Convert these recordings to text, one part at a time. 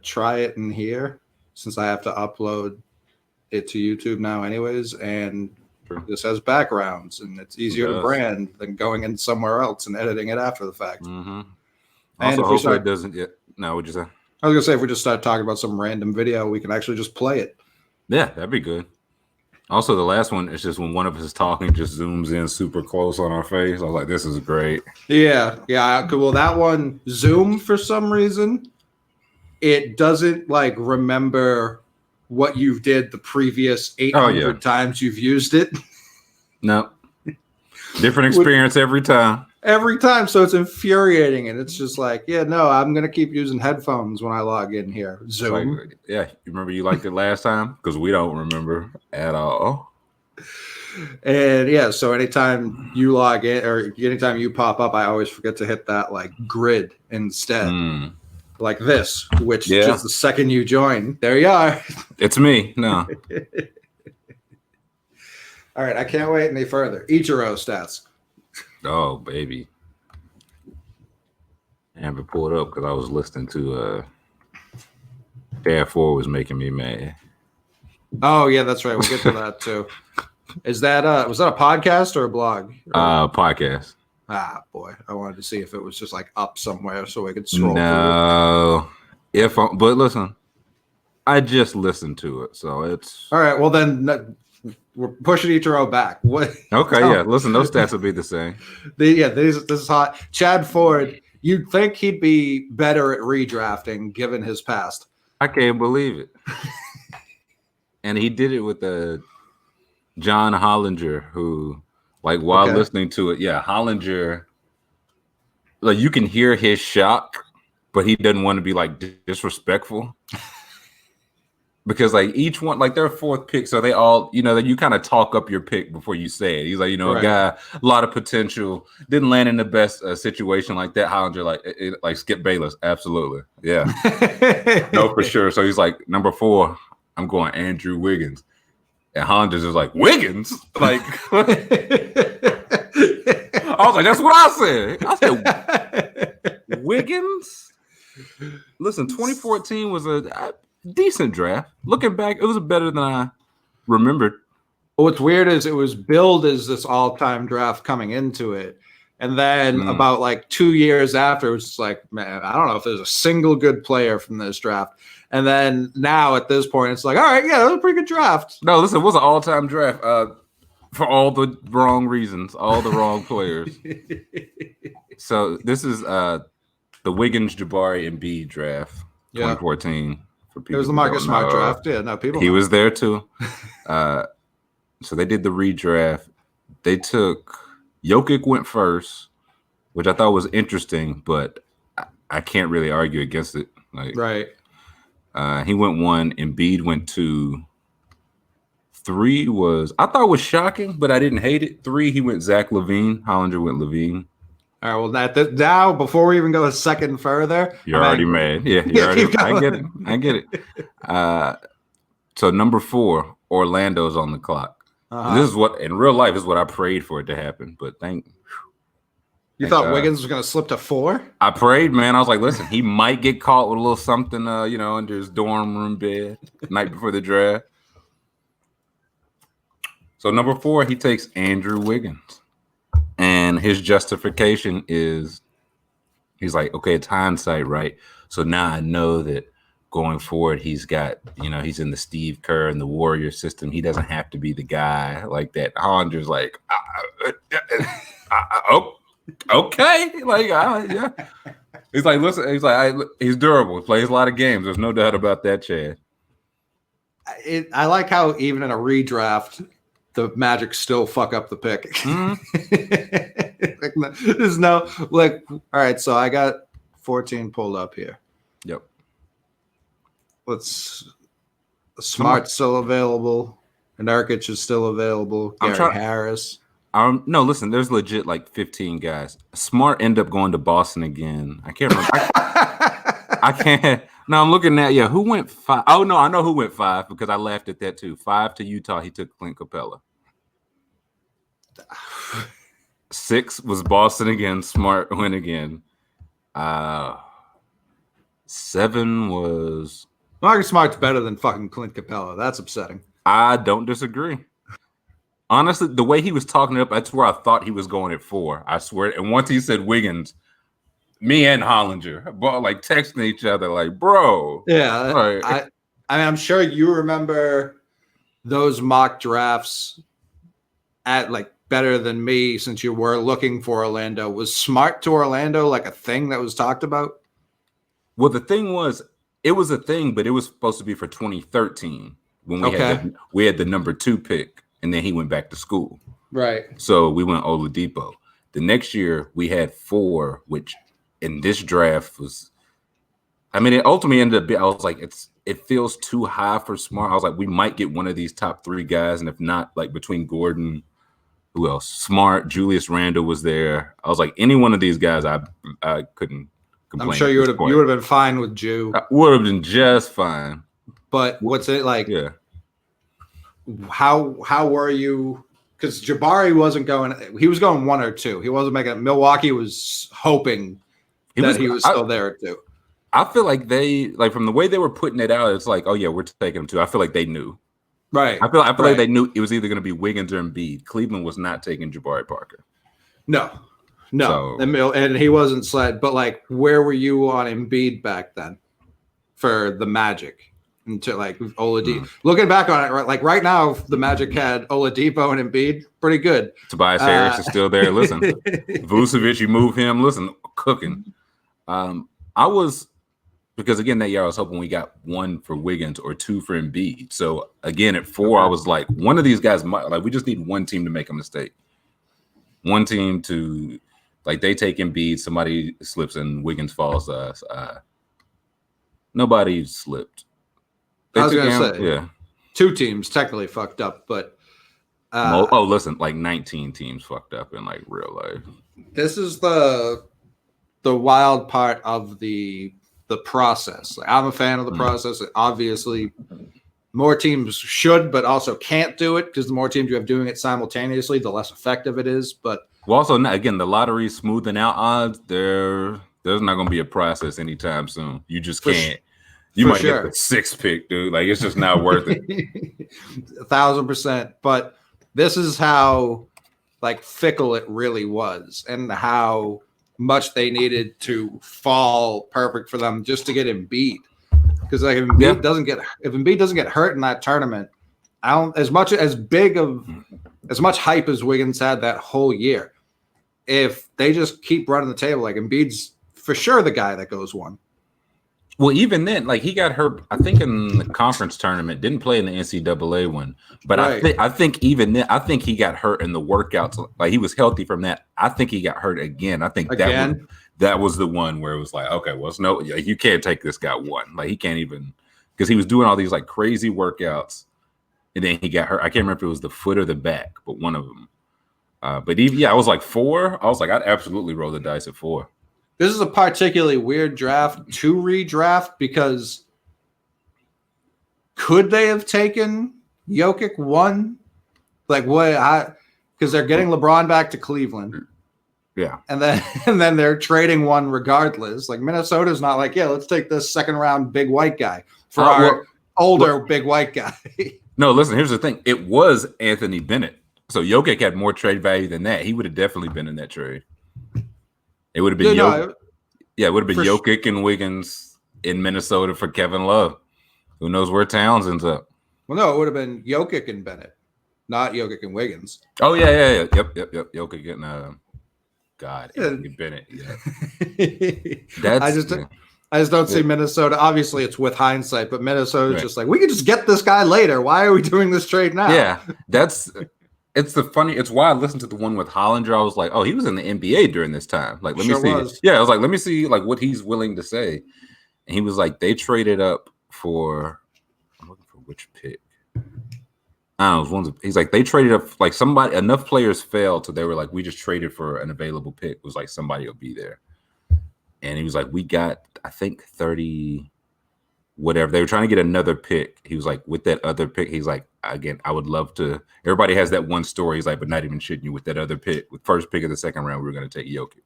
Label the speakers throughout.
Speaker 1: try it in here since I have to upload it to YouTube now, anyways, and
Speaker 2: True.
Speaker 1: this has backgrounds, and it's easier to brand than going in somewhere else and editing it after the fact.
Speaker 2: Mm-hmm.
Speaker 1: And
Speaker 2: Also, hopefully it doesn't yet. No, what'd you say?
Speaker 1: I was gonna say if we just start talking about some random video, we can actually just play it.
Speaker 2: Yeah, that'd be good. Also, the last one is just when one of us is talking, just zooms in super close on our face. I was like, "This is great."
Speaker 1: Yeah. Well, that one Zoom for some reason, it doesn't like remember what you did the previous 800 times you've used it.
Speaker 2: No, different experience every time.
Speaker 1: Every time, so it's infuriating, and it's just like, yeah, no, I'm gonna keep using headphones when I log in here. Zoom.
Speaker 2: Like, yeah, you remember you liked it last time because we don't remember at all.
Speaker 1: And yeah, so anytime you log in or anytime you pop up, I always forget to hit that like grid instead, like this, which just the second you join, there you are.
Speaker 2: It's me. No.
Speaker 1: All right, I can't wait any further. Ichiro stats.
Speaker 2: Oh, baby. I haven't pulled up because I was listening to Dad 4 was making me mad.
Speaker 1: Oh, yeah, that's right. We'll get to that too. Was that a podcast or a blog?
Speaker 2: Podcast.
Speaker 1: Ah, boy. I wanted to see if it was just like up somewhere so we could scroll
Speaker 2: through. But listen, I just listened to it, so it's
Speaker 1: all right. Well, then we're pushing Ichiro back. What?
Speaker 2: Okay, yeah. Listen, those stats will be the same.
Speaker 1: This is hot. Chad Ford, you'd think he'd be better at redrafting given his past.
Speaker 2: I can't believe it. And he did it with John Hollinger, who, like, while listening to it, Hollinger, like, you can hear his shock, but he doesn't want to be like disrespectful. Because like each one, like their fourth pick, so they all, you kind of talk up your pick before you say it. He's like, a guy, a lot of potential, didn't land in the best situation like that. Hollinger, like Skip Bayless, absolutely, yeah, no, for sure. So he's like, number 4, I'm going Andrew Wiggins, and Hollinger's just like, Wiggins, like, I was like, that's what I said. I said, Wiggins. Listen, 2014 was a decent draft. Looking back, it was better than I remembered.
Speaker 1: What's weird is it was billed as this all-time draft coming into it. And then about like 2 years after, it was just like, man, I don't know if there's a single good player from this draft. And then now at this point, it's like, all right, yeah, that was a pretty good draft.
Speaker 2: No, listen, it was an all-time draft for all the wrong reasons, all the wrong players. So this is the Wiggins, Jabari, and Embiid draft, 2014.
Speaker 1: It was the Marcus Smart draft. Yeah, no, people.
Speaker 2: He was there too. So they did the redraft. They took Jokic went first, which I thought was interesting, but I can't really argue against it. Like,
Speaker 1: right.
Speaker 2: He went 1. Embiid went 2. 3 I thought was shocking, but I didn't hate it. 3, he went Zach LaVine. Hollinger went LaVine.
Speaker 1: All right, well, now before we even go a second further,
Speaker 2: you're already mad. Yeah, I get it. So number 4, Orlando's on the clock. This is what in real life is what I prayed for it to happen. But
Speaker 1: you thought Wiggins was going to slip to 4?
Speaker 2: I prayed, man. I was like, listen, he might get caught with a little something, under his dorm room bed night before the draft. So number 4, he takes Andrew Wiggins. And his justification is, he's like, okay, it's hindsight, right? So now I know that going forward, he's got, he's in the Steve Kerr and the Warrior system. He doesn't have to be the guy like that. Hollinger's like, okay, like, yeah. He's like, listen, he's durable. He plays a lot of games. There's no doubt about that, Chad.
Speaker 1: I like how even in a redraft, the Magic still fuck up the pick. There's no all right, so I got 14 pulled up here.
Speaker 2: Yep.
Speaker 1: Smart's still available. And Nurkic is still available. Gary Harris.
Speaker 2: No, listen, there's legit like 15 guys. Smart ended up going to Boston again. I can't remember. I can't. No, I'm looking at, who went 5? Oh, no, I know who went 5 because I laughed at that too. 5 to Utah, he took Clint Capella. 6 was Boston again. Smart went again. 7 was
Speaker 1: Marcus Smart's better than fucking Clint Capella. That's upsetting.
Speaker 2: I don't disagree. Honestly, the way he was talking it up, that's where I thought he was going at 4. I swear. And once he said Wiggins, me and Hollinger, but like texting each other, like, bro.
Speaker 1: Yeah,
Speaker 2: like,
Speaker 1: I mean, I'm sure you remember those mock drafts at like better than me since you were looking for Orlando. Was Smart to Orlando like a thing that was talked about?
Speaker 2: Well, the thing was, it was a thing, but it was supposed to be for 2013 when we had the number 2 pick, and then he went back to school.
Speaker 1: Right.
Speaker 2: So we went Oladipo. The next year we had 4, which in this draft was, I mean, it ultimately ended up, I was like, it feels too high for Smart. I was like, we might get one of these top 3 guys, and if not, like between Gordon, who else? Smart, Julius Randle was there. I was like, any one of these guys, I couldn't complain.
Speaker 1: I'm sure you would have been fine with Jew.
Speaker 2: I would have been just fine.
Speaker 1: But what's it like?
Speaker 2: Yeah.
Speaker 1: How were you? Because Jabari wasn't going. He was going 1 or 2. He wasn't making it. Milwaukee was hoping he was still there at 2.
Speaker 2: I feel like from the way they were putting it out, it's like, oh yeah, we're taking him 2. I feel like they knew.
Speaker 1: Right.
Speaker 2: I feel like they knew it was either going to be Wiggins or Embiid. Cleveland was not taking Jabari Parker.
Speaker 1: No. And he wasn't sled. But like, where were you on Embiid back then for the Magic? Into like Oladipo. Looking back on it, like right now, the Magic had Oladipo and Embiid, pretty good.
Speaker 2: Tobias Harris is still there. Listen, Vucevic, you move him. Listen, cooking. I was, because again that year I was hoping we got 1 for Wiggins or 2 for Embiid. So again at 4, I was like, one of these guys might, like, we just need one team to make a mistake. One team to, like, they take Embiid, somebody slips and Wiggins falls to us. Nobody slipped.
Speaker 1: I was gonna say,
Speaker 2: yeah,
Speaker 1: 2 teams technically fucked up, but
Speaker 2: listen, like 19 teams fucked up in like real life.
Speaker 1: This is the wild part of the process. Like, I'm a fan of the process. Obviously, more teams should, but also can't do it, because the more teams you have doing it simultaneously, the less effective it is. But
Speaker 2: also, again, the lottery smoothing out odds. There's not going to be a process anytime soon. You just can't. You might get the 6th pick, dude. Like, it's just not worth it.
Speaker 1: 1,000%. But this is how like fickle it really was, and how much they needed to fall perfect for them just to get Embiid. Because like if Embiid doesn't get hurt in that tournament, as much hype as Wiggins had that whole year, if they just keep running the table, like Embiid's for sure the guy that goes 1.
Speaker 2: Well, even then, like, he got hurt, I think, in the conference tournament, didn't play in the NCAA one. But right. I think even then, I think he got hurt in the workouts. Like, he was healthy from that. I think he got hurt again. I think that was the one where it was like, okay, well, you can't take this guy 1. Like, he can't even, because he was doing all these like crazy workouts, and then he got hurt. I can't remember if it was the foot or the back, but one of them. But even, I was like 4. I was like, I'd absolutely roll the dice at 4.
Speaker 1: This is a particularly weird draft to redraft, because could they have taken Jokic 1? Like, what? Because they're getting LeBron back to Cleveland.
Speaker 2: Yeah.
Speaker 1: And then they're trading 1 regardless. Like, Minnesota's not like, yeah, let's take this 2nd round big white guy for our older big white guy.
Speaker 2: No, listen, here's the thing. It was Anthony Bennett. So Jokic had more trade value than that. He would have definitely been in that trade. It would have been it would have been Jokic and Wiggins in Minnesota for Kevin Love. Who knows where Towns ends up?
Speaker 1: Well, no, it would have been Jokic and Bennett, not Jokic and Wiggins.
Speaker 2: Oh yeah. Yep. Jokic and Anthony Bennett. Yeah.
Speaker 1: I just don't see Minnesota. Obviously, it's with hindsight, but Minnesota's just like, we could just get this guy later. Why are we doing this trade now?
Speaker 2: Yeah, it's why I listened to the one with Hollinger. I was like, oh, he was in the NBA during this time. Like, let me see. Yeah, I was like, let me see like what he's willing to say. And he was like, they traded up for, I'm looking for which pick. I don't know. He's like, they traded up, like, enough players failed, so they were like, we just traded for an available pick. It was like, somebody will be there. And he was like, we got, I think, 30, whatever. They were trying to get another pick. He was like, with that other pick, he's like, again, I would love to. Everybody has that one story. He's like, but not even shitting you, with that other pick, with first pick of the 2nd round, we were going to take Jokic.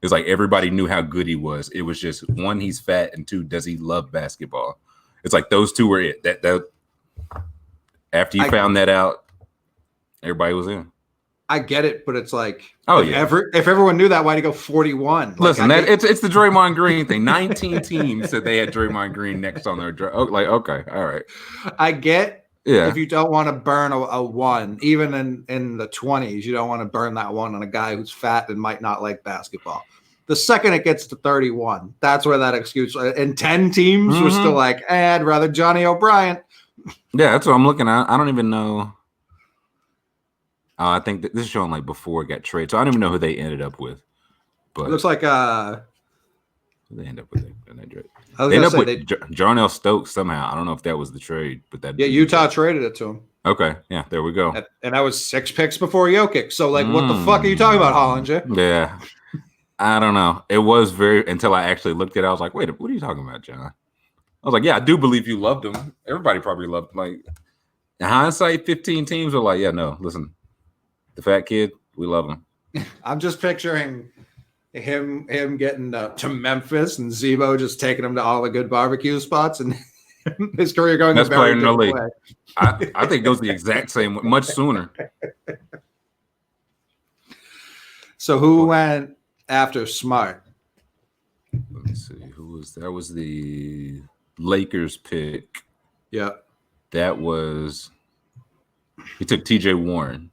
Speaker 2: It's like everybody knew how good he was. It was just one, he's fat, and two, does he love basketball? It's like those two were it. That after you found that out, everybody was in.
Speaker 1: I get it, but it's like,
Speaker 2: if
Speaker 1: everyone knew that, why'd he go 41? Like,
Speaker 2: listen, it's the Draymond Green thing. 19 teams said they had Draymond Green next on their draft. Like, okay, all right.
Speaker 1: I get if you don't want to burn a one, even in the 20s, you don't want to burn that one on a guy who's fat and might not like basketball. The second it gets to 31, that's where that excuse. And 10 teams were still like, I'd rather Johnny O'Brien.
Speaker 2: Yeah, that's what I'm looking at. I don't even know. I think this is showing like before it got traded, so I don't even know who they ended up with. But
Speaker 1: it looks like
Speaker 2: who they end up with.
Speaker 1: They end up with
Speaker 2: Jarnell Stokes somehow. I don't know if that was the trade, but
Speaker 1: Utah traded it to him.
Speaker 2: Okay, yeah, there we go.
Speaker 1: And that was 6 picks before Jokic. So like, what the fuck are you talking about, Hollinger?
Speaker 2: Yeah, I don't know. It was until I actually looked at it. I was like, wait, what are you talking about, John? I was like, yeah, I do believe you loved him. Everybody probably loved him. Like, in hindsight, 15 teams were like, yeah, no, listen. The fat kid, we love him.
Speaker 1: I'm just picturing him getting to Memphis and Zebo just taking him to all the good barbecue spots and his career going
Speaker 2: best
Speaker 1: a very
Speaker 2: player in the league.
Speaker 1: way.
Speaker 2: I think it goes the exact same way, much sooner.
Speaker 1: So who went after Smart?
Speaker 2: Let me see. Who was that? Was the Lakers pick.
Speaker 1: Yeah.
Speaker 2: That was he took TJ Warren.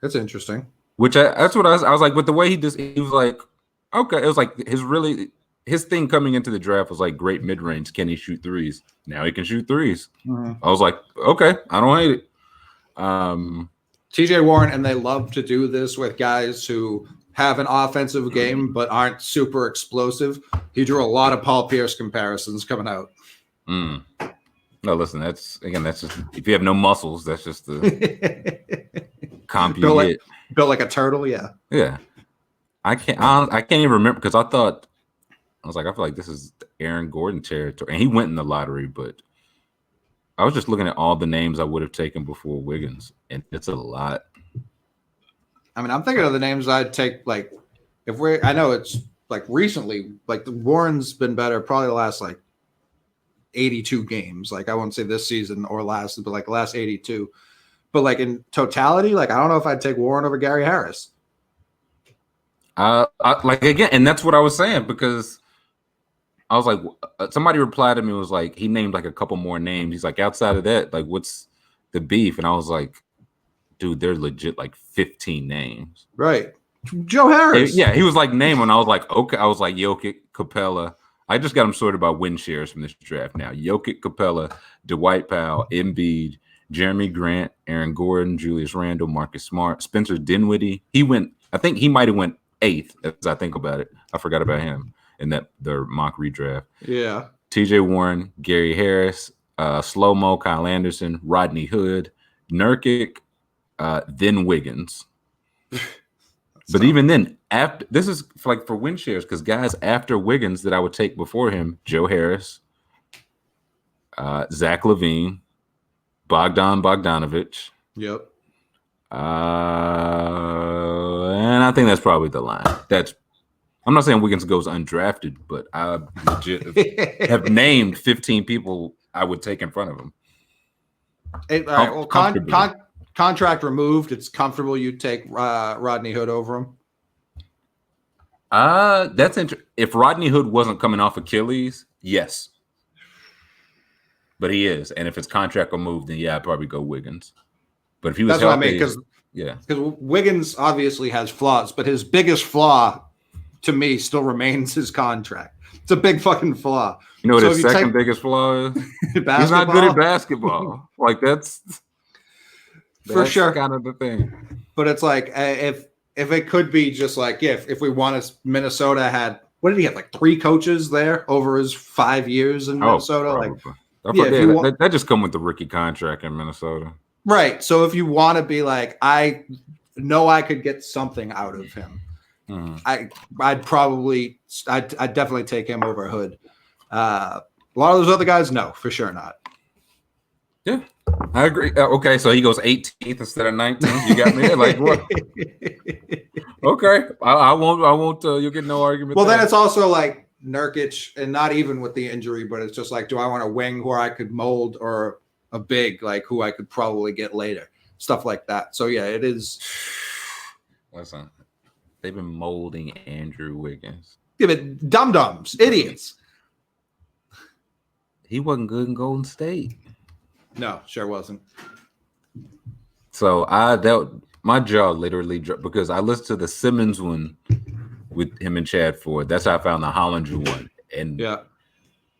Speaker 1: That's interesting.
Speaker 2: That's what I was like, with the way he was like, okay, it was like his thing coming into the draft was like great mid-range. Can he shoot threes? Now he can shoot threes. I was like, okay, I don't hate it.
Speaker 1: TJ Warren, and they love to do this with guys who have an offensive game but aren't super explosive. He drew a lot of Paul Pierce comparisons coming out.
Speaker 2: No, listen, that's just if you have no muscles, that's just the comp you get.
Speaker 1: Built like a turtle, yeah.
Speaker 2: Yeah. I can't even remember because I feel like this is Aaron Gordon territory. And he went in the lottery, but I was just looking at all the names I would have taken before Wiggins, and it's a lot.
Speaker 1: I mean, I'm thinking of the names I'd take, like, I know it's like recently, like the Warren's been better probably the last like 82 games. Like, I won't say this season or last, but like the last 82. But like in totality, like I don't know if I'd take Warren over Gary Harris.
Speaker 2: Like again, and that's what I was saying, because I was like, somebody replied to me, was like, he named like a couple more names. He's like, outside of that, like, what's the beef? And I was like, dude, they're legit like 15 names.
Speaker 1: Right. Joe Harris.
Speaker 2: Yeah, he was like naming. I was like, okay. I was like, Jokic, Capella. I just got them sorted by win shares from this draft now. Jokic, Capella, Dwight Powell, Embiid, Jeremy Grant, Aaron Gordon, Julius Randle, Marcus Smart, Spencer Dinwiddie. I think he might have went 8th as I think about it. I forgot about him in their mock redraft.
Speaker 1: Yeah.
Speaker 2: TJ Warren, Gary Harris, Slow-Mo, Kyle Anderson, Rodney Hood, Nurkic, then Wiggins. But even then, after this is like for win shares, because guys after Wiggins that I would take before him: Joe Harris, Zach LaVine, Bogdan Bogdanovic.
Speaker 1: Yep.
Speaker 2: And I think that's probably the line. I'm not saying Wiggins goes undrafted, but I legit have named 15 people I would take in front of him.
Speaker 1: All right. Well, contract removed. It's comfortable. You'd take Rodney Hood over him.
Speaker 2: That's interesting. If Rodney Hood wasn't coming off Achilles, yes. But he is, and if his contract will move, then yeah, I'd probably go Wiggins. But if he was healthy,
Speaker 1: because Wiggins obviously has flaws, but his biggest flaw, to me, still remains his contract. It's a big fucking flaw.
Speaker 2: You know what his second biggest flaw is? He's not good at basketball. Like that's
Speaker 1: for sure,
Speaker 2: kind of the thing.
Speaker 1: But it's like if it could be just like if we wanted, Minnesota had, what did he have, like 3 coaches there over his 5 years in Minnesota?
Speaker 2: Like, that just come with the rookie contract in Minnesota.
Speaker 1: Right. So if you want to be like, I know I could get something out of him, I'd definitely take him over Hood. A lot of those other guys, no, for sure not.
Speaker 2: Yeah. I agree. Okay, so he goes 18th instead of 19th. You got me there. Like what? Okay, I won't. You'll get no argument.
Speaker 1: Well, then it's also like Nurkic, and not even with the injury, but it's just like, do I want a wing who I could mold, or a big like who I could probably get later, stuff like that. So yeah, it is.
Speaker 2: Listen, they've been molding Andrew Wiggins.
Speaker 1: Give it dum-dums, idiots.
Speaker 2: He wasn't good in Golden State.
Speaker 1: No, sure wasn't.
Speaker 2: So my jaw literally dropped because I listened to the Simmons one with him and Chad Ford. That's how I found the Hollinger one. And
Speaker 1: yeah,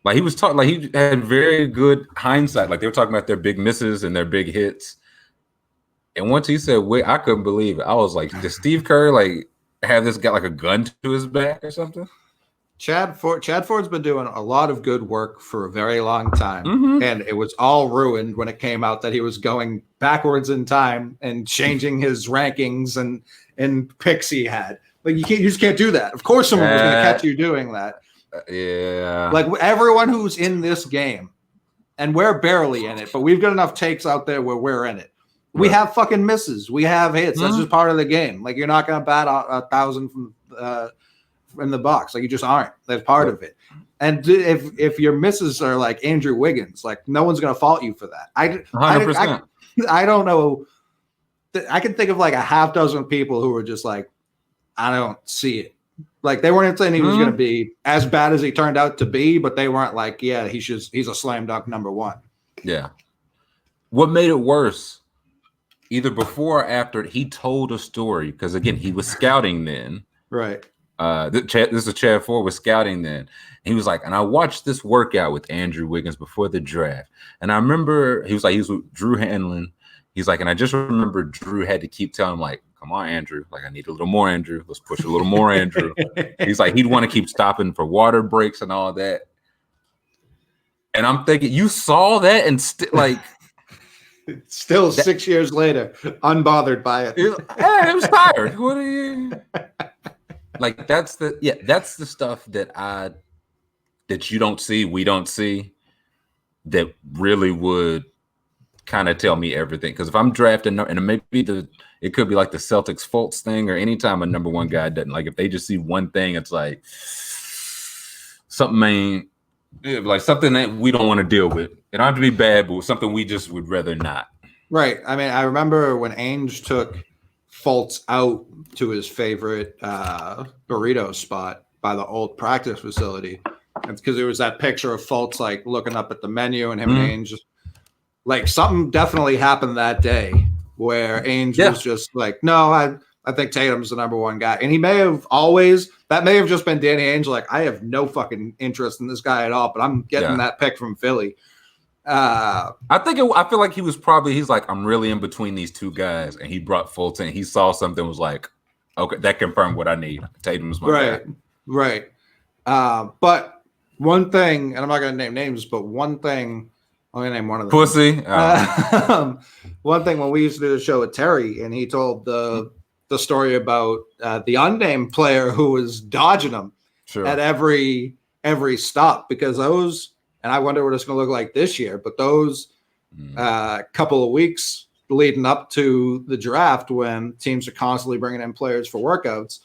Speaker 2: like he was talking, like he had very good hindsight. Like they were talking about their big misses and their big hits. And once he said, "Wait," I couldn't believe it. I was like, "Did Steve Kerr like have this guy like a gun to his back or something?"
Speaker 1: Chad Ford's been doing a lot of good work for a very long time,
Speaker 2: Mm-hmm.
Speaker 1: and it was all ruined when it came out that he was going backwards in time and changing his rankings and picks he had. Like you just can't do that. Of course, someone was going to catch you doing that.
Speaker 2: Yeah,
Speaker 1: like everyone who's in this game, and we're barely in it, but we've got enough takes out there where we're in it. We have fucking misses. We have hits. That's just part of the game. Like you're not going to bat 1,000 from in the box. Like you just aren't. That's part of it. And if your misses are like Andrew Wiggins, like no one's going to fault you for that.
Speaker 2: 100%.
Speaker 1: I don't know. I can think of like a half dozen people who were just like, I don't see it. Like they weren't saying he was going to be as bad as he turned out to be, but they weren't like, yeah, he's a slam dunk number one.
Speaker 2: Yeah. What made it worse? Either before or after, he told a story because again, he was scouting then.
Speaker 1: Right.
Speaker 2: This is Chad Ford was scouting then. And he was like, and I watched this workout with Andrew Wiggins before the draft. And I remember he was with Drew Hanlon. He's like, and I just remember Drew had to keep telling him, like, come on, Andrew. Like, I need a little more, Andrew. Let's push a little more, Andrew. He's like, he'd want to keep stopping for water breaks and all that. And I'm thinking, you saw that and like.
Speaker 1: Still 6 years later, unbothered by it.
Speaker 2: Yeah, it was tired. What are you? Like that's the stuff that you don't see, we don't see, that really would kind of tell me everything. Because if I'm drafting, and maybe it could be like the Celtics Fultz thing, or anytime a number one guy doesn't, like if they just see one thing, it's like something like something that we don't want to deal with. It don't have to be bad, but something we just would rather not. Right.
Speaker 1: I mean, I remember when Ainge took Fultz out to his favorite burrito spot by the old practice facility. It's because there was that picture of Fultz like looking up at the menu, and him and Ainge, like something definitely happened that day where Ainge was just like, no, I think Tatum's the number one guy. And he may have that may have just been Danny Ainge, like, I have no fucking interest in this guy at all, but I'm getting that pick from Philly.
Speaker 2: I feel like he's like, I'm really in between these two guys, and he brought Fulton. He saw something, was like, okay, that confirmed what I need. Tatum's my guy.
Speaker 1: Right. But one thing, and I'm not going to name names, but one thing, I'm going to name one of them.
Speaker 2: Pussy.
Speaker 1: One thing when we used to do the show with Terry, and he told the story about the unnamed player who was dodging him at every stop, because those. And I wonder what it's going to look like this year. But those couple of weeks leading up to the draft, when teams are constantly bringing in players for workouts,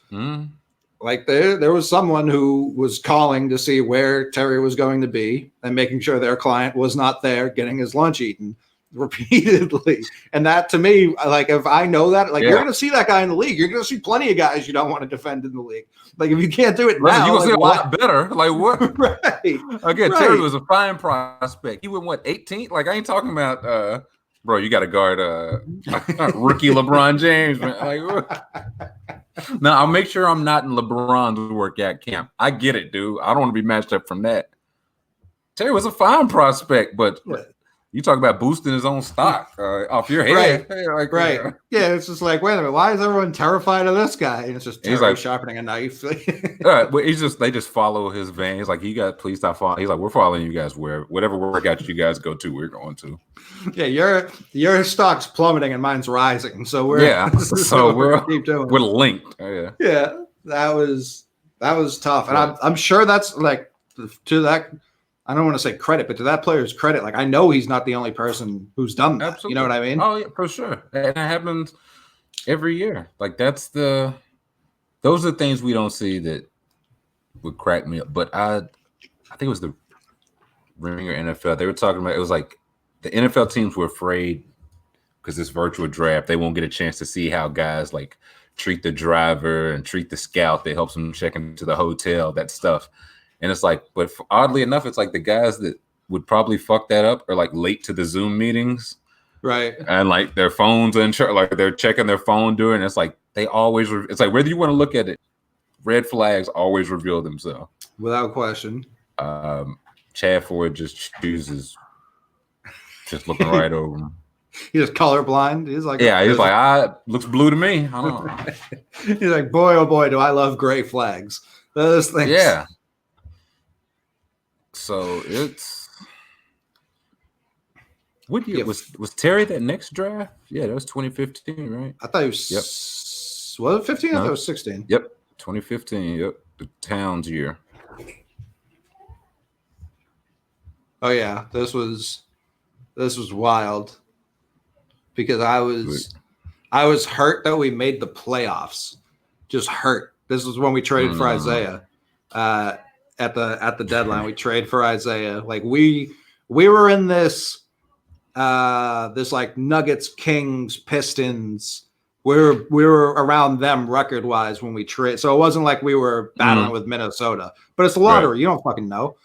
Speaker 1: like there was someone who was calling to see where Terry was going to be and making sure their client was not there getting his lunch eaten repeatedly. And that, to me, like, if I know that, like, you're going to see that guy in the league. You're going to see plenty of guys you don't want to defend in the league. Like, if you can't do it now,
Speaker 2: you're going to see a lot better. Like, what? Again,
Speaker 1: Right.
Speaker 2: Terry was a fine prospect. He went, 18th? Like, I ain't talking about, bro, you got to guard rookie LeBron James, man. Like, now, I'll make sure I'm not in LeBron's workout camp. I get it, dude. I don't want to be matched up from that. Terry was a fine prospect, but you talk about boosting his own stock off your head.
Speaker 1: Right. Yeah, it's just like, wait a minute, why is everyone terrified of this guy? And it's just Terry sharpening a knife.
Speaker 2: But they just follow his vein. He's like, please stop following. He's like, we're following you guys whatever workout you guys go to, we're going to.
Speaker 1: Yeah, your stock's plummeting and mine's rising. So we're keep doing.
Speaker 2: We're linked.
Speaker 1: Yeah, that was tough. And I'm sure that's like to that. I don't want to say credit, but to that player's credit, like I know he's not the only person who's done that.
Speaker 2: Absolutely.
Speaker 1: You know what I mean?
Speaker 2: Oh yeah, for sure. And it happens every year. Like those are the things we don't see that would crack me up. But I think it was the Ringer NFL. They were talking about, it was like the NFL teams were afraid because this virtual draft, they won't get a chance to see how guys like treat the driver and treat the scout that helps them check into the hotel, that stuff. And it's like, but oddly enough, it's like the guys that would probably fuck that up are like late to the Zoom meetings.
Speaker 1: Right.
Speaker 2: And like their phones like they're checking their phone during. It's like they always, it's like whether you want to look at it, red flags always reveal themselves.
Speaker 1: Without question.
Speaker 2: Chad Ford just chooses just looking right over him.
Speaker 1: He's just colorblind. He's like,
Speaker 2: he's like, looks blue to me. I don't know.
Speaker 1: He's like, boy, oh boy, do I love gray flags. Those things.
Speaker 2: Yeah. So it's what year was Terry that next draft? Yeah, that was 2015, right?
Speaker 1: I thought he was. Yep. Was it 15? I thought it was 16.
Speaker 2: Yep, 2015. Yep, the Towns year.
Speaker 1: Oh yeah, this was wild because I was hurt that we made the playoffs. Just hurt. This was when we traded for Isaiah at the deadline. We trade for Isaiah. Like we were in this like Nuggets, Kings, Pistons. We were around them record wise when we trade. So it wasn't like we were battling with Minnesota. But it's the lottery. Right. You don't fucking know.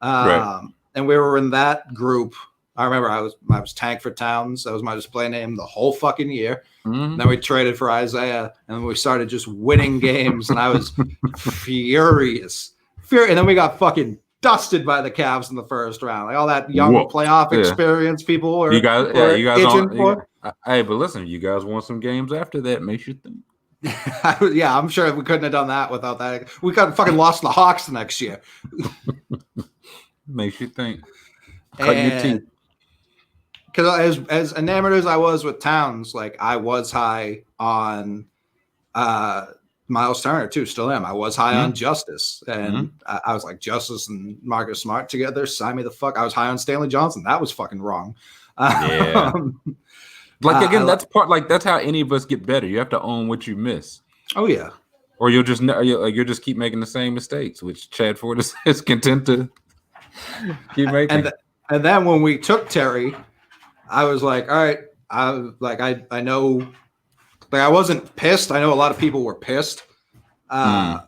Speaker 1: Right. And we were in that group. I remember I was Tank for Towns. That was my display name the whole fucking year. Mm-hmm. Then we traded for Isaiah, and we started just winning games, and I was furious. And then we got fucking dusted by the Cavs in the first round. Like all that young playoff experience people were.
Speaker 2: You guys for. Hey, but listen, you guys won some games after that. Makes you think.
Speaker 1: Yeah, I'm sure we couldn't have done that without that. We got fucking lost to the Hawks the next year.
Speaker 2: Makes you think. Cut your teeth.
Speaker 1: Because as enamored as I was with Towns, like I was high on Miles Turner too. Still am. I was high on Justice, and I was like Justice and Marcus Smart together. Sign me the fuck. I was high on Stanley Johnson. That was fucking wrong.
Speaker 2: Yeah. Like again, that's part. Like that's how any of us get better. You have to own what you miss.
Speaker 1: Oh yeah.
Speaker 2: Or you'll just keep making the same mistakes, which Chad Ford is content to keep making.
Speaker 1: And then when we took Terry, I was like, all right, I know, like I wasn't pissed. I know a lot of people were pissed, but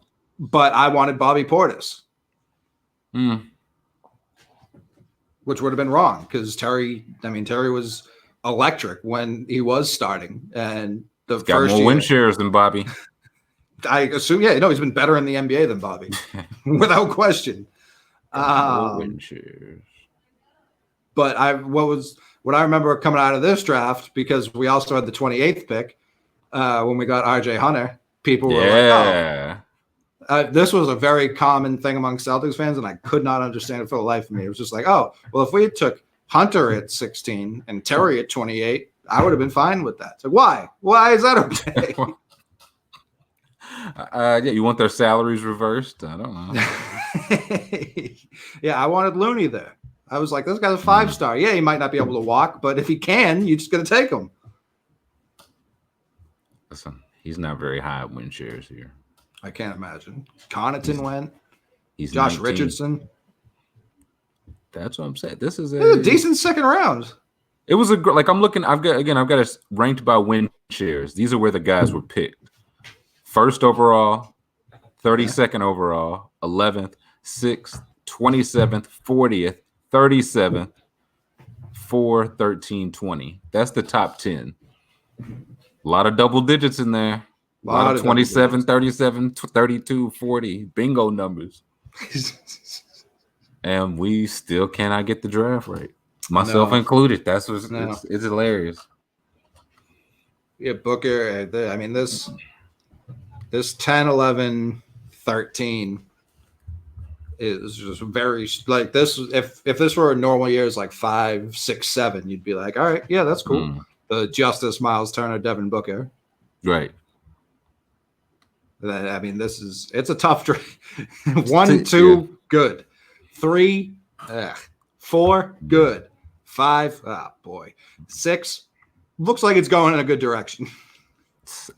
Speaker 1: I wanted Bobby Portis, which would have been wrong because Terry was electric when he was starting, and the
Speaker 2: got first more win shares than Bobby.
Speaker 1: I assume, he's been better in the NBA than Bobby, without question.
Speaker 2: Win shares.
Speaker 1: But what I remember coming out of this draft, because we also had the 28th pick when we got RJ Hunter, people were like, oh. This was a very common thing among Celtics fans, and I could not understand it for the life of me. It was just like, oh, well, if we had took Hunter at 16 and Terry at 28, I would have been fine with that. So why? Why is that okay?
Speaker 2: You want their salaries reversed? I don't know.
Speaker 1: Yeah, I wanted Looney there. I was like, this guy's a 5-star. Yeah, he might not be able to walk, but if he can, you're just going to take him.
Speaker 2: Listen, he's not very high win shares here.
Speaker 1: I can't imagine. Connaughton went.
Speaker 2: He's
Speaker 1: Josh
Speaker 2: 19.
Speaker 1: Richardson.
Speaker 2: That's what I'm saying. This is
Speaker 1: a decent second round.
Speaker 2: It was I'm looking. I've got it ranked by win shares. These are where the guys were picked. 1st overall, 32nd overall, 11th, 6th, 27th, 40th, 37th, 4, 13, 20. That's the top 10. A lot of double digits in there. A lot of 27, 37, 32, 40. Bingo numbers. And we still cannot get the draft right. Myself included. That's what's it's hilarious.
Speaker 1: Yeah, Booker. I mean, this 10, 11, 13 is just very like this. If this were a normal year, it's like 5, 6, 7. You'd be like, all right, yeah, that's cool. The Justice, Miles Turner, Devin Booker.
Speaker 2: Right.
Speaker 1: I mean, it's a tough draft. 1, 2, good. 3, Ugh. 4, good. 5, oh boy. 6, looks like it's going in a good direction.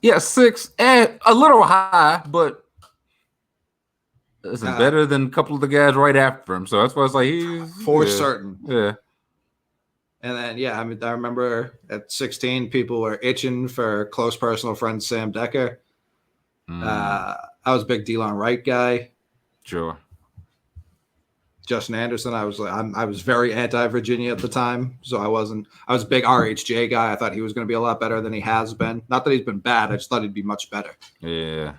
Speaker 2: Yeah, 6, and a little high, but listen, better than a couple of the guys right after him. So that's why it's like he's
Speaker 1: for certain.
Speaker 2: Yeah.
Speaker 1: And then I mean, I remember at 16, people were itching for close personal friend Sam Decker. I was a big Delon Wright guy.
Speaker 2: Sure.
Speaker 1: Justin Anderson, I was very anti-Virginia at the time, so I was a big RHJ guy. I thought he was going to be a lot better than he has been. Not that he's been bad, I just thought he'd be much better.
Speaker 2: Yeah.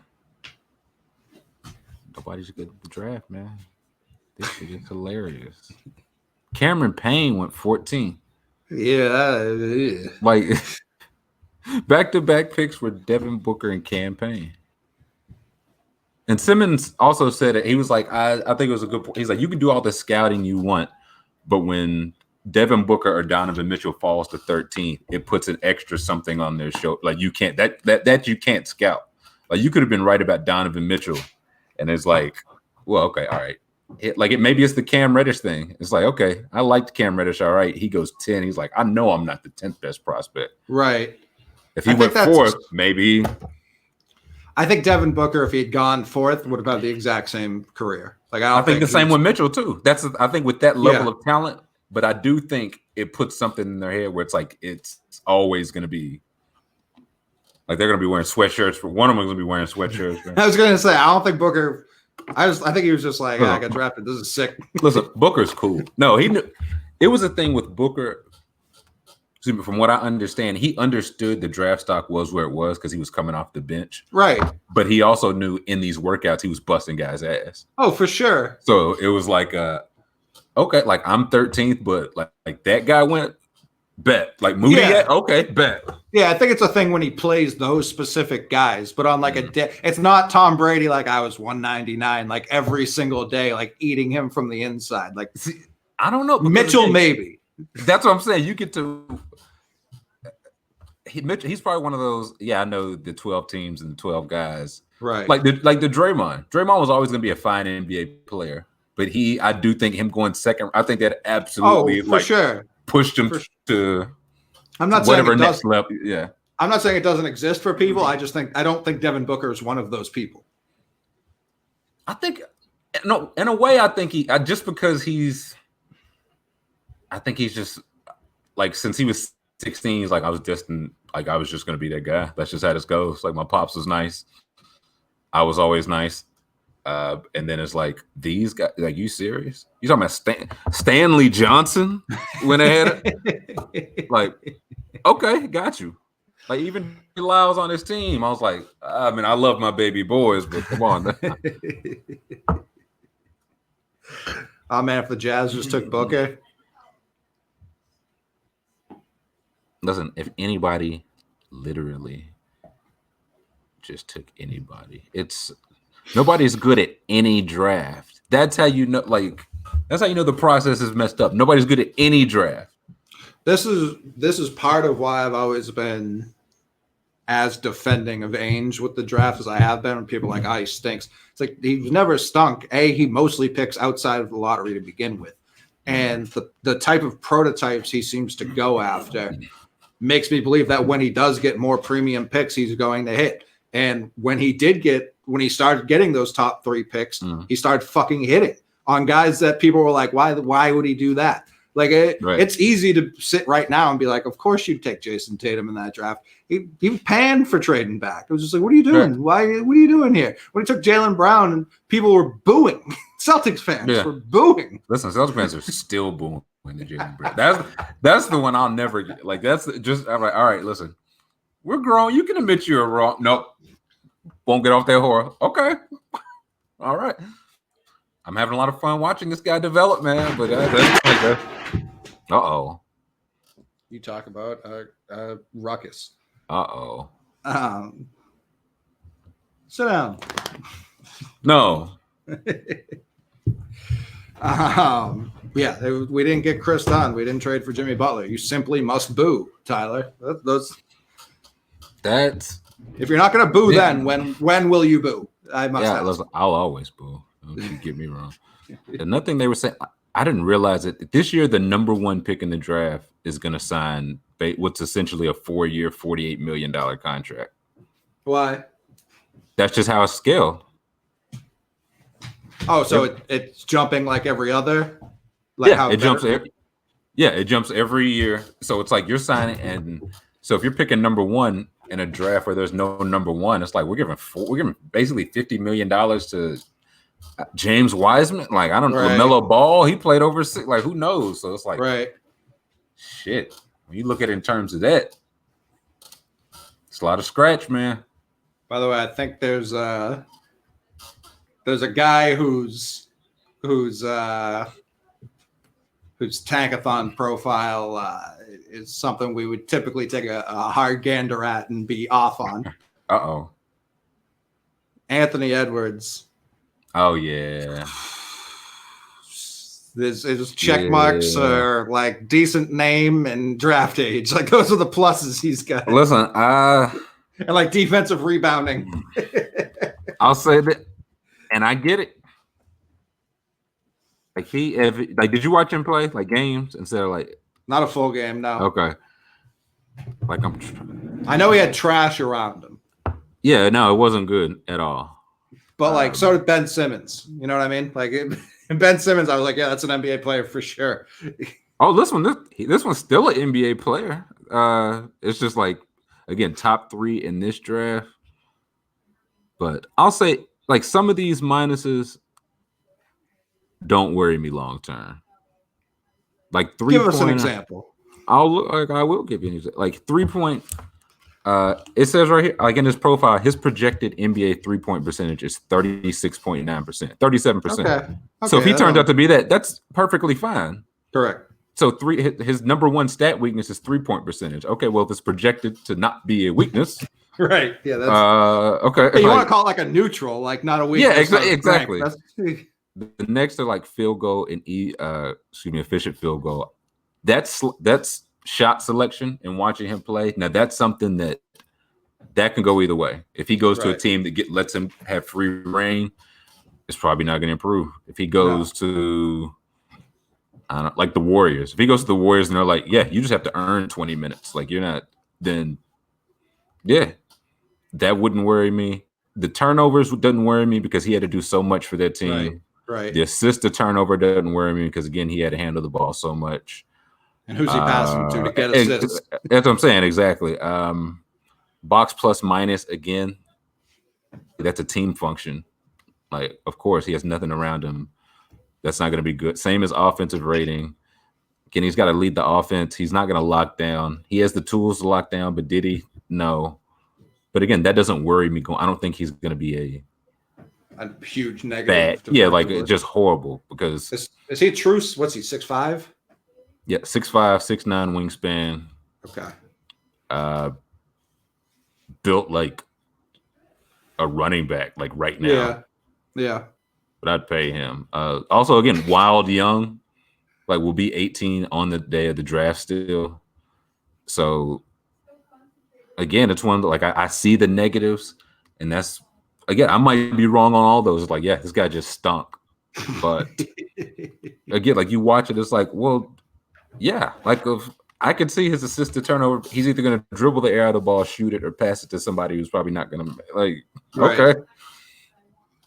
Speaker 2: Nobody's good at the draft, man. This shit is hilarious. Cameron Payne went 14.
Speaker 1: Yeah.
Speaker 2: Like back-to-back picks were Devin Booker and Cam Payne. And Simmons also said it. He was like, I think it was a good point. He's like, you can do all the scouting you want, but when Devin Booker or Donovan Mitchell falls to 13th, it puts an extra something on their show. Like you can't that you can't scout. Like you could have been right about Donovan Mitchell, and it's like, well, okay, all right. Maybe it's the Cam Reddish thing. It's like, okay, I liked Cam Reddish. All right, he goes 10. He's like, I know I'm not the 10th best prospect.
Speaker 1: Right.
Speaker 2: If he went 4th, maybe.
Speaker 1: I think Devin Booker, if he had gone 4th, would have had the exact same career. Like I
Speaker 2: think the same with Mitchell too. I think with that level of talent, but I do think it puts something in their head where it's like it's always going to be like they're going to be wearing sweatshirts. One of them is going to be wearing sweatshirts. Right?
Speaker 1: I was going to say I don't think Booker. I think he was just like, I got drafted. This is sick.
Speaker 2: Listen, Booker's cool. No, he knew it was a thing with Booker. From what I understand, he understood the draft stock was where it was because he was coming off the bench.
Speaker 1: Right.
Speaker 2: But he also knew in these workouts, he was busting guys' ass.
Speaker 1: Oh, for sure.
Speaker 2: So it was like, okay, like I'm 13th, but like that guy went, bet. Like Moody, okay, bet.
Speaker 1: Yeah, I think it's a thing when he plays those specific guys, but on like a day, it's not Tom Brady like I was 199, like every single day, like eating him from the inside. Like,
Speaker 2: see, I don't know.
Speaker 1: Mitchell, maybe.
Speaker 2: That's what I'm saying. You get to he's probably one of those. Yeah, I know the 12 teams and the 12 guys.
Speaker 1: Right.
Speaker 2: Like the Draymond. Draymond was always going to be a fine NBA player, but I do think him going second. I think that absolutely
Speaker 1: for sure
Speaker 2: pushed him to.
Speaker 1: I'm not
Speaker 2: whatever
Speaker 1: saying
Speaker 2: next level. Yeah.
Speaker 1: I'm not saying it doesn't exist for people. I don't think Devin Booker is one of those people.
Speaker 2: I think no. In a way, I think just because I think he's just like since he was 16, he's like I was destined. Like I was just gonna be that guy. That's just how this goes. Like my pops was nice. I was always nice. And then it's like these guys. Like you serious? You talking about Stanley Johnson went ahead? Like okay, got you. Like even Eli was on his team. I was like, I mean, I love my baby boys, but come on.
Speaker 1: Oh man, if the Jazz just took Booker.
Speaker 2: Listen, if anybody literally just took anybody, nobody's good at any draft. That's how you know, that's how you know the process is messed up. Nobody's good at any draft.
Speaker 1: This is part of why I've always been as defending of Ainge with the draft as I have been when people are like, he stinks. It's like he's never stunk. He mostly picks outside of the lottery to begin with. And the type of prototypes he seems to go after makes me believe that when he does get more premium picks, he's going to hit. And when he started getting those top 3 picks, he started fucking hitting on guys that people were like, why would he do that? Like it's easy to sit right now and be like, of course you'd take Jason Tatum in that draft. He was panned for trading back. It was just like, what are you doing? What are you doing here? When he took Jalen Brown and people were booing, Celtics fans were booing.
Speaker 2: Listen, Celtics fans are still booing the Jalen Brown. That's the one I'll never get. Like that's just I'm like, all right, listen, we're grown. You can admit you're wrong. Nope, won't get off that horror. Okay, all right. I'm having a lot of fun watching this guy develop, man. But uh-oh.
Speaker 1: You talk about ruckus.
Speaker 2: Uh-oh.
Speaker 1: Sit down.
Speaker 2: No.
Speaker 1: Yeah, we didn't get Chris Dunn. We didn't trade for Jimmy Butler. You simply must boo, Tyler.
Speaker 2: That's
Speaker 1: if you're not going to boo, then when will you boo? I must.
Speaker 2: Yeah, listen, I'll always boo. Don't you get me wrong. Another thing they were saying, I didn't realize it. This year, the number one pick in the draft is going to sign what's essentially a 4-year, $48 million contract.
Speaker 1: Why?
Speaker 2: That's just how it's scaled.
Speaker 1: Oh, so it's jumping like every other? Like
Speaker 2: yeah, it jumps. It jumps every year. So it's like you're signing, and so if you're picking number one in a draft where there's no number one, it's like we're giving basically $50 million to James Wiseman. Like I don't LaMelo Ball. He played over 6. Like who knows? So it's like shit. When you look at it in terms of that, it's a lot of scratch, man.
Speaker 1: By the way, I think there's a guy whose tankathon profile is something we would typically take a hard gander at and be off on.
Speaker 2: Uh-oh.
Speaker 1: Anthony Edwards.
Speaker 2: Oh yeah.
Speaker 1: His check marks are like decent name and draft age. Like those are the pluses he's got.
Speaker 2: Listen,
Speaker 1: and like defensive rebounding.
Speaker 2: I'll say that, and I get it. Like did you watch him play like games instead of like?
Speaker 1: Not a full game, no.
Speaker 2: Okay. Like
Speaker 1: I know he had trash around him.
Speaker 2: Yeah, no, it wasn't good at all.
Speaker 1: But like, so did Ben Simmons. You know what I mean? Like, Ben Simmons, I was like, yeah, that's an NBA player for sure.
Speaker 2: Oh, this one's still an NBA player. It's just like, again, top 3 in this draft. But I'll say, like, some of these minuses don't worry me long term. Like 3
Speaker 1: Give us an example.
Speaker 2: I will give you an example. Like 3-point. It says right here, like in his profile, his projected NBA 3-point percentage is 36.9%, 37%. Okay. So if he turns out to be that's perfectly fine.
Speaker 1: Correct.
Speaker 2: So his number one stat weakness is 3-point percentage. Okay, well, if it's projected to not be a weakness,
Speaker 1: right? Yeah, that's
Speaker 2: okay.
Speaker 1: Hey, you want to call it like a neutral, like not a weakness.
Speaker 2: Yeah, exactly. The next are like field goal and efficient field goal. That's shot selection and watching him play. Now that's something that can go either way. If he goes to a team that lets him have free reign, it's probably not going to improve. If he goes to like the Warriors, if he goes to the Warriors and they're like, yeah, you just have to earn 20 minutes. Like you're not, then yeah, that wouldn't worry me. The turnovers doesn't worry me because he had to do so much for that team.
Speaker 1: Right.
Speaker 2: The assist to turnover doesn't worry me because again, he had to handle the ball so much.
Speaker 1: And who's he passing to get assists?
Speaker 2: That's what I'm saying. Exactly. Box plus minus, again, that's a team function. Like, of course, he has nothing around him. That's not going to be good. Same as offensive rating. Again, he's got to lead the offense. He's not going to lock down. He has the tools to lock down, but did he? No. But again, that doesn't worry me. I don't think he's going to be
Speaker 1: a huge negative.
Speaker 2: Bad. Yeah, like just horrible because.
Speaker 1: Is he true? What's he, 6'5"?
Speaker 2: Yeah, 6'5", 6'9" wingspan.
Speaker 1: Okay.
Speaker 2: Built like a running back, like right now.
Speaker 1: Yeah.
Speaker 2: But I'd pay him. Also, again, wild young, like will be 18 on the day of the draft still. So, again, it's one that, like I see the negatives, and that's again, I might be wrong on all those. It's like, yeah, this guy just stunk. But again, like you watch it, it's like, well. Yeah, like I could see his assist to turnover. He's either going to dribble the air out of the ball, shoot it, or pass it to somebody who's probably not going to like. Right. Okay.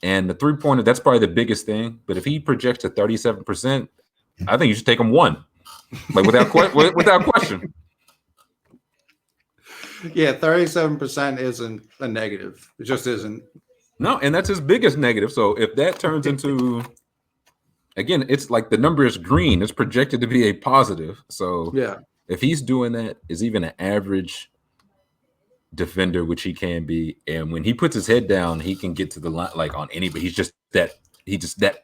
Speaker 2: And the 3-pointer, that's probably the biggest thing. But if he projects to 37%, I think you should take him 1, like without question.
Speaker 1: Yeah, 37% isn't a negative. It just isn't.
Speaker 2: No, and that's his biggest negative. So if that turns into again, it's like the number is green. It's projected to be a positive. So
Speaker 1: yeah,
Speaker 2: if he's doing that, is even an average defender, which he can be, and when he puts his head down, he can get to the line like on anybody. He's just that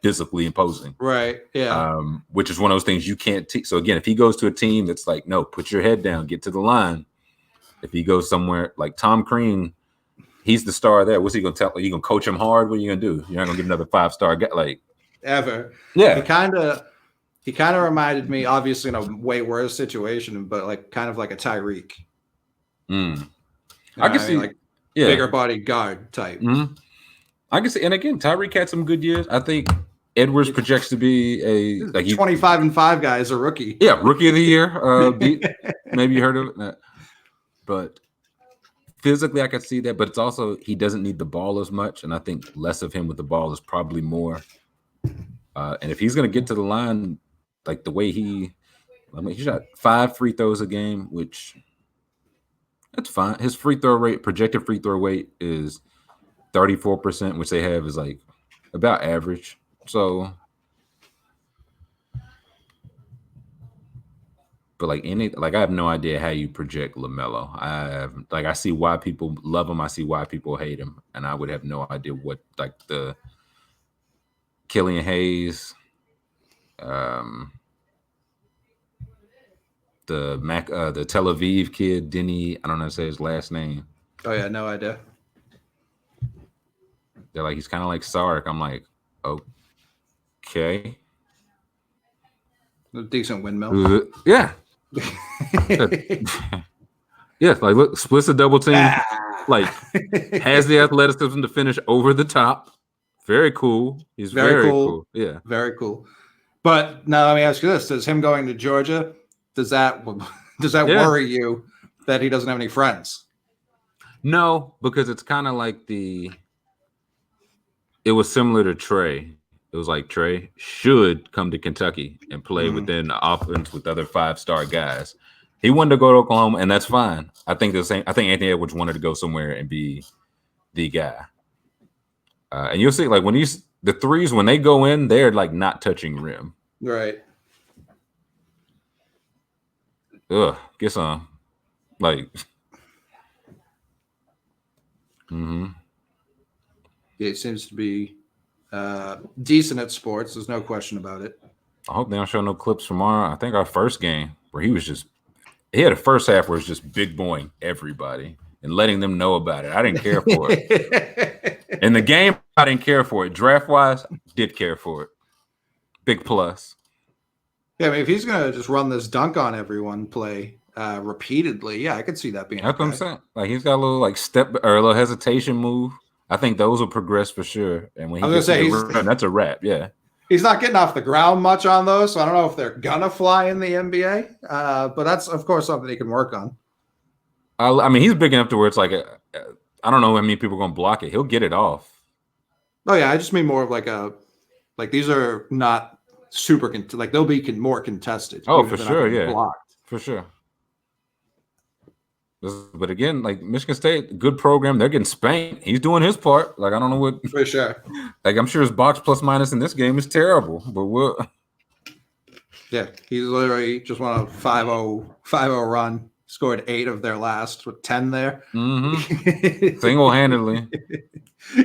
Speaker 2: physically imposing.
Speaker 1: Right. Yeah.
Speaker 2: Which is one of those things you can't teach. So again, if he goes to a team that's like, no, put your head down, get to the line. If he goes somewhere like Tom Crean, he's the star there. What's he gonna tell? Are you gonna coach him hard? What are you gonna do? You're not gonna get another 5-star guy like.
Speaker 1: Ever.
Speaker 2: Yeah.
Speaker 1: He kind of reminded me, obviously in a way worse situation, but like kind of like a Tyreek.
Speaker 2: I can see
Speaker 1: like bigger body guard type.
Speaker 2: I can see, and again, Tyreek had some good years. I think Edwards projects to be a
Speaker 1: 25-5 guy is a rookie.
Speaker 2: Yeah, rookie of the year. Maybe you heard of it, but physically I could see that. But it's also he doesn't need the ball as much, and I think less of him with the ball is probably more. And if he's going to get to the line, like the way he shot 5 free throws a game, which that's fine. His projected free throw rate is 34%, which they have is like about average. So, but I have no idea how you project LaMelo. I see why people love him. I see why people hate him, and I would have no idea what like the Killian Hayes, the Tel Aviv kid, Denny. I don't know how to say his last name.
Speaker 1: Oh yeah, no idea.
Speaker 2: They're like he's kind of like Sark. I'm like, okay.
Speaker 1: A decent windmill.
Speaker 2: Yeah. Yeah, like look, splits a double team, like has the athleticism to finish over the top. Very cool. He's very cool. Yeah,
Speaker 1: very cool. But now let me ask you this: does him going to Georgia does that worry you that he doesn't have any friends?
Speaker 2: No, because it's kind of like it was similar to Trey. It was like Trey should come to Kentucky and play within the offense with other 5-star guys. He wanted to go to Oklahoma, and that's fine. I think the same. I think Anthony Edwards wanted to go somewhere and be the guy. And you'll see, like the threes when they go in, they're like not touching rim.
Speaker 1: Right.
Speaker 2: Ugh, get some. Like. Mm-hmm.
Speaker 1: Yeah, it seems to be decent at sports. There's no question about it.
Speaker 2: I hope they don't show no clips from I think our first game where he had a first half where it's just big boying everybody and letting them know about it. I didn't care for it. In the game, I didn't care for it. Draft-wise, did care for it. Big plus.
Speaker 1: Yeah, I mean, if he's going to just run this dunk on everyone play repeatedly, yeah, I could see that being
Speaker 2: That's what I'm saying. Like, he's got a little, like, step or a little hesitation move. I think those will progress for sure. And when he gets to the rim, that's a wrap, yeah.
Speaker 1: He's not getting off the ground much on those, so I don't know if they're going to fly in the NBA. But that's, of course, something he can work on.
Speaker 2: I mean, he's big enough to where it's like, I don't know how many people are going to block it. He'll get it off.
Speaker 1: Oh, yeah, I just mean more of like these are not super, they'll be more contested.
Speaker 2: Oh, for sure, yeah.
Speaker 1: Blocked.
Speaker 2: For sure. But again, like Michigan State, good program. They're getting spanked. He's doing his part. Like, I don't know what.
Speaker 1: For sure.
Speaker 2: Like, I'm sure his box plus minus in this game is terrible. But what?
Speaker 1: Yeah, he's literally just won a 5-0 run. Scored 8 of their last with 10 there.
Speaker 2: Mm-hmm. Single-handedly.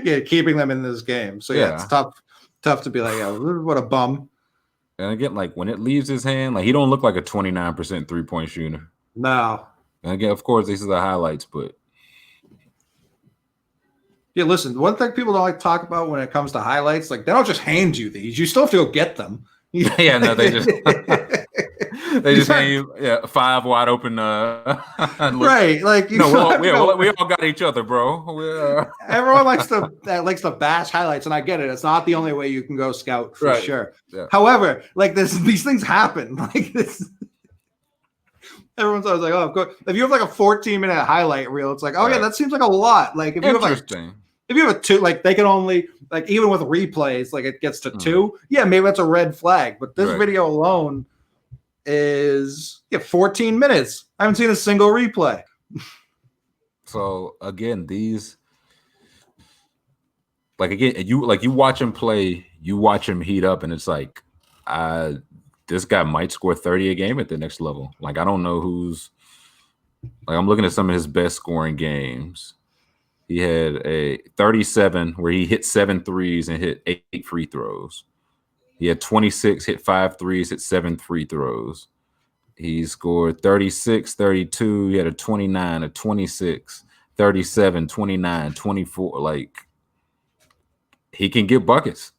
Speaker 1: Yeah, keeping them in this game. So yeah, it's tough to be like, oh, what a bum.
Speaker 2: And again, like when it leaves his hand, like he don't look like a 29% 3-point shooter.
Speaker 1: No.
Speaker 2: And again, of course, these are the highlights, but
Speaker 1: yeah, listen, one thing people don't like to talk about when it comes to highlights, like they don't just hand you these. You still have to go get them.
Speaker 2: Yeah, no, they just hand you 5 wide open.
Speaker 1: Right, like
Speaker 2: we all got each other, bro.
Speaker 1: Everyone likes to bash highlights, and I get it. It's not the only way you can go scout for sure.
Speaker 2: Yeah.
Speaker 1: However, like these things happen. Like this. Everyone's always like, oh, of course. If you have like a 14-minute highlight reel, it's like, oh yeah, that seems like a lot. Like if you have a 2, like they can only like even with replays, like it gets to 2. Yeah, maybe that's a red flag. But this video alone is 14 minutes. I haven't seen a single replay.
Speaker 2: So again, these you watch him play, you watch him heat up, and it's like this guy might score 30 a game at the next level. Like, I don't know who's – like, I'm looking at some of his best scoring games. He had a 37 where he hit 7 threes and hit 8 free throws. He had 26, hit 5 threes, hit 7 free throws. He scored 36, 32. He had a 29, a 26, 37, 29, 24. Like, he can get buckets.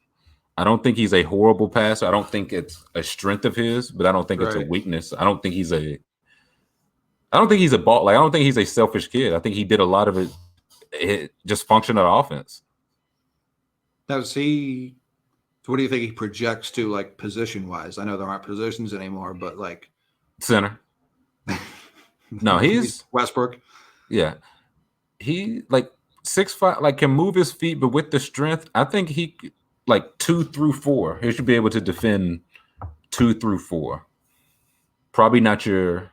Speaker 2: I don't think he's a horrible passer. I don't think it's a strength of his, but I don't think it's a weakness. I don't think he's a ball. Like, I don't think he's a selfish kid. I think he did a lot of it just function of offense.
Speaker 1: Now, is he So what do you think he projects to, like, position-wise? I know there aren't positions anymore, but, like...
Speaker 2: Center. No, he's...
Speaker 1: Westbrook?
Speaker 2: Yeah. He, like, 6'5", like, can move his feet, but with the strength, I think he, like, 2 through 4. He should be able to defend 2 through 4. Probably not your,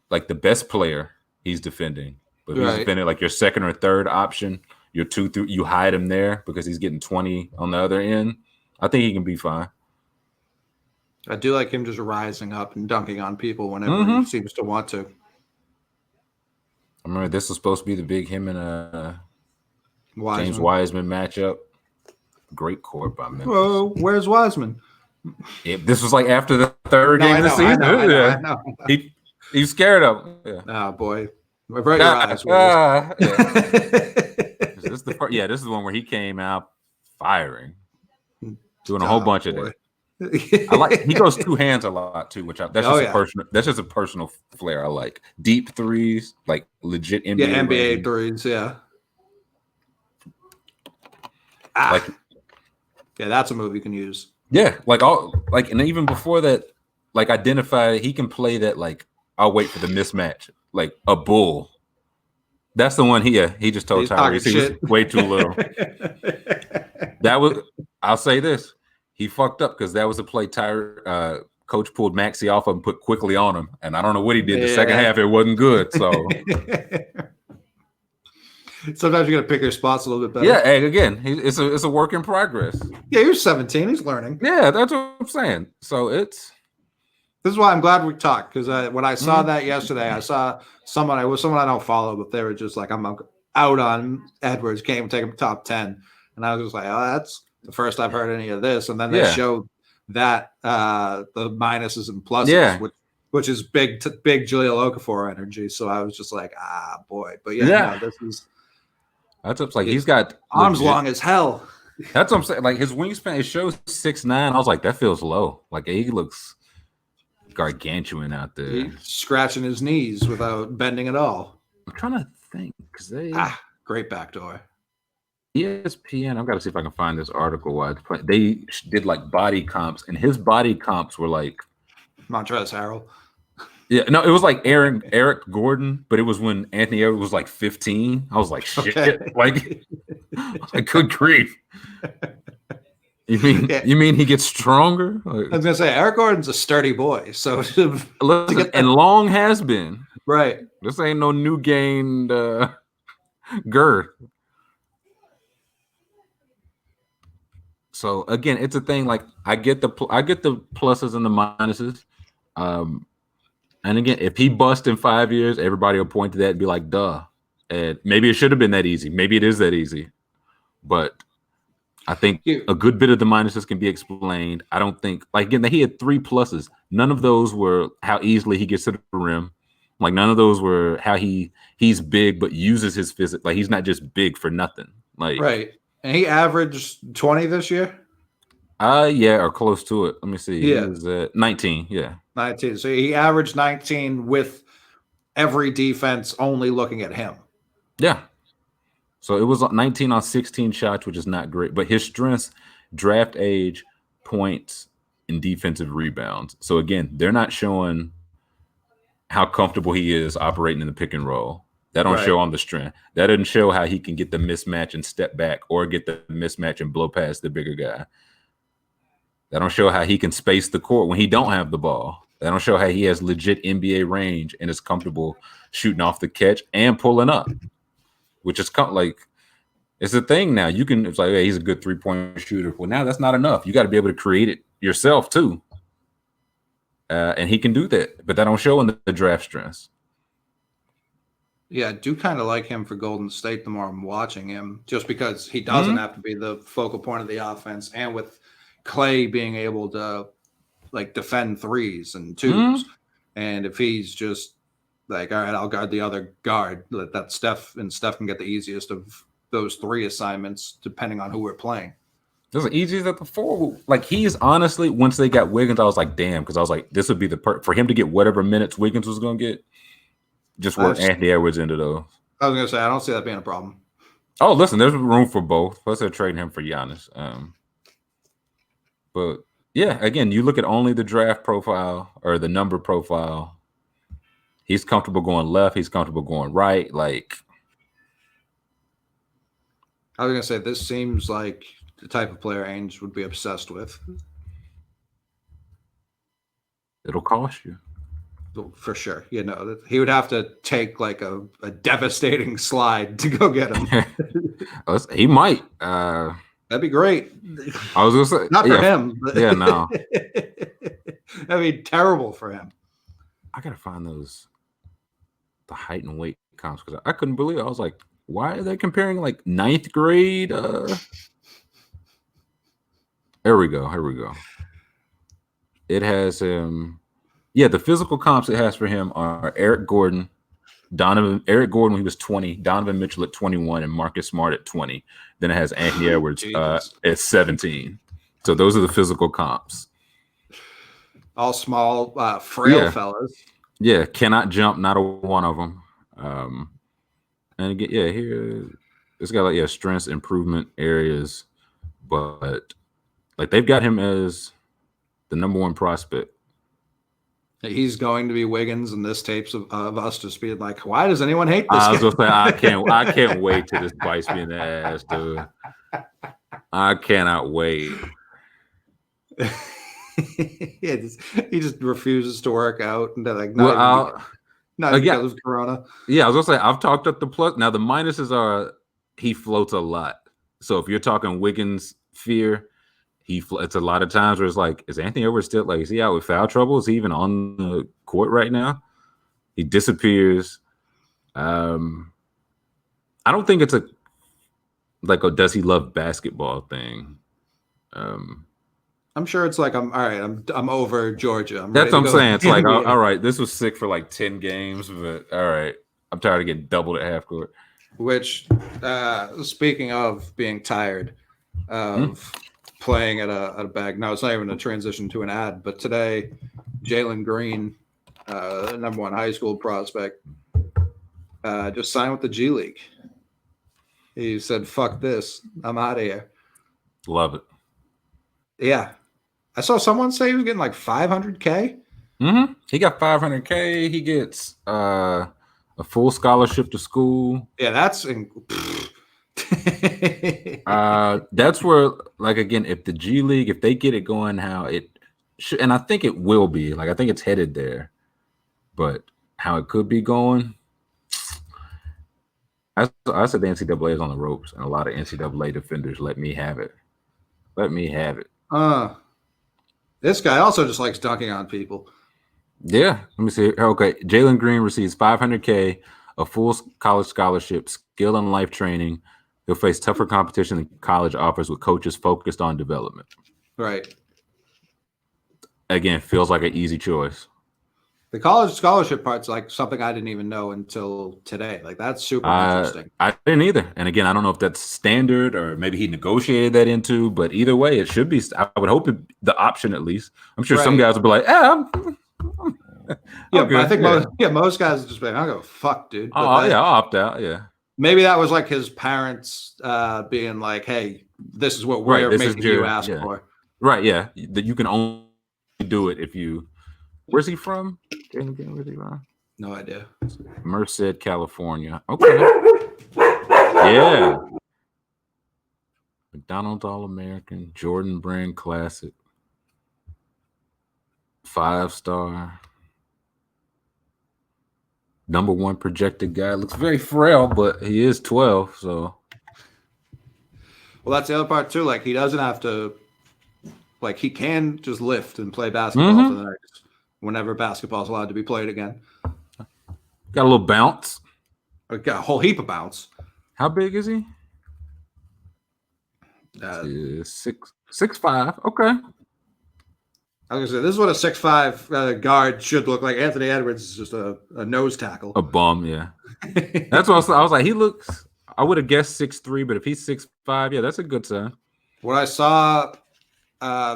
Speaker 2: like, the best player he's defending, but he's defending, like, your second or third option. Your 2 through, you hide him there because he's getting 20 on the other end. I think he can be fine.
Speaker 1: I do like him just rising up and dunking on people whenever he seems to want to.
Speaker 2: I remember this was supposed to be the big him and James Wiseman matchup. Great court by Memphis.
Speaker 1: Whoa, where's Wiseman?
Speaker 2: This was like after the third game of the season.
Speaker 1: I know.
Speaker 2: He's scared of him. Yeah.
Speaker 1: Oh boy, avert your eyes.
Speaker 2: This is the one where he came out firing, doing a whole bunch of it. He goes 2 hands a lot too, which that's just a personal flair. I like deep threes, like legit NBA
Speaker 1: threes. Yeah. That's a move you can use.
Speaker 2: Yeah, and even before that, like identify he can play that, like I'll wait for the mismatch, like a bull. That's the one he just told Tyrese he was way too little. I'll say this. He fucked up because that was a play Coach pulled Maxey off of and put quickly on him. And I don't know what he did. The second half, it wasn't good. So
Speaker 1: sometimes you got to pick your spots a little bit better.
Speaker 2: Yeah, and again, it's a work in progress.
Speaker 1: Yeah, you're 17. He's learning.
Speaker 2: Yeah, that's what I'm saying. So this
Speaker 1: is why I'm glad we talked, because when I saw that yesterday, I saw someone I don't follow, but they were just like, I'm out on Edwards, can't even take him top 10. And I was just like, oh, that's the first I've heard any of this. And then they showed that the minuses and pluses, which is big Jahlil Okafor energy. So I was just like, boy. But
Speaker 2: that's like he's got
Speaker 1: arms long as hell.
Speaker 2: That's what I'm saying. Like his wingspan, it shows 6'9". I was like, that feels low. Like he looks gargantuan out there.
Speaker 1: He's scratching his knees without bending at all.
Speaker 2: I'm trying to think because
Speaker 1: great backdoor.
Speaker 2: ESPN. I've got to see if I can find this article. They did like body comps, and his body comps were like
Speaker 1: Montrezl Harrell.
Speaker 2: Yeah, no, it was like Eric Gordon, but it was when Anthony Edwards was like 15. I was like, shit, like good grief. You mean he gets stronger?
Speaker 1: I was gonna say Eric Gordon's a sturdy boy, so
Speaker 2: and long has been
Speaker 1: right.
Speaker 2: This ain't no new gained girth. So again, it's a thing. Like I get the pluses and the minuses. And again, if he busts in 5 years, everybody will point to that and be like, duh. And maybe it should have been that easy. Maybe it is that easy. But I think a good bit of the minuses can be explained. I don't think, like, again, he had 3 pluses. None of those were how easily he gets to the rim. Like, none of those were how he's big but uses his physics. Like, he's not just big for nothing. Like,
Speaker 1: right. And he averaged 20 this year?
Speaker 2: Yeah, or close to it. Let me see. Yeah. He was at 19, yeah.
Speaker 1: 19. So he averaged 19 with every defense only looking at him.
Speaker 2: Yeah. So it was 19 on 16 shots, which is not great. But his strengths, draft age, points, and defensive rebounds. So again, they're not showing how comfortable he is operating in the pick and roll. That don't show on the strength. That doesn't show how he can get the mismatch and step back or get the mismatch and blow past the bigger guy. That don't show how he can space the court when he don't have the ball. That don't show how he has legit NBA range and is comfortable shooting off the catch and pulling up, which is like it's a thing now. It's like, hey, he's a good 3-point shooter. Well, now that's not enough. You got to be able to create it yourself too, and he can do that. But that don't show in the draft strengths.
Speaker 1: Yeah, I do kind of like him for Golden State the more I'm watching him, just because he doesn't have to be the focal point of the offense, and with Clay being able to like defend 3s and 2s. And if he's just like, all right, I'll guard the other guard, that Steph can get the easiest of those 3 assignments depending on who we're playing.
Speaker 2: It was easy as that before. Like he's honestly, once they got Wiggins, I was like, damn, because I was like, this would be for him to get whatever minutes Wiggins was going to get. Just work Anthony Edwards into those.
Speaker 1: I was going to say, I don't see that being a problem.
Speaker 2: Oh, listen, there's room for both. Plus, they're trading him for Giannis. But yeah, again, you look at only the draft profile or the number profile. He's comfortable going left. He's comfortable going right. Like,
Speaker 1: I was gonna say, this seems like the type of player Ainge would be obsessed with.
Speaker 2: it'll cost you.
Speaker 1: For sure. You know, he would have to take like a devastating slide to go get him.
Speaker 2: He might.
Speaker 1: That'd be great.
Speaker 2: I was gonna say
Speaker 1: not for him. But
Speaker 2: yeah, no.
Speaker 1: That'd be terrible for him.
Speaker 2: I gotta find the height and weight comps because I couldn't believe it. I was like, why are they comparing like 9th grade? Here we go. It has him. Yeah, the physical comps it has for him are Eric Gordon when he was 20, Donovan Mitchell at 21, and Marcus Smart at 20. Then it has Anthony Edwards at 17. So those are the physical comps.
Speaker 1: All small, frail fellas.
Speaker 2: Yeah, cannot jump, not a one of them. And again, here it's got like strengths improvement areas, but like they've got him as the number 1 prospect.
Speaker 1: He's going to be Wiggins, and this tapes of us just being like, why does anyone hate this
Speaker 2: I was
Speaker 1: guy?
Speaker 2: gonna say I can't wait till this bites me in the ass, dude. I cannot wait.
Speaker 1: He just refuses to work out, and they're like,
Speaker 2: not
Speaker 1: because of Corona.
Speaker 2: Yeah, I was gonna say I've talked up the plus. Now the minuses are he floats a lot. So if you're talking Wiggins fear, it's a lot of times where it's like, is Anthony Edwards still is he out with foul trouble? Is he even on the court right now? He disappears. I don't think it's a does he love basketball thing.
Speaker 1: I'm sure it's like I'm over Georgia.
Speaker 2: That's what I'm saying. It's like all right, this was sick for like 10 games, but all right, I'm tired of getting doubled at half court.
Speaker 1: Which, speaking of being tired of playing at a bag, no, it's not even a transition to an ad. But today, Jalen Green, number 1 high school prospect, just signed with the G League. He said, "Fuck this, I'm out of here."
Speaker 2: Love it.
Speaker 1: Yeah. I saw someone say he was getting like $500K.
Speaker 2: Mm-hmm. He got $500K. He gets a full scholarship to school.
Speaker 1: Yeah, that's
Speaker 2: that's where, like, again, if the G League, if they get it going how it should, and I think it will be, like, I think it's headed there, but how it could be going, I said the NCAA is on the ropes, and a lot of NCAA defenders let me have it.
Speaker 1: This guy also just likes dunking on people.
Speaker 2: Yeah, let me see. Okay, Jalen Green receives $500K, a full college scholarship, skill and life training. He'll face tougher competition than college offers with coaches focused on development.
Speaker 1: Right.
Speaker 2: Again, feels like an easy choice.
Speaker 1: The college scholarship part's like something I didn't even know until today. Like, that's super interesting.
Speaker 2: I didn't either. And again, I don't know if that's standard or maybe he negotiated that into, but either way, it should be. I would hope the option at least. I'm sure some guys will be like,
Speaker 1: but I think most guys just be like, I'll go fuck, dude. But
Speaker 2: I'll opt out. Yeah.
Speaker 1: Maybe that was like his parents being like, hey, this is what we're making you ask for.
Speaker 2: Right, yeah. That you can only do it if you. Where's he from? Where's he from?
Speaker 1: No idea.
Speaker 2: Merced, California. Okay. Yeah. McDonald's All-American, Jordan Brand Classic. 5-star. Number 1 projected guy. Looks very frail, but he is 12, so.
Speaker 1: Well, that's the other part too. Like, he doesn't have to, like, he can just lift and play basketball for the next, whenever basketball is allowed to be played again.
Speaker 2: Got a little bounce.
Speaker 1: Got a whole heap of bounce.
Speaker 2: How big is he? 6'5". Okay.
Speaker 1: I was gonna say, this is what a 6'5" guard should look like. Anthony Edwards is just a nose tackle.
Speaker 2: A bum, yeah. That's what I was like. He looks. I would have guessed 6'3", but if he's 6'5", yeah, that's a good sign.
Speaker 1: What I saw,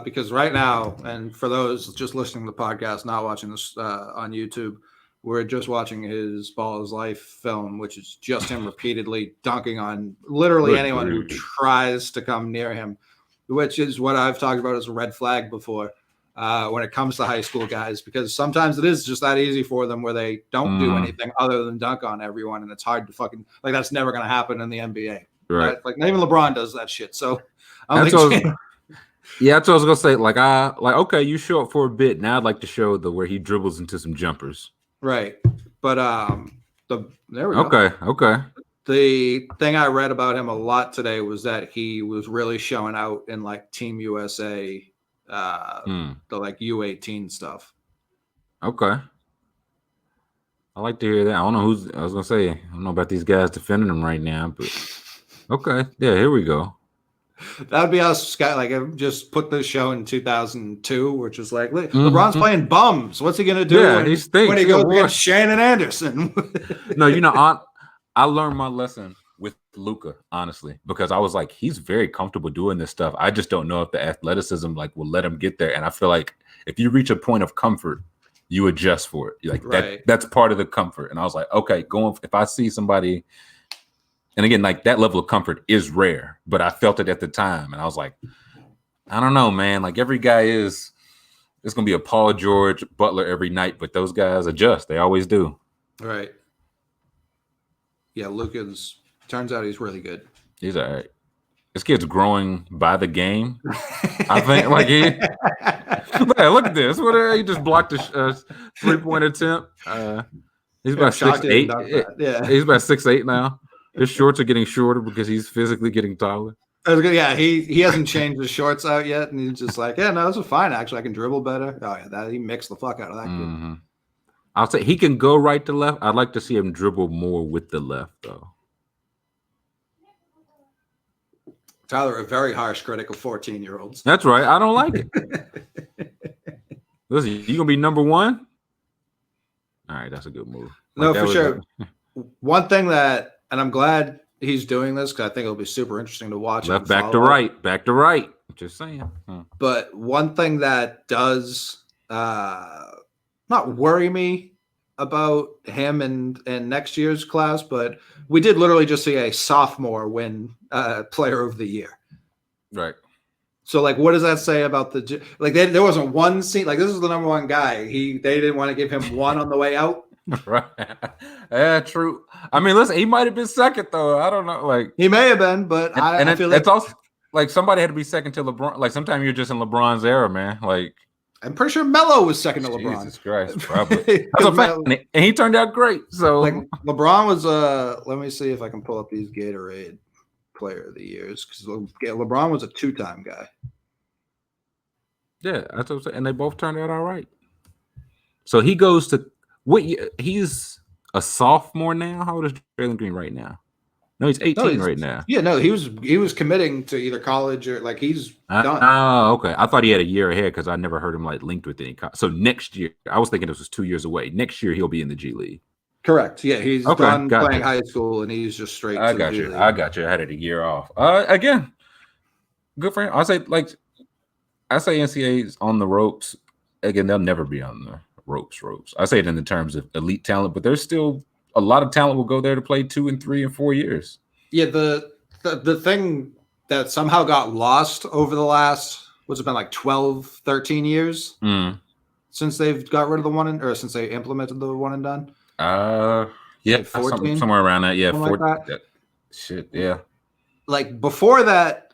Speaker 1: because right now, and for those just listening to the podcast, not watching this on YouTube, we're just watching his Ball is Life film, which is just him repeatedly dunking on literally anyone who tries to come near him. which is what I've talked about as a red flag before when it comes to high school guys, because sometimes it is just that easy for them where they don't do anything other than dunk on everyone, and it's hard to fucking like that's never going to happen in the NBA.
Speaker 2: Right.
Speaker 1: Like not even LeBron does that shit. So
Speaker 2: that's what I was gonna say. Like okay, you show up for a bit. Now I'd like to show where he dribbles into some jumpers.
Speaker 1: Right. But there we go.
Speaker 2: Okay.
Speaker 1: The thing I read about him a lot today was that he was really showing out in like Team USA, the like U18 stuff.
Speaker 2: Okay. I like to hear that. I don't know I was gonna say, I don't know about these guys defending him right now, but okay. Yeah, here we go.
Speaker 1: That would be us, Scott. Like, I just put this show in 2002, which is like, LeBron's playing bums. What's he gonna do when he goes against Shannon Anderson?
Speaker 2: No, I learned my lesson with Luka, honestly, because I was like, he's very comfortable doing this stuff. I just don't know if the athleticism like will let him get there. And I feel like if you reach a point of comfort, you adjust for it. You're like that's part of the comfort. And I was like, okay, if I see somebody. And again, like that level of comfort is rare, but I felt it at the time. And I was like, I don't know, man. Like every guy it's going to be a Paul George Butler every night, but those guys adjust. They always do.
Speaker 1: Right. Yeah, turns out he's really good.
Speaker 2: He's all right. This kid's growing by the game. I think like man, look at this. He just blocked a 3-point attempt. He's about 6'8".
Speaker 1: Yeah.
Speaker 2: He's about 6'8" now. His shorts are getting shorter because he's physically getting taller.
Speaker 1: Yeah, he hasn't changed his shorts out yet, and he's just like, yeah, no, this is fine. Actually, I can dribble better. Oh yeah, he mixed the fuck out of that kid.
Speaker 2: I'll say he can go right to left. I'd like to see him dribble more with the left, though.
Speaker 1: Tyler, a very harsh critic of 14-year-olds.
Speaker 2: That's right. I don't like it. Listen, you gonna be number one? All right, that's a good move.
Speaker 1: No, for sure. One thing that. And I'm glad he's doing this because I think it'll be super interesting to watch.
Speaker 2: Left back to right. Just saying.
Speaker 1: But one thing that does not worry me about him and next year's class, but we did literally just see a sophomore win Player of the Year.
Speaker 2: Right.
Speaker 1: So, like, what does that say about there wasn't one scene. Like, this is the number one guy. They didn't want to give him one on the way out.
Speaker 2: Right. Yeah, true. I mean, listen, he might have been second though. I don't know. Like
Speaker 1: he may have been, but I feel like
Speaker 2: it's also like somebody had to be second to LeBron. Like sometimes you're just in LeBron's era, man. Like
Speaker 1: I'm pretty sure Melo was second to LeBron.
Speaker 2: Jesus Christ, probably. That's a fact. And he turned out great. So
Speaker 1: like LeBron was let me see if I can pull up these Gatorade Player of the Years because LeBron was a 2-time guy.
Speaker 2: Yeah, that's what I'm saying. And they both turned out all right. So he goes to he's a sophomore now. How old is Jalen Green right now? No, he's 18 right now.
Speaker 1: Yeah, no, he was committing to either college or like he's done.
Speaker 2: Oh, okay. I thought he had a year ahead because I never heard him like linked with any. So next year, I was thinking this was 2 years away. Next year, he'll be in the G League.
Speaker 1: Correct. Yeah, he's done playing high school and he's just straight.
Speaker 2: I got you. I had it a year off. Again, good for him. I say NCAA's on the ropes. Again, they'll never be on the ropes. I say it in the terms of elite talent, but there's still a lot of talent will go there to play 2 and 3 and 4 years.
Speaker 1: Yeah, the thing that somehow got lost over the last, what's it been, like 12, 13 years since they've got rid of the or since they implemented the one and done?
Speaker 2: Yeah, like 14? Somewhere around that. Yeah, 14.
Speaker 1: Like that.
Speaker 2: Shit, yeah.
Speaker 1: Like before that,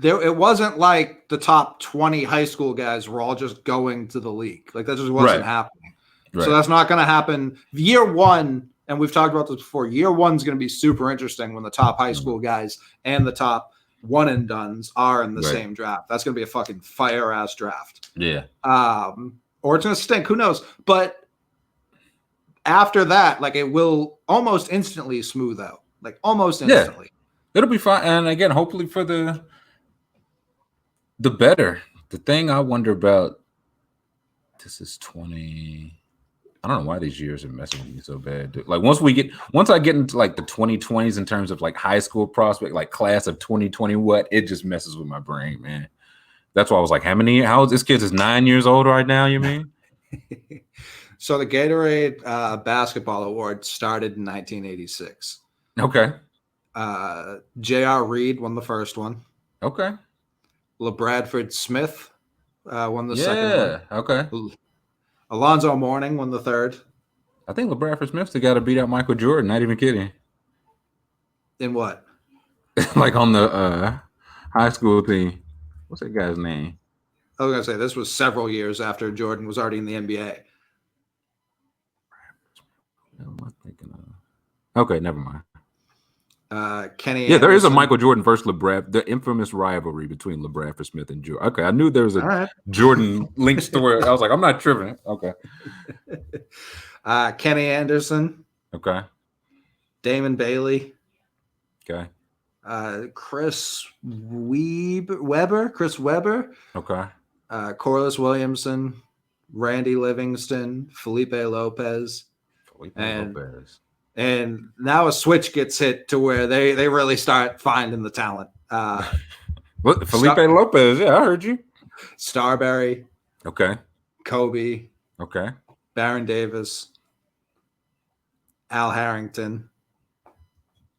Speaker 1: it wasn't like the top 20 high school guys were all just going to the league. Like that just wasn't happening. Right. So that's not going to happen. Year one, and we've talked about this before, year one's going to be super interesting when the top high school guys and the top one and dones are in the same draft. That's going to be a fucking fire ass draft.
Speaker 2: Yeah.
Speaker 1: Or it's going to stink. Who knows? But after that, like it will almost instantly smooth out. Like almost instantly.
Speaker 2: Yeah. It'll be fine. And again, hopefully for the better. The thing I wonder about, this is 20. I don't know why these years are messing with me so bad. Dude. Like once I get into like the 2020s in terms of like high school prospect, like class of 2020, it just messes with my brain, man. That's why I was like, how old this kid is 9 years old right now, you mean?
Speaker 1: So the Gatorade Basketball Award started in 1986.
Speaker 2: Okay.
Speaker 1: J.R. Reed won the first one.
Speaker 2: Okay.
Speaker 1: LaBradford Smith won the second one.
Speaker 2: Yeah. Okay.
Speaker 1: Alonzo Mourning won the third.
Speaker 2: I think LaBradford Smith got to beat out Michael Jordan. Not even kidding.
Speaker 1: In what?
Speaker 2: Like on the high school team. What's that guy's name?
Speaker 1: I was going to say this was several years after Jordan was already in the NBA.
Speaker 2: What am I thinking of? Okay, never mind.
Speaker 1: Kenny
Speaker 2: Yeah,
Speaker 1: Anderson.
Speaker 2: there is a Michael Jordan versus LaBradford, the infamous rivalry between LaBradford Smith and Jordan. Okay, I knew there was a Jordan link story. I was like, I'm not tripping. Okay.
Speaker 1: Kenny Anderson.
Speaker 2: Okay.
Speaker 1: Damon Bailey.
Speaker 2: Okay.
Speaker 1: Chris Webber.
Speaker 2: Okay.
Speaker 1: Corliss Williamson. Randy Livingston. Felipe Lopez. And now a switch gets hit to where they really start finding the talent.
Speaker 2: What? Felipe Lopez. Yeah, I heard you.
Speaker 1: Starberry.
Speaker 2: Okay.
Speaker 1: Kobe.
Speaker 2: Okay.
Speaker 1: Baron Davis. Al Harrington.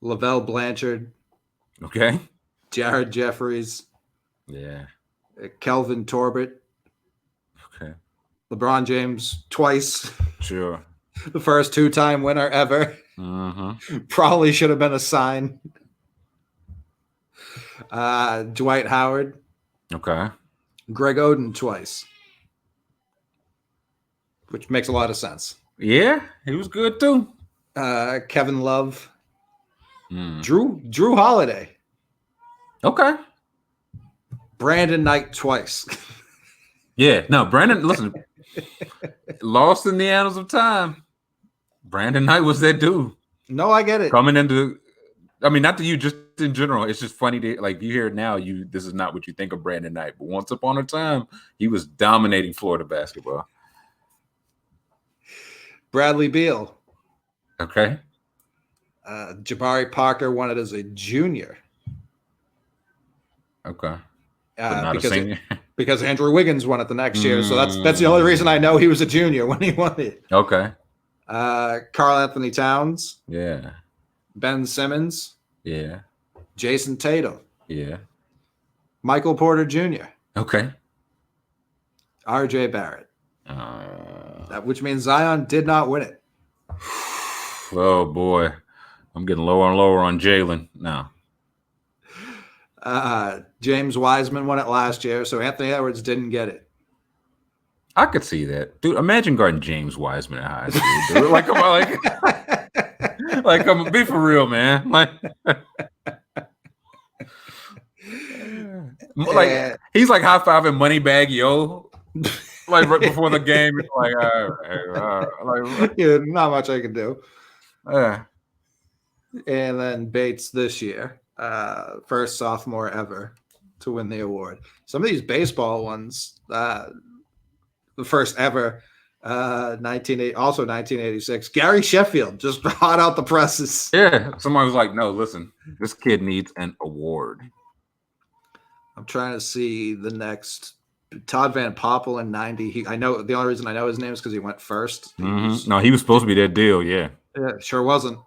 Speaker 1: Lavelle Blanchard.
Speaker 2: Okay.
Speaker 1: Jared Jeffries.
Speaker 2: Yeah.
Speaker 1: Kelvin Torbert.
Speaker 2: Okay.
Speaker 1: LeBron James twice.
Speaker 2: Sure.
Speaker 1: The first 2-time winner ever. Probably should have been a sign. Dwight Howard.
Speaker 2: Okay.
Speaker 1: Greg Oden twice. Which makes a lot of sense.
Speaker 2: Yeah, he was good too.
Speaker 1: Kevin Love. Drew Holiday.
Speaker 2: Okay.
Speaker 1: Brandon Knight twice.
Speaker 2: Yeah, no, Brandon, listen. Lost in the annals of time. Brandon Knight was that dude.
Speaker 1: No, I get it.
Speaker 2: Coming into, I mean, not to you, just in general. It's just funny to, like, you hear it now, this is not what you think of Brandon Knight. But once upon a time, he was dominating Florida basketball.
Speaker 1: Bradley Beal.
Speaker 2: Okay.
Speaker 1: Jabari Parker won it as a junior.
Speaker 2: Okay.
Speaker 1: Because Andrew Wiggins won it the next year. So that's the only reason I know he was a junior when he won it.
Speaker 2: Okay.
Speaker 1: Karl Anthony Towns.
Speaker 2: Yeah.
Speaker 1: Ben Simmons.
Speaker 2: Yeah.
Speaker 1: Jason Tatum.
Speaker 2: Yeah.
Speaker 1: Michael Porter Jr.
Speaker 2: Okay.
Speaker 1: RJ Barrett. Which means Zion did not win it.
Speaker 2: Oh, boy. I'm getting lower and lower on Jalen now.
Speaker 1: James Wiseman won it last year, so Anthony Edwards didn't get it.
Speaker 2: I could see that, dude. Imagine guarding James Wiseman at high school, dude. Like, be for real, man. Like, he's like high fiving Moneybag Yo, like right before the game. It's like,
Speaker 1: yeah, not much I can do.
Speaker 2: Yeah.
Speaker 1: And then Bates this year, first sophomore ever to win the award. Some of these baseball ones, the first ever, 1986. Gary Sheffield just hot out the presses.
Speaker 2: Yeah, somebody was like, "No, listen, this kid needs an award."
Speaker 1: I'm trying to see the next. Todd Van Poppel in 90. I know the only reason I know his name is because he went first. He was
Speaker 2: supposed to be that deal. Yeah.
Speaker 1: Yeah, sure wasn't.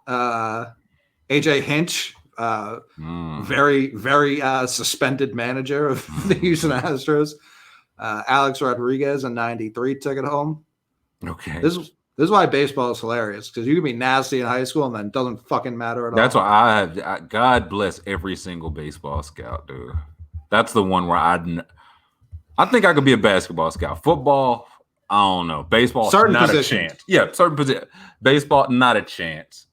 Speaker 1: AJ Hinch, very, very suspended manager of the Houston Astros. Alex Rodriguez in 93 took it home.
Speaker 2: Okay.
Speaker 1: This is why baseball is hilarious, because you can be nasty in high school and then it doesn't fucking matter at all.
Speaker 2: That's why God bless every single baseball scout, dude. That's the one where I think I could be a basketball scout. Football, I don't know. Baseball,
Speaker 1: certain
Speaker 2: not
Speaker 1: positions.
Speaker 2: A chance. Yeah, certain position. Baseball, not a chance.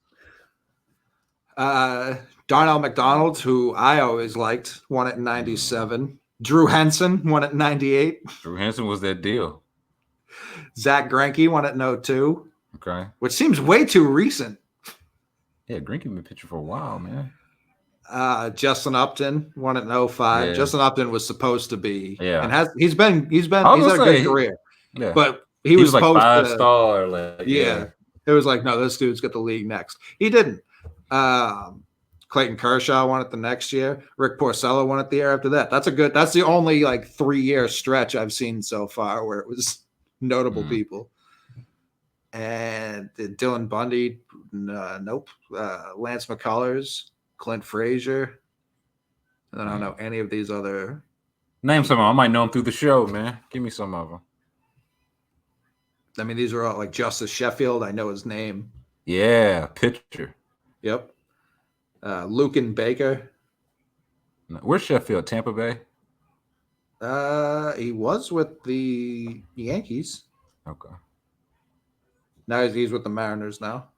Speaker 1: Darnell McDonald, who I always liked, won it in 97. Drew Henson won it in 98.
Speaker 2: Drew Henson was that deal.
Speaker 1: Zach Greinke won it in 02.
Speaker 2: Okay.
Speaker 1: Which seems way too recent.
Speaker 2: Yeah, Greinke been pitching for a while, man.
Speaker 1: Justin Upton won it in 05.
Speaker 2: Yeah.
Speaker 1: Justin Upton was supposed to be,
Speaker 2: and
Speaker 1: he's had a good career.
Speaker 2: Yeah.
Speaker 1: But he was
Speaker 2: like
Speaker 1: supposed
Speaker 2: 5-star.
Speaker 1: It was like, no, this dude's got the league next. He didn't. Clayton Kershaw won it the next year. Rick Porcello won it the year after that. That's the only 3-year stretch I've seen so far where it was notable people. And Dylan Bundy, nope. Lance McCullers, Clint Frazier. I don't know any of these other
Speaker 2: Name some of them. I might know them through the show, man. Give me some of them.
Speaker 1: I mean, these are all like Justice Sheffield. I know his name.
Speaker 2: Yeah, pitcher.
Speaker 1: Yep. Lucan Baker.
Speaker 2: Where's Sheffield? Tampa Bay?
Speaker 1: He was with the Yankees.
Speaker 2: Okay.
Speaker 1: Now he's with the Mariners now.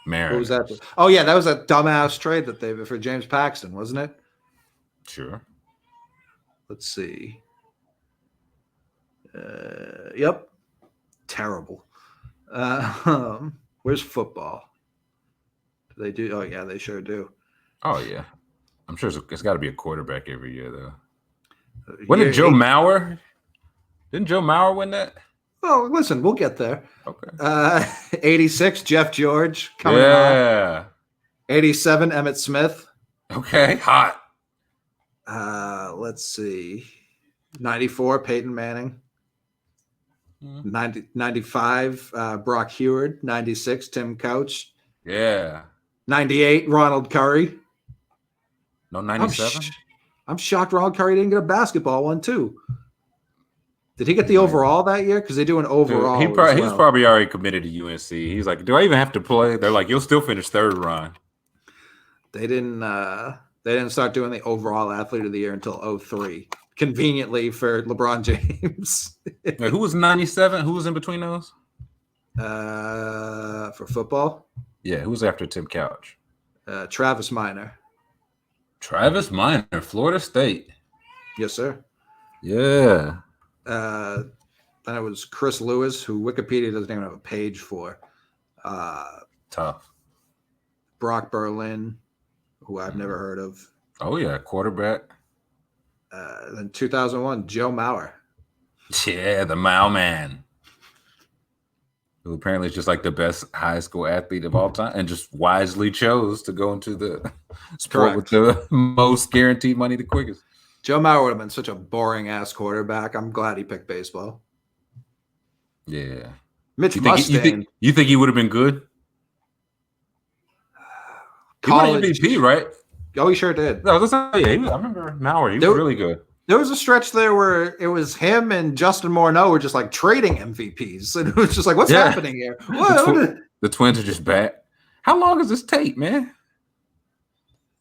Speaker 2: Mariners.
Speaker 1: What was that? Oh, yeah, that was a dumbass trade that they for James Paxton, wasn't it?
Speaker 2: Sure.
Speaker 1: Let's see. Yep. Terrible. Where's football? Do they do? Oh, yeah, they sure do.
Speaker 2: Oh, yeah. I'm sure it's got to be a quarterback every year, though. When did Joe Mauer? Didn't Joe Mauer win that?
Speaker 1: Oh, listen, we'll get there.
Speaker 2: Okay.
Speaker 1: 86, Jeff George coming on. 87, Emmitt Smith.
Speaker 2: Okay, hot.
Speaker 1: Let's see. 94, Peyton Manning. 95, Brock Heward. 96, Tim Couch.
Speaker 2: Yeah.
Speaker 1: 98, Ronald Curry.
Speaker 2: No 97?
Speaker 1: I'm shocked Ronald Curry didn't get a basketball one, too. Did he get the overall that year? Because they do an overall.
Speaker 2: Dude, he's probably already committed to UNC. He's like, do I even have to play? They're like, you'll still finish third, Ron.
Speaker 1: They didn't start doing the overall athlete of the year until 03. Conveniently for LeBron James.
Speaker 2: Wait, who was 97? Who was in between those?
Speaker 1: For football?
Speaker 2: Yeah, who was after Tim Couch?
Speaker 1: Travis Minor.
Speaker 2: Travis Minor, Florida State.
Speaker 1: Yes, sir.
Speaker 2: Yeah.
Speaker 1: Then it was Chris Lewis, who Wikipedia doesn't even have a page for.
Speaker 2: Tough.
Speaker 1: Brock Berlin, who I've never heard of.
Speaker 2: Oh, yeah, quarterback.
Speaker 1: Then 2001, Joe Mauer.
Speaker 2: Yeah, the Mao Man. Who apparently is just like the best high school athlete of all time and just wisely chose to go into the sport with the most guaranteed money the quickest.
Speaker 1: Joe Mauer would have been such a boring-ass quarterback. I'm glad he picked baseball.
Speaker 2: Yeah.
Speaker 1: Mitch Mustang.
Speaker 2: You think he would have been good? He won MVP, right?
Speaker 1: Oh, he sure did.
Speaker 2: No, I remember Mauer. He was really good.
Speaker 1: There was a stretch there where it was him and Justin Morneau were just like trading MVPs. And it was just like, what's happening here?
Speaker 2: The Twins are just back. How long is this tape, man?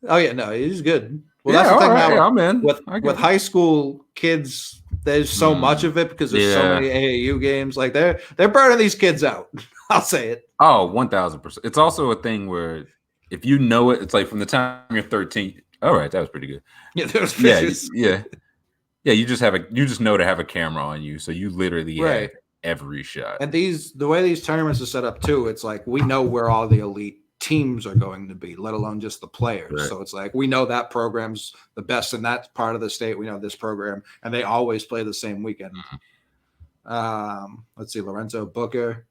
Speaker 1: Oh, yeah, no, he's good. Well, that's the thing now.
Speaker 2: I'm in.
Speaker 1: With high school kids, there's so much of it because there's so many AAU games. Like they're burning these kids out. I'll say it.
Speaker 2: Oh, 1,000%. It's also a thing where if you know it, it's like from the time you're 13. All right, that was pretty good.
Speaker 1: Yeah, there's pitches.
Speaker 2: Yeah. You just know to have a camera on you, so you literally have every shot.
Speaker 1: And the way these tournaments are set up too, it's like we know where all the elite teams are going to be, let alone just the players. Right. So it's like we know that program's the best in that part of the state. We know this program, and they always play the same weekend. Mm-hmm. Let's see, Lorenzo Booker.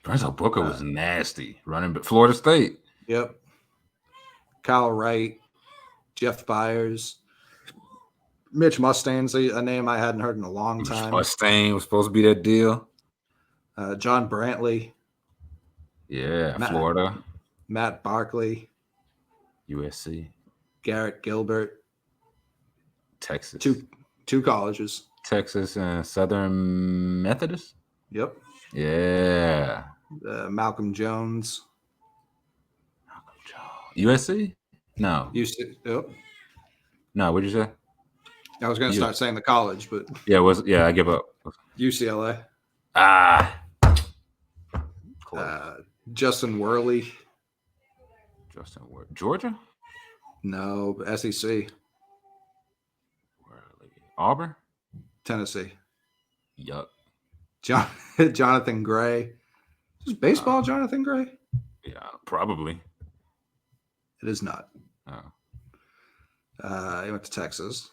Speaker 2: Lorenzo Booker was nasty running, but Florida State.
Speaker 1: Yep. Kyle Wright, Jeff Byers. Mitch Mustang's a name I hadn't heard in a long time.
Speaker 2: Mustang was supposed to be that deal.
Speaker 1: John Brantley.
Speaker 2: Yeah, Florida.
Speaker 1: Matt Barkley.
Speaker 2: USC.
Speaker 1: Garrett Gilbert.
Speaker 2: Texas.
Speaker 1: Two colleges.
Speaker 2: Texas and Southern Methodist?
Speaker 1: Yep.
Speaker 2: Yeah.
Speaker 1: Malcolm Jones.
Speaker 2: USC? No.
Speaker 1: UC. Yep.
Speaker 2: No, what'd you say?
Speaker 1: I was going to start saying the college, but
Speaker 2: I give up.
Speaker 1: UCLA. Justin Worley.
Speaker 2: Georgia?
Speaker 1: No, SEC.
Speaker 2: Worley. Auburn?
Speaker 1: Tennessee.
Speaker 2: Yup.
Speaker 1: Jonathan Gray. Is baseball Jonathan Gray?
Speaker 2: Yeah, probably.
Speaker 1: It is not.
Speaker 2: Oh.
Speaker 1: He went to Texas.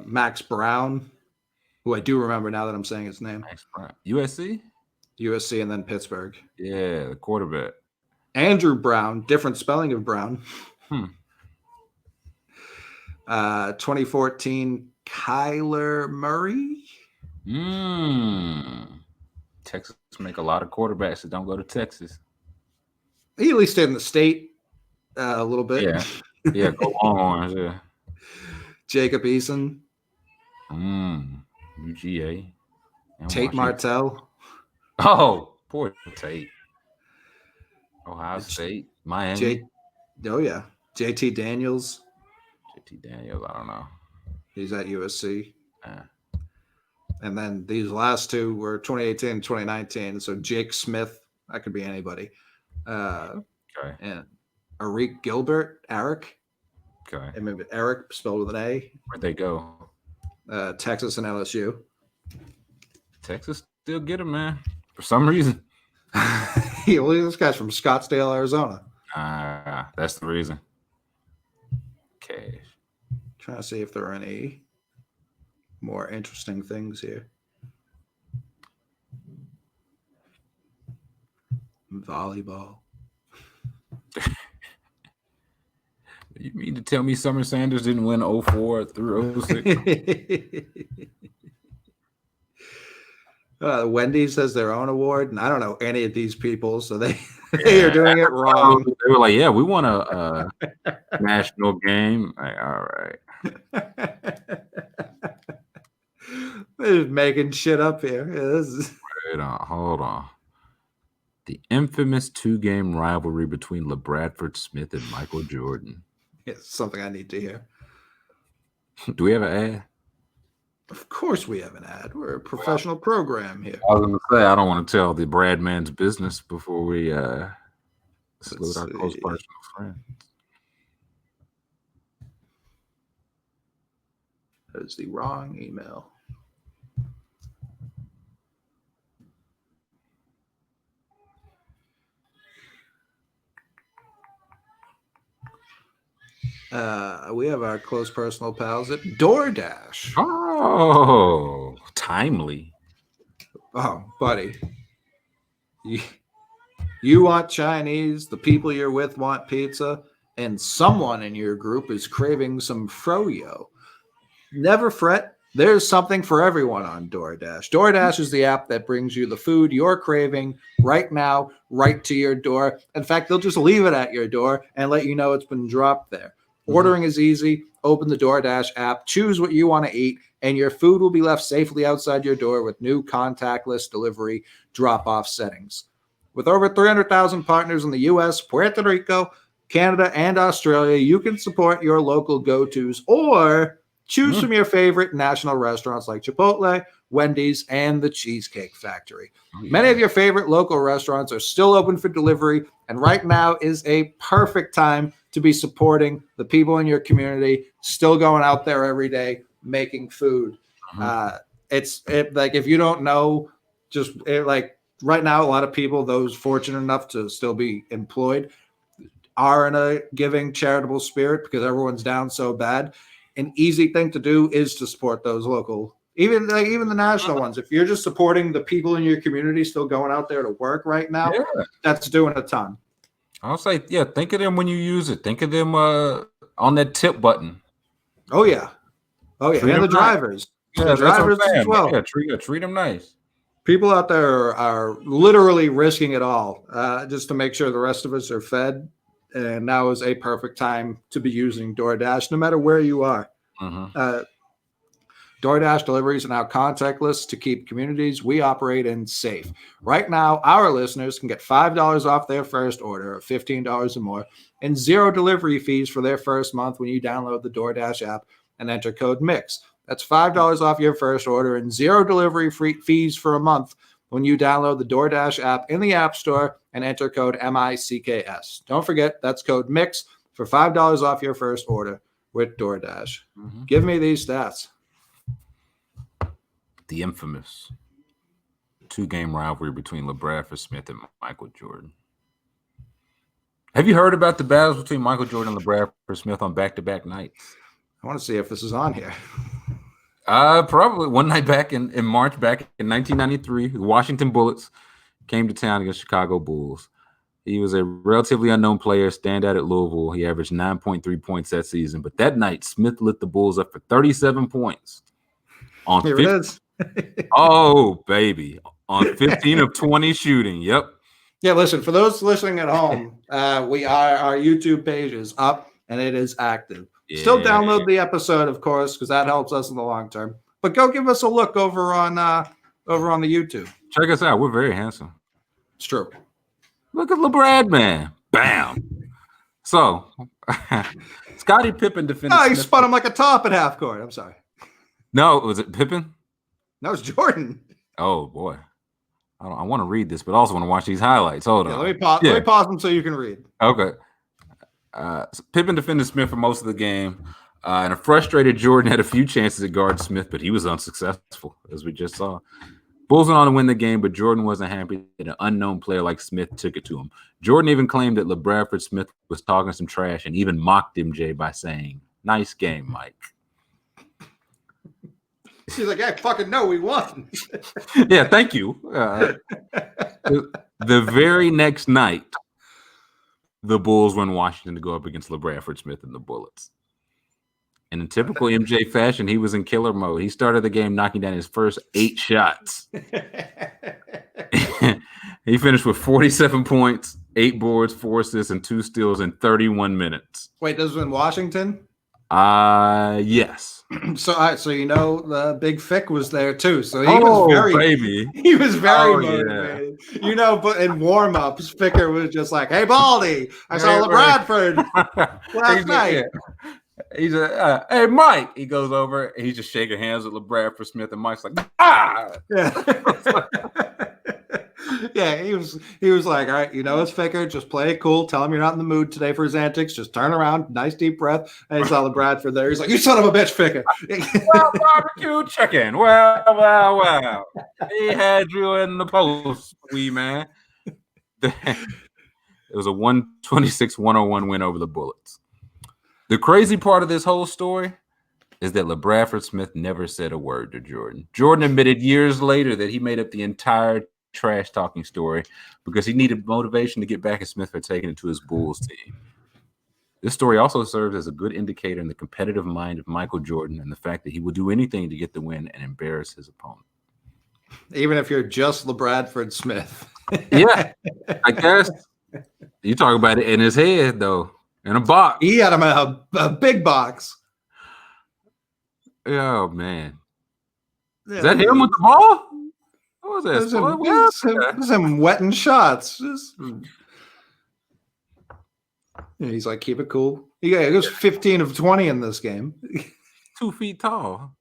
Speaker 1: Max Brown, who I do remember now that I'm saying his name.
Speaker 2: Max Brown. USC
Speaker 1: and then Pittsburgh.
Speaker 2: Yeah, the quarterback.
Speaker 1: Andrew Brown, different spelling of Brown. 2014, Kyler Murray.
Speaker 2: Texas make a lot of quarterbacks that don't go to Texas.
Speaker 1: He at least stayed in the state a little bit.
Speaker 2: Yeah, go Longhorns, yeah.
Speaker 1: Jacob Eason.
Speaker 2: UGA.
Speaker 1: Tate Martell.
Speaker 2: Oh, poor Tate. Ohio State. Miami.
Speaker 1: Yeah. JT Daniels.
Speaker 2: JT Daniels, I don't know.
Speaker 1: He's at USC. And then these last two were 2018 and 2019. So Jake Smith, that could be anybody.
Speaker 2: Okay.
Speaker 1: And Eric Gilbert, Eric.
Speaker 2: Okay.
Speaker 1: And maybe Eric spelled with an A.
Speaker 2: Where'd they go?
Speaker 1: Texas and LSU.
Speaker 2: Texas still get him, man. For some reason.
Speaker 1: This guy's from Scottsdale, Arizona.
Speaker 2: That's the reason. Okay.
Speaker 1: Trying to see if there are any more interesting things here. Volleyball.
Speaker 2: You mean to tell me Summer Sanders didn't win 04 through 06?
Speaker 1: Wendy's has their own award, and I don't know any of these people, so they are doing it wrong.
Speaker 2: They were like, "Yeah, we won a national game." Like, all right,
Speaker 1: they're just making shit up here.
Speaker 2: Wait on, hold on. The infamous 2-game rivalry between LaBradford Smith and Michael Jordan.
Speaker 1: It's something I need to hear.
Speaker 2: Do we have an ad?
Speaker 1: Of course we have an ad. We're a professional program here.
Speaker 2: I was going to say, I don't want to tell the Brad man's business before we salute our close personal friends.
Speaker 1: That is the wrong email. We have our close personal pals at DoorDash.
Speaker 2: Oh, timely.
Speaker 1: Oh, buddy. You want Chinese, the people you're with want pizza, and someone in your group is craving some froyo. Never fret. There's something for everyone on DoorDash. DoorDash is the app that brings you the food you're craving right now, right to your door. In fact, they'll just leave it at your door and let you know it's been dropped there. Ordering is easy. Open the DoorDash app, choose what you want to eat, and your food will be left safely outside your door with new contactless delivery drop-off settings. With over 300,000 partners in the U.S., Puerto Rico, Canada, and Australia, you can support your local go-tos or choose from your favorite national restaurants like Chipotle, Wendy's, and the Cheesecake Factory. Many of your favorite local restaurants are still open for delivery, and right now is a perfect time to be supporting the people in your community, still going out there every day making food. It's like, if you don't know, like right now, a lot of people, those fortunate enough to still be employed, are in a giving charitable spirit because everyone's down so bad. An easy thing to do is to support those local, even the national ones. If you're just supporting the people in your community still going out there to work right now, that's doing a ton.
Speaker 2: I'll say, think of them when you use it. Think of them on that tip button.
Speaker 1: Oh, yeah. And the drivers. The drivers as well.
Speaker 2: Yeah, treat them nice.
Speaker 1: People out there are literally risking it all just to make sure the rest of us are fed. And now is a perfect time to be using DoorDash, no matter where you are. DoorDash deliveries are now contactless to keep communities we operate in safe. Right now, our listeners can get $5 off their first order of $15 or more and 0 delivery fees for their first month when you download the DoorDash app and enter code MIX. That's $5 off your first order and 0 delivery fees for a month when you download the DoorDash app in the App Store and enter code MICKS. Don't forget, that's code MIX for $5 off your first order with DoorDash. Give me these stats.
Speaker 2: The infamous 2-game rivalry between LaBradford Smith and Michael Jordan. Have you heard about the battles between Michael Jordan and LaBradford Smith on back-to-back nights?
Speaker 1: I want to see if this is on here.
Speaker 2: Probably one night back in March, back in 1993, the Washington Bullets came to town against Chicago Bulls. He was a relatively unknown player, standout at Louisville. He averaged 9.3 points that season. But that night, Smith lit the Bulls up for 37 points.
Speaker 1: Here it is.
Speaker 2: Oh, baby. On 15 of 20 shooting. Yep.
Speaker 1: Yeah, listen, for those listening at home, our YouTube page is up and it is active. Still download the episode, of course, because that helps us in the long term. But go give us a look over on the YouTube.
Speaker 2: Check us out. We're very handsome.
Speaker 1: It's true.
Speaker 2: Look at LaBrad, man. Bam. So, Scottie Pippen defended.
Speaker 1: Oh, he spun him like a top at half court. I'm sorry.
Speaker 2: No, was it Pippen?
Speaker 1: No, it's Jordan.
Speaker 2: Oh boy, I want to read this, but I also want to watch these highlights. Hold on.
Speaker 1: Let me pause them so you can read.
Speaker 2: Okay. So Pippen defended Smith for most of the game, and a frustrated Jordan had a few chances at guard Smith, but he was unsuccessful, as we just saw. Bulls went on to win the game, but Jordan wasn't happy that an unknown player like Smith took it to him. Jordan even claimed that LaBradford Smith was talking some trash and even mocked MJ by saying, "Nice game, Mike."
Speaker 1: She's like, "I fucking know we won."
Speaker 2: Yeah, thank you. The very next night, the Bulls were in Washington to go up against LaBradford Smith and the Bullets. And in typical MJ fashion, he was in killer mode. He started the game knocking down his first 8 shots. He finished with 47 points, 8 boards, 4 assists, and 2 steals in 31 minutes.
Speaker 1: Wait, this was in Washington?
Speaker 2: Yes.
Speaker 1: So the Big Fick was there too. So he was very motivated. Yeah. But in warm-ups, Ficker was just like, "Hey, Baldy, I saw LaBradford last night."
Speaker 2: He's "Hey, Mike." He goes over. He's just shaking hands with LaBradford Smith, and Mike's like, "Ah."
Speaker 1: Yeah. Yeah, he was like, "All right, it's Ficker. Just play it cool. Tell him you're not in the mood today for his antics. Just turn around, nice deep breath." And he saw LaBradford there. He's like, "You son of a bitch, Ficker."
Speaker 2: Well, barbecue chicken. Well. He had you in the post, wee man. It was a 126-101 win over the Bullets. The crazy part of this whole story is that LaBradford Smith never said a word to Jordan. Jordan admitted years later that he made up the entire trash talking story because he needed motivation to get back at Smith for taking it to his Bulls team. This story also serves as a good indicator in the competitive mind of Michael Jordan and the fact that he will do anything to get the win and embarrass his opponent.
Speaker 1: Even if you're just LaBradford Smith.
Speaker 2: Yeah, I guess. You talk about it in his head, though, in a box.
Speaker 1: He had him a big box.
Speaker 2: Oh, man. Is that him with the ball? What was that?
Speaker 1: It was him wetting shots. He's like, "Keep it cool." He was 15 of 20 in this game.
Speaker 2: 2 feet tall.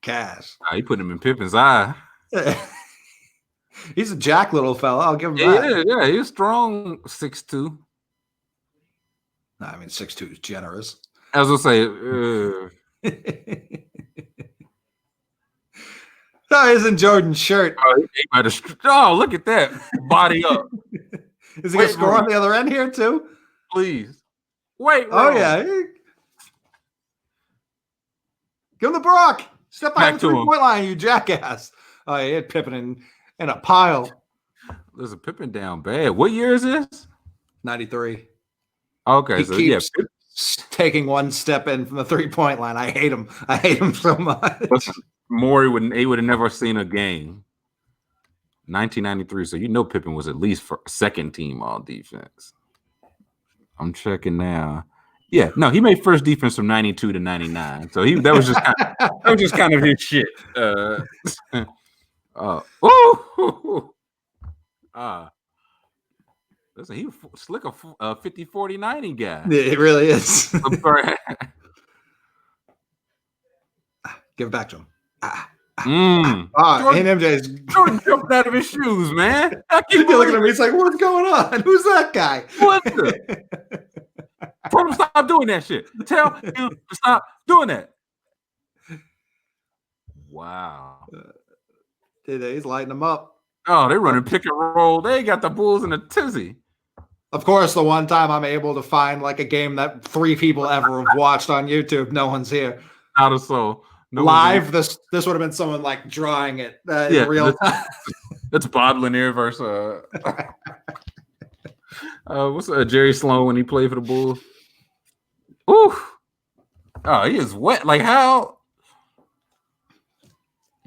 Speaker 1: Cash.
Speaker 2: He put him in Pippen's eye.
Speaker 1: He's a jack little fella. I'll give him that.
Speaker 2: Yeah, he's strong, 6'2".
Speaker 1: No, I mean, 6'2" is generous.
Speaker 2: I was gonna say,
Speaker 1: No, isn't Jordan's shirt.
Speaker 2: Oh, look at that. Body up.
Speaker 1: Is he going to score on the other end here, too?
Speaker 2: Please. Wait.
Speaker 1: Oh, yeah. Give him the Brock. Step behind the three-point line, you jackass. Oh, he had Pippen in a pile.
Speaker 2: There's a Pippen down bad. What year is this?
Speaker 1: 93.
Speaker 2: Okay.
Speaker 1: He keeps taking one step in from the three-point line. I hate him. I hate him so much.
Speaker 2: Morey he would have never seen a game. 1993. So Pippen was at least for second team all defense. I'm checking now. Yeah, no, he made first defense from 92 to 99. So that was just kind of his shit. Listen, he was slick a 50-40-90 guy.
Speaker 1: Yeah, it really is. Give it back to him.
Speaker 2: Jordan, Jordan jumped out of his shoes, man. I keep
Speaker 1: looking at me. He's like, "What's going on? Who's that guy?"
Speaker 2: Tell him to stop doing that shit. Tell him to stop doing that. Wow.
Speaker 1: He's lighting them up.
Speaker 2: Oh, they're running pick and roll. They got the Bulls in a tizzy.
Speaker 1: Of course, the one time I'm able to find like a game that 3 people ever have watched on YouTube, no one's here.
Speaker 2: Not a soul. No
Speaker 1: live, this would have been someone like drawing it in real time.
Speaker 2: That's Bob Lanier versus what's Jerry Sloan when he played for the Bulls? Ooh. Oh, he is wet. Like how?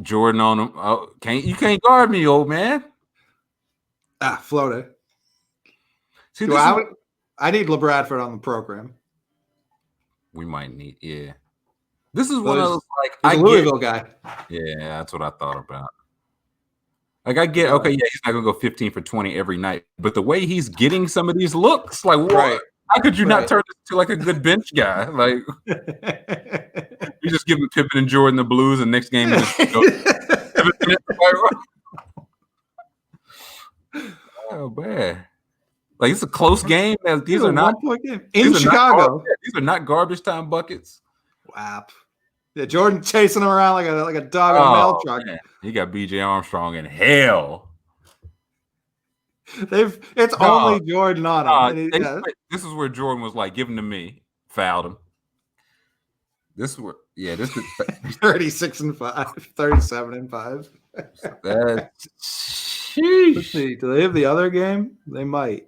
Speaker 2: Jordan on him. Oh, you can't guard me, old man.
Speaker 1: Floater.
Speaker 2: See,
Speaker 1: I need LaBradford on the program.
Speaker 2: We might need, yeah. This is one of those, like,
Speaker 1: he's a Louisville guy.
Speaker 2: Yeah, that's what I thought about. Like, I get, okay, yeah, he's not going to go 15 for 20 every night. But the way he's getting some of these looks, like, what?
Speaker 1: Right.
Speaker 2: How could you not turn this to, like, a good bench guy? Like, you just give him Pippen and Jordan the blues, and next game you just go. Oh, man. Like, it's a close game. These are not
Speaker 1: game. In Chicago.
Speaker 2: These are not garbage time buckets.
Speaker 1: Whap. Yeah, Jordan chasing him around like a dog in a mail truck.
Speaker 2: Man. He got BJ Armstrong in hell.
Speaker 1: It's only Jordan on him.
Speaker 2: This is where Jordan was like, give him to me. Fouled him. This is where, this is
Speaker 1: 36-5, 37-5.
Speaker 2: Sheesh.
Speaker 1: Let's see. Do they have the other game? They might.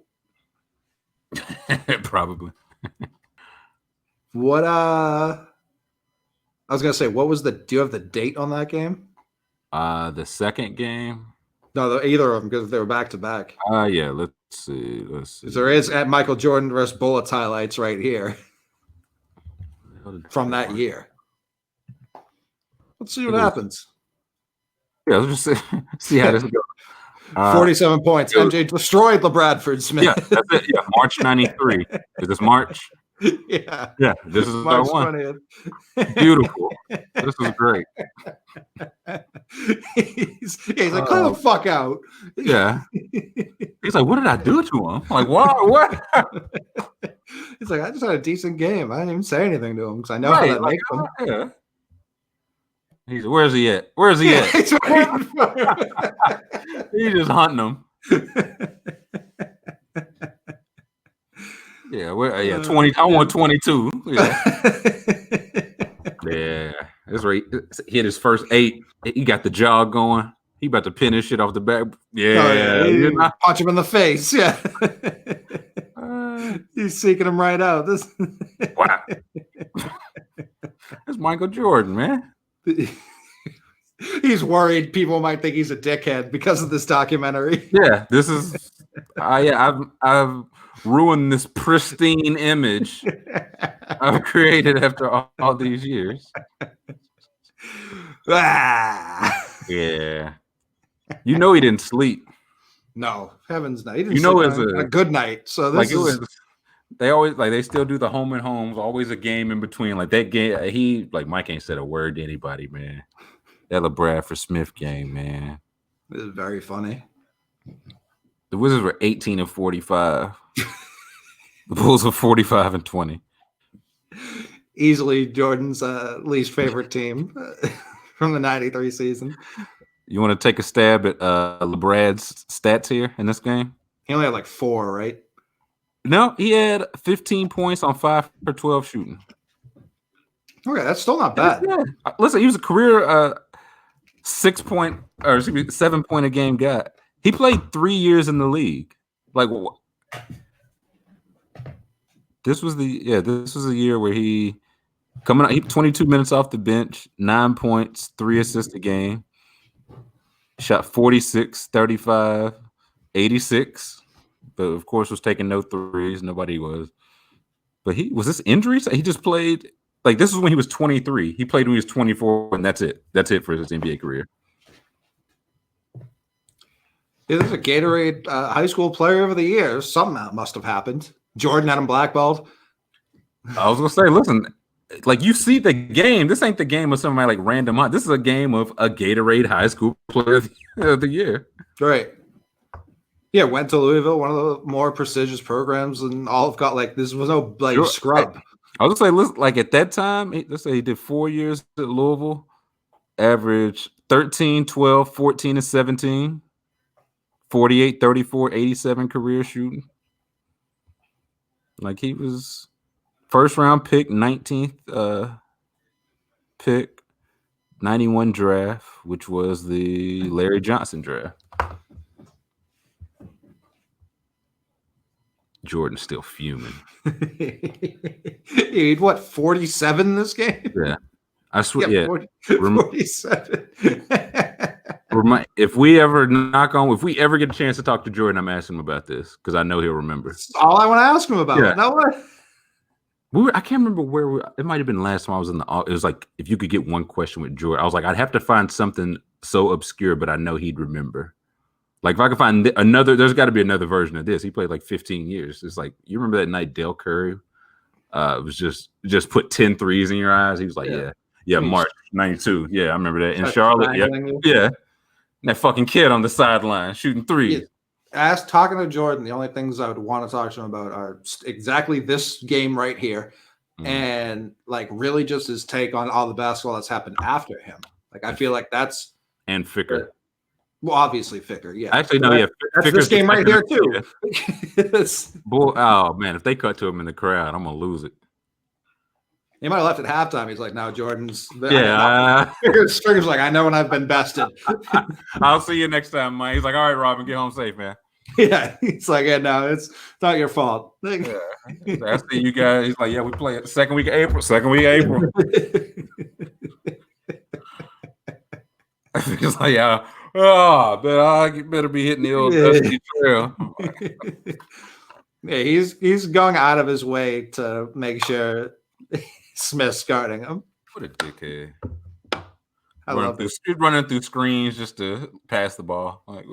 Speaker 2: Probably.
Speaker 1: What I was gonna say, what was do you have the date on that game?
Speaker 2: The second game.
Speaker 1: No, either of them, because they were back to back.
Speaker 2: Yeah. Let's see.
Speaker 1: There is at Michael Jordan versus Bullets highlights right here from that year. Let's see what happens.
Speaker 2: Yeah, let's just see how this goes.
Speaker 1: 47 points. MJ destroyed LaBradford Smith.
Speaker 2: Yeah, that's it. Yeah, March 93. Is this March?
Speaker 1: Yeah.
Speaker 2: Yeah, this is
Speaker 1: March
Speaker 2: our one.
Speaker 1: 20th.
Speaker 2: Beautiful. This is great.
Speaker 1: He's like, clear the fuck out.
Speaker 2: Yeah. He's like, what did I do to him? Like, what?
Speaker 1: He's like, I just had a decent game. I didn't even say anything to him because I know how that makes him.
Speaker 2: Yeah. He's where's he at? Where's he at?
Speaker 1: He's
Speaker 2: just hunting him. Yeah, 20. I want 22. Yeah. Yeah. That's right. He hit his first 8. He got the jog going. He about to pin his shit off the back. Yeah.
Speaker 1: Punch him in the face. Yeah. He's seeking him right out.
Speaker 2: Wow. That's Michael Jordan, man.
Speaker 1: He's worried people might think he's a dickhead because of this documentary.
Speaker 2: Yeah, this is. I've ruined this pristine image I've created after all these years. Yeah, he didn't sleep.
Speaker 1: No, heavens no. He didn't sleep
Speaker 2: it's
Speaker 1: a good night. So this is.
Speaker 2: They always they still do the home and homes. Always a game in between. Like that game, Mike ain't said a word to anybody, man. That LaBradford Smith game, man.
Speaker 1: This is very funny.
Speaker 2: The Wizards were 18-45. The Bulls were 45-20.
Speaker 1: Easily Jordan's least favorite team from the '93 season.
Speaker 2: You want to take a stab at LeBrad's stats here in this game?
Speaker 1: He only had like 4, right?
Speaker 2: No, he had 15 points on 5 for 12 shooting.
Speaker 1: Okay, that's still not bad.
Speaker 2: Yeah. Listen, he was a career 7 point a game guy. He played 3 years in the league. Like, this was the year where he 22 minutes off the bench, 9 points, 3 assists a game, shot 46, 35, 86. But of course was taking no threes. Nobody was. But was this injuries? He just played this is when he was 23. He played when he was 24, and that's it. That's it for his NBA career.
Speaker 1: Yeah, this is a Gatorade High School Player of the Year. Something must have happened. Jordan had him blackballed.
Speaker 2: I was gonna say, listen, you see the game. This ain't the game of somebody random hunt. This is a game of a Gatorade High School Player of the Year.
Speaker 1: Right. Yeah, went to Louisville, one of the more prestigious programs, and all have got this was no scrub.
Speaker 2: I was gonna say, listen, at that time, let's say he did 4 years at Louisville, average 13, 12, 14, and 17, 48, 34, 87 career shooting. He was first round pick, 19th pick, 91 draft, which was the Larry Johnson draft. Jordan's still fuming.
Speaker 1: He had 47 this game?
Speaker 2: Yeah. I swear, yeah.
Speaker 1: 47.
Speaker 2: If we ever get a chance to talk to Jordan, I'm asking him about this because I know he'll remember.
Speaker 1: That's all I want to ask him about.
Speaker 2: Yeah.
Speaker 1: No way.
Speaker 2: I can't remember where it might have been last time I was in the. It was like if you could get one question with Jordan, I was like, I'd have to find something so obscure, but I know he'd remember. Like if I could find another, there's got to be another version of this. He played like 15 years. It's like you remember that night Dale Curry was just put 10 threes in your eyes. He was like, yeah, March '92. Yeah, I remember that in Charlotte. Yeah. And that fucking kid on the sideline shooting threes.
Speaker 1: Talking to Jordan, the only things I would want to talk to him about are exactly this game right here, and like really just his take on all the basketball that's happened after him. Like I feel like that's
Speaker 2: and Ficker.
Speaker 1: Well, obviously Ficker, yeah.
Speaker 2: Actually, no, yeah.
Speaker 1: That's this game right here too.
Speaker 2: Boy, oh man, if they cut to him in the crowd, I'm gonna lose it.
Speaker 1: He might have left at halftime. He's like, "Now Jordan's."
Speaker 2: Ficker's
Speaker 1: like, "I know when I've been bested."
Speaker 2: I'll see you next time, Mike. He's like, "All right, Robin, get home safe, man."
Speaker 1: Yeah, he's like, "Yeah, no, it's not your fault."
Speaker 2: Yeah. I see you guys. He's like, "Yeah, we play it second week of April." It's like, "Yeah, but I better be hitting the old dusty trail."
Speaker 1: Yeah, he's going out of his way to make sure Smith's guarding him.
Speaker 2: What a dickhead! Running through screens just to pass the ball. Like,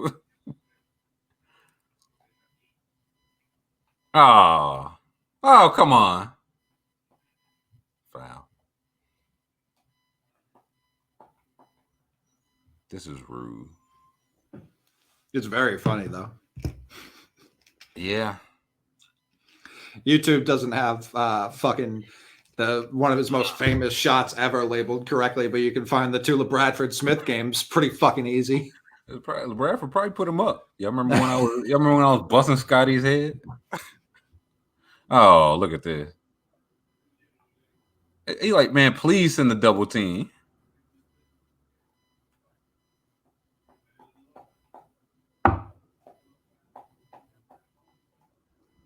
Speaker 2: oh, come on! Foul. This is rude.
Speaker 1: It's very funny though.
Speaker 2: Yeah.
Speaker 1: YouTube doesn't have fucking one of his most famous shots ever labeled correctly, but you can find the two LaBradford Smith games pretty fucking easy.
Speaker 2: LaBradford probably put him up. Y'all remember when I was busting Scotty's head? Oh, look at this. He like, man, please send the double team.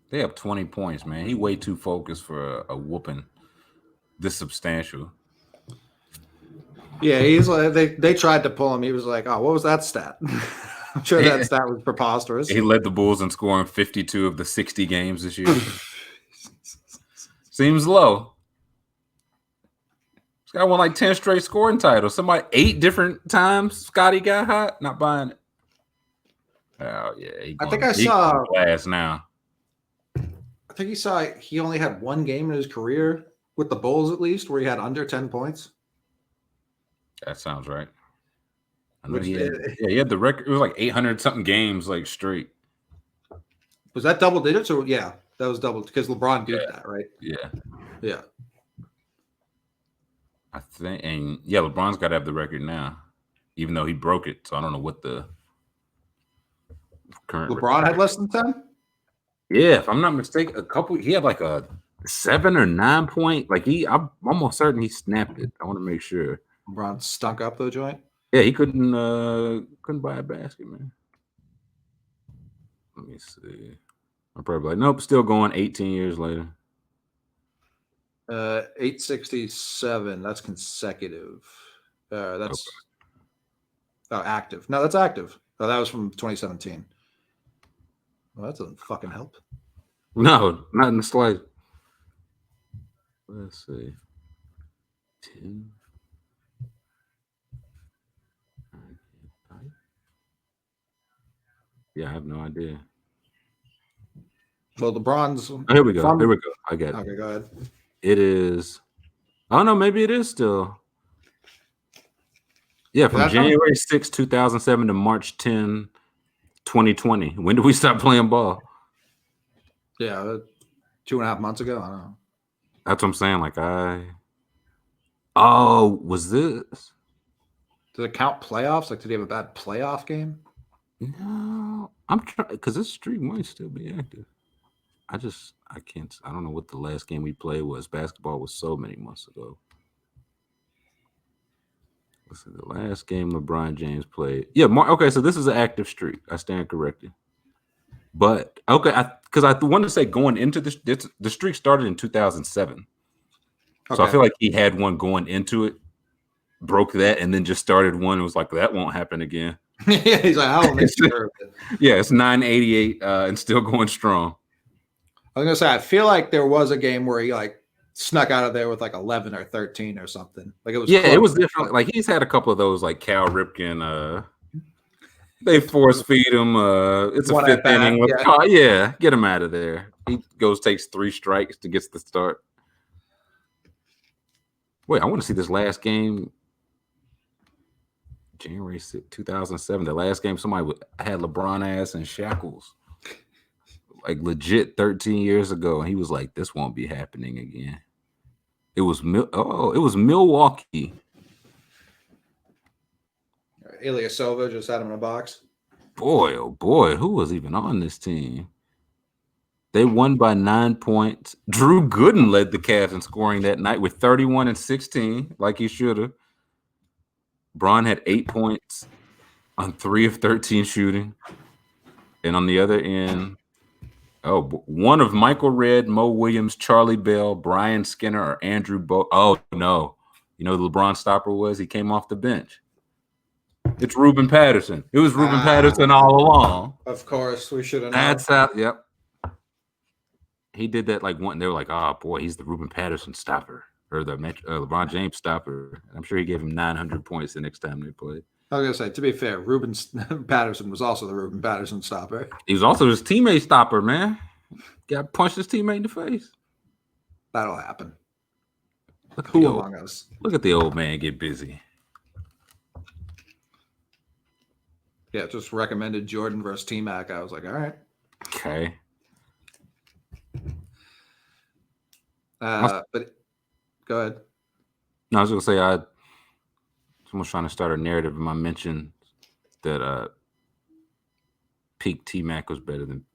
Speaker 2: They have 20 points, man. He way too focused for a whooping this substantial.
Speaker 1: Yeah, he's like they tried to pull him. He was like, "Oh, what was that stat?" I'm sure that stat was preposterous.
Speaker 2: He led the Bulls in scoring 52 of the 60 games this year. Seems low. This guy won like 10 straight scoring titles. Somebody 8 different times Scotty got hot. Not buying it. Oh yeah,
Speaker 1: I think I saw
Speaker 2: glass now.
Speaker 1: I think he only had one game in his career with the Bulls, at least, where he had under 10 points.
Speaker 2: That sounds right. He had the record. It was like 800 something games, like straight.
Speaker 1: Was that double digits or that was double because LeBron did that, right? Yeah.
Speaker 2: I think, and LeBron's got to have the record now, even though he broke it. So I don't know what the current.
Speaker 1: LeBron had less than 10.
Speaker 2: Yeah, if I'm not mistaken, he had like a 7 or 9 point. Like I'm almost certain he snapped it. I want to make sure.
Speaker 1: LeBron stunk up the joint.
Speaker 2: Yeah, he couldn't buy a basket, man. Let me see. I'm probably like, nope, still going 18 years later.
Speaker 1: 867. That's consecutive. That's active. No, that's active. Oh, that was from 2017. Well, that doesn't fucking help.
Speaker 2: No, not in the slightest. Let's see. 10. Yeah, I have no idea.
Speaker 1: Well, LeBron's.
Speaker 2: Here we go. I get it.
Speaker 1: Okay, go ahead.
Speaker 2: It is. I don't know. Maybe it is still. Yeah, from January 6, 2007 to March 10, 2020. When did we stop playing ball?
Speaker 1: Yeah, 2.5 months ago. I don't know.
Speaker 2: That's what I'm saying. Like was this?
Speaker 1: Does it count playoffs? Like, did he have a bad playoff game?
Speaker 2: No, I'm trying because this streak might still be active. I can't. I don't know what the last game we played was. Basketball was so many months ago. Let's see, the last game LeBron James played. Yeah, okay, so this is an active streak. I stand corrected. But okay, because I want to say going into the streak started in 2007. Okay. So I feel like he had one going into it, broke that, and then just started one. It was like that won't happen again.
Speaker 1: Yeah, he's like, I'll make sure of it.
Speaker 2: Yeah, it's 988 and still going strong.
Speaker 1: I was gonna say, I feel like there was a game where he like snuck out of there with like 11 or 13 or something. Like it was
Speaker 2: it was different. Like he's had a couple of those, like Cal Ripken. They force feed him. It's a fifth inning. Get him out of there. He takes 3 strikes to get the start. Wait, I want to see this last game. January 2007, the last game somebody had LeBron ass in shackles. Like legit 13 years ago. And he was like, this won't be happening again. It was Milwaukee.
Speaker 1: Ilyasova just had him in a box.
Speaker 2: Boy, oh boy, who was even on this team? They won by 9 points. Drew Gooden led the Cavs in scoring that night with 31 and 16, like he should have. Bron had 8 points on 3 of 13 shooting. And on the other end, one of Michael Redd, Mo Williams, Charlie Bell, Brian Skinner, or Andrew Bo. Oh, no. You know who the LeBron stopper was? He came off the bench. It's Ruben Patterson. It was Ruben Patterson all along.
Speaker 1: Of course. We should have known.
Speaker 2: That's how, yep. He did that like one. They were like, oh, boy, he's the Ruben Patterson stopper. Or the LeBron James stopper. I'm sure he gave him 900 points the next time they played.
Speaker 1: I was going to say, to be fair, Ruben Patterson was also the Ruben Patterson stopper.
Speaker 2: He was also his teammate stopper, man. Punched his teammate in the face.
Speaker 1: That'll happen.
Speaker 2: Who among us? Look at the old man get busy.
Speaker 1: Yeah, just recommended Jordan versus T-Mac. I was like, all right.
Speaker 2: Okay.
Speaker 1: But go ahead.
Speaker 2: No, I was going to say, someone's trying to start a narrative in my mention that peak T-Mac was better than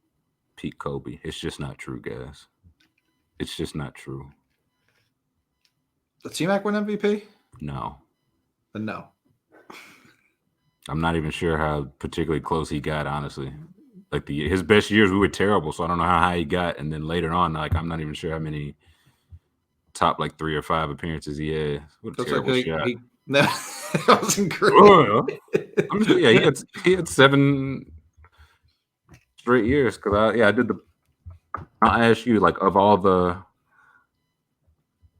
Speaker 2: peak Kobe. It's just not true, guys. It's just not true.
Speaker 1: Did T-Mac win MVP?
Speaker 2: No.
Speaker 1: Then no.
Speaker 2: I'm not even sure how particularly close he got, honestly. Like his best years, we were terrible, so I don't know how high he got. And then later on, like I'm not even sure how many top like 3 or 5 appearances he had. What a terrible shot.
Speaker 1: That wasn't great.
Speaker 2: He had 7 straight years. Because I asked you, like, of all it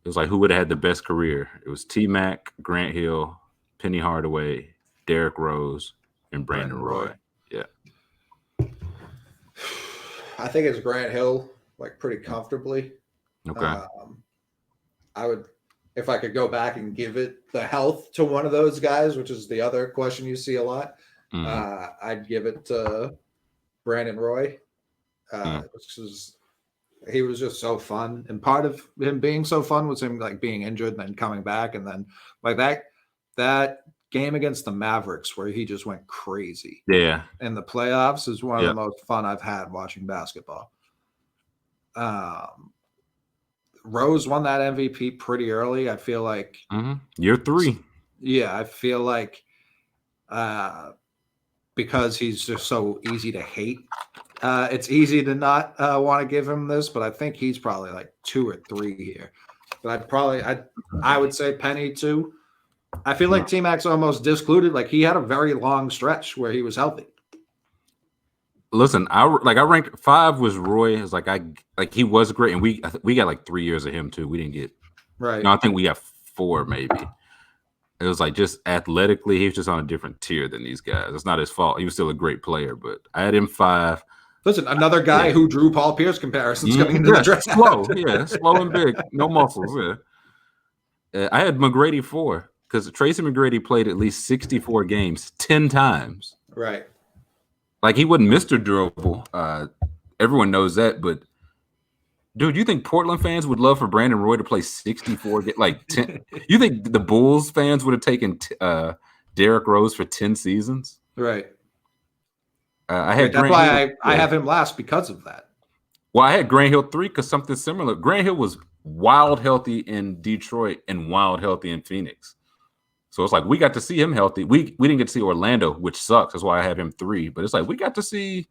Speaker 2: was like who would have had the best career? It was T-Mac, Grant Hill, Penny Hardaway, Derrick Rose, and Brandon Roy. Yeah.
Speaker 1: I think it's Grant Hill, like pretty comfortably.
Speaker 2: Okay.
Speaker 1: I would, if I could go back and give it the health to one of those guys, which is the other question you see a lot, I'd give it to Brandon Roy. Because he was just so fun. And part of him being so fun was him like being injured and then coming back. And then like that game against the Mavericks where he just went crazy.
Speaker 2: Yeah.
Speaker 1: In the playoffs is one of the most fun I've had watching basketball. Rose won that MVP pretty early. I feel like
Speaker 2: year 3.
Speaker 1: Yeah, I feel like because he's just so easy to hate, it's easy to not want to give him this, but I think he's probably like 2 or 3 here. But I would say Penny too. I feel like T-Mac's almost discluded. Like he had a very long stretch where he was healthy.
Speaker 2: Listen, I ranked 5 was Roy. It's like he was great, and we got like 3 years of him too. We didn't get
Speaker 1: right.
Speaker 2: No, I think we got 4 maybe. It was like just athletically, he was just on a different tier than these guys. It's not his fault. He was still a great player, but I had him 5.
Speaker 1: Listen, another guy who drew Paul Pierce comparisons coming into the draft.
Speaker 2: Slow and big, no muscles. Yeah. I had McGrady 4 because Tracy McGrady played at least 64 games 10 times.
Speaker 1: Right.
Speaker 2: Like he wasn't Mr. Durable. Everyone knows that, but dude, you think Portland fans would love for Brandon Roy to play 64? Like 10? You think the Bulls fans would have taken Derrick Rose for 10 seasons?
Speaker 1: Right.
Speaker 2: That's
Speaker 1: why I have him last because of that.
Speaker 2: Well, I had Grant Hill 3 because something similar. Grant Hill was wild healthy in Detroit and wild healthy in Phoenix. So it's like we got to see him healthy. We didn't get to see Orlando, which sucks. That's why I have him 3. But it's like we got to see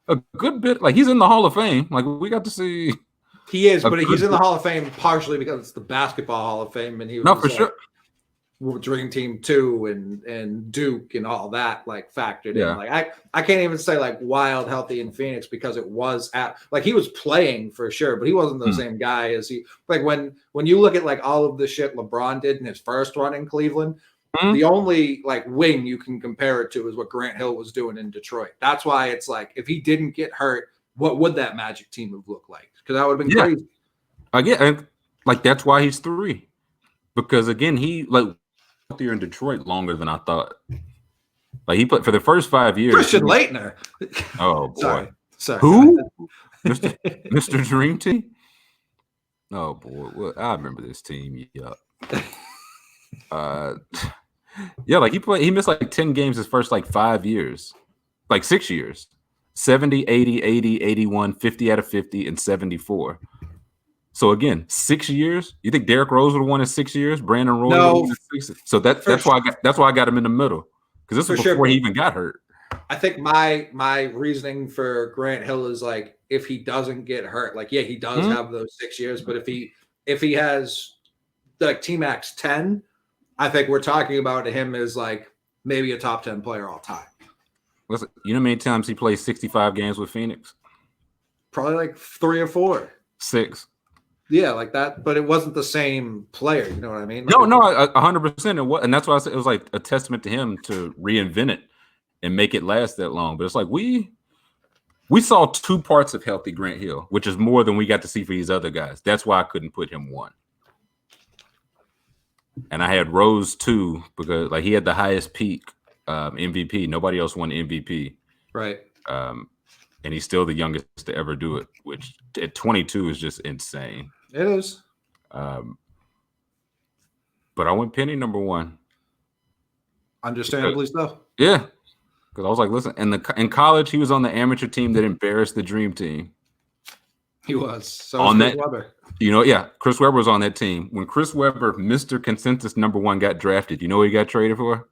Speaker 2: a good bit. Like he's in the Hall of Fame. Like we got to see.
Speaker 1: He is, but he's in the Hall of Fame partially because it's the Basketball Hall of Fame, and he was
Speaker 2: for sure.
Speaker 1: Dream Team 2 and Duke and all that like factored in.
Speaker 2: Yeah.
Speaker 1: Like I can't even say like Wild healthy in Phoenix because it was like he was playing for sure, but he wasn't the same guy as he like when you look at like all of the shit LeBron did in his first run in Cleveland, the only like wing you can compare it to is what Grant Hill was doing in Detroit. That's why it's like if he didn't get hurt, what would that Magic team have looked like? Because that would have been crazy.
Speaker 2: Again, like that's why he's 3. Because again, he like here in Detroit longer than I thought. Like he played for the first 5 years.
Speaker 1: Christian Laettner.
Speaker 2: Oh boy.
Speaker 1: Sorry.
Speaker 2: Who? Mr. Dream Team? Oh boy. Well, I remember this team. Yeah. Yeah, like he missed like 10 games his first like 5 years. Like 6 years. 70, 80, 80, 81, 50 out of 50, and 74. So again, 6 years. You think Derrick Rose would have won in 6 years? Brandon Roy would have won in 6 years? So that's why I got him in the middle. Because this was before he even got hurt.
Speaker 1: I think my reasoning for Grant Hill is like if he doesn't get hurt, like yeah, he does have those 6 years, but if he has like T-Max 10, I think we're talking about him as like maybe a top 10 player all time.
Speaker 2: Listen, you know how many times he played 65 games with Phoenix?
Speaker 1: Probably like 3 or 4.
Speaker 2: 6.
Speaker 1: Yeah, like that, but it wasn't the same player. You know what I mean?
Speaker 2: Like, no, 100%. It was, and that's why I said it was like a testament to him to reinvent it and make it last that long. But it's like we saw 2 parts of healthy Grant Hill, which is more than we got to see for these other guys. That's why I couldn't put him 1. And I had Rose 2 because like he had the highest peak MVP. Nobody else won MVP.
Speaker 1: Right.
Speaker 2: And he's still the youngest to ever do it, which at 22 is just insane.
Speaker 1: It is.
Speaker 2: But I went Penny number 1.
Speaker 1: Understandably so.
Speaker 2: Yeah. Because I was like, listen, in college, he was on the amateur team that embarrassed the Dream Team.
Speaker 1: He was. So on that, Webber.
Speaker 2: You know, yeah, Chris Webber was on that team. When Chris Webber, Mr. Consensus number 1, got drafted, you know what he got traded for?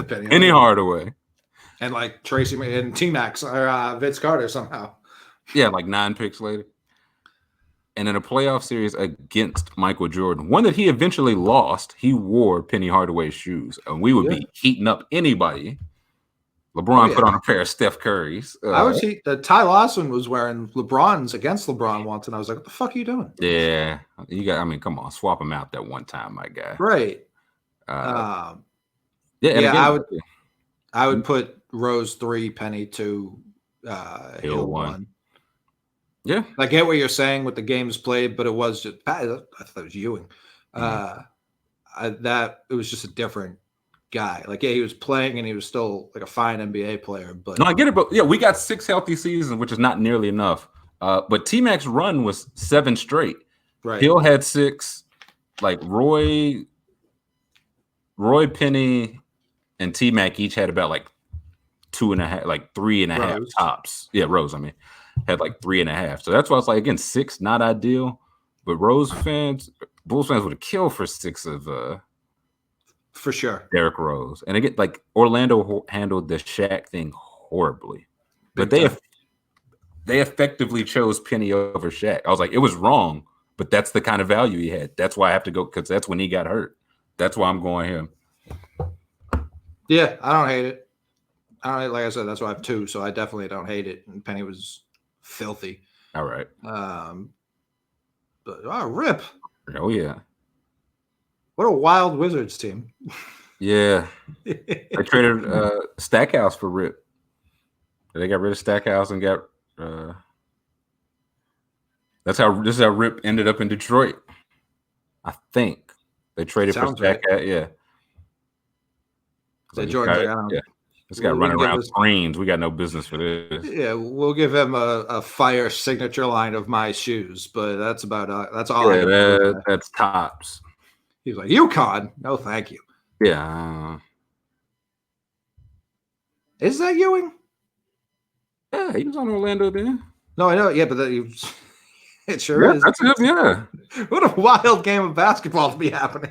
Speaker 2: Penny Hardaway.
Speaker 1: And like Tracy and T-Max or Vince Carter somehow.
Speaker 2: Yeah, like 9 picks later. And in a playoff series against Michael Jordan, one that he eventually lost, he wore Penny Hardaway's shoes. And we would be heating up anybody. LeBron put on a pair of Steph Curry's.
Speaker 1: Ty Lawson was wearing LeBron's against LeBron once, and I was like, what the fuck are you doing?
Speaker 2: Yeah. Come on, swap him out that one time, my guy.
Speaker 1: Right. I would put Rose 3, Penny 2, Hill 1.
Speaker 2: Yeah.
Speaker 1: I get what you're saying with the games played, but it was just I thought it was Ewing. It was just a different guy. Like, yeah, he was playing and he was still like a fine NBA player. But
Speaker 2: no, I get it. But yeah, we got 6 healthy seasons, which is not nearly enough. But T-Mac's run was 7 straight.
Speaker 1: Right.
Speaker 2: Hill had 6. Like Roy, Penny, and T-Mac each had about like 2.5, like 3.5 tops. Yeah, Rose. Had like 3.5. So that's why it's like again 6, not ideal. But Bulls fans would have killed for 6 of
Speaker 1: for sure
Speaker 2: Derrick Rose. And again, like Orlando handled the Shaq thing horribly, but they effectively chose Penny over Shaq. I was like, it was wrong, but that's the kind of value he had. That's why I have to go because that's when he got hurt. That's why I'm going him.
Speaker 1: Yeah, I don't hate it. Like I said, that's why I have 2, so I definitely don't hate it. And Penny was filthy.
Speaker 2: All right.
Speaker 1: But rip.
Speaker 2: Oh yeah.
Speaker 1: What a wild Wizards team.
Speaker 2: Yeah. I traded Stackhouse for Rip. They got rid of Stackhouse and got this is how Rip ended up in Detroit. I think. They traded for Stackhouse. Right. Yeah. This guy running around screens. We got no business for this.
Speaker 1: Yeah, we'll give him a fire signature line of my shoes, but that's about that's all.
Speaker 2: Yeah, that's tops.
Speaker 1: He's like, UConn? No, thank you.
Speaker 2: Yeah.
Speaker 1: Is that Ewing?
Speaker 2: Yeah, he was on Orlando then.
Speaker 1: No, I know. Yeah, but it sure is.
Speaker 2: That's him, yeah.
Speaker 1: What a wild game of basketball to be happening.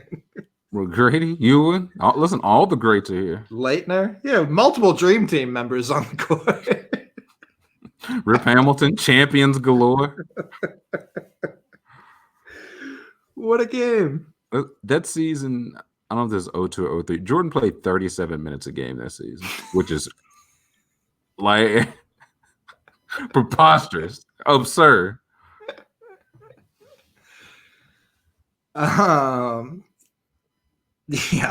Speaker 2: Well, Grady, Ewing. Listen, all the greats are here.
Speaker 1: Leitner. Yeah, multiple Dream Team members on the court.
Speaker 2: Rip Hamilton, champions galore.
Speaker 1: What a game.
Speaker 2: That season, I don't know if this is 02 or 03. Jordan played 37 minutes a game that season, which is like preposterous, absurd.
Speaker 1: Yeah,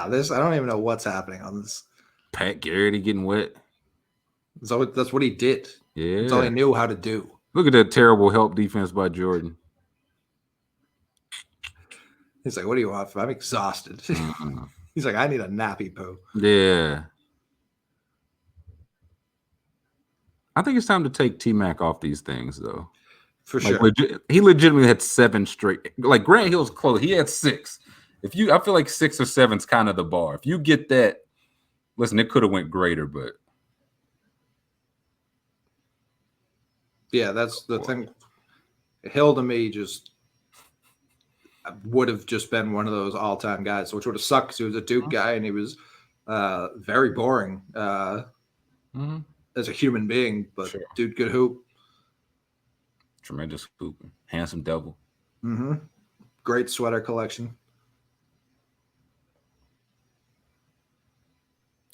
Speaker 1: this I don't even know what's happening on this.
Speaker 2: Pat Garrity getting wet.
Speaker 1: So that's what he did.
Speaker 2: Yeah,
Speaker 1: that's all he knew how to do.
Speaker 2: Look at that terrible help defense by Jordan.
Speaker 1: He's like, "What do you want? I'm exhausted." Mm-hmm. He's like, "I need a nappy poo."
Speaker 2: Yeah. I think it's time to take T-Mac off these things, though.
Speaker 1: For sure.
Speaker 2: He legitimately had 7 straight. Like Grant Hill's close. He had 6. I feel like 6 or 7 is kind of the bar. If you get that, listen, it could have went greater, but
Speaker 1: yeah, that's the thing. Hill to me just would have just been one of those all-time guys, which would have sucked because he was a Duke guy and he was very boring as a human being, but sure. Dude could hoop.
Speaker 2: Tremendous hoop. Handsome devil.
Speaker 1: Mm-hmm. Great sweater collection.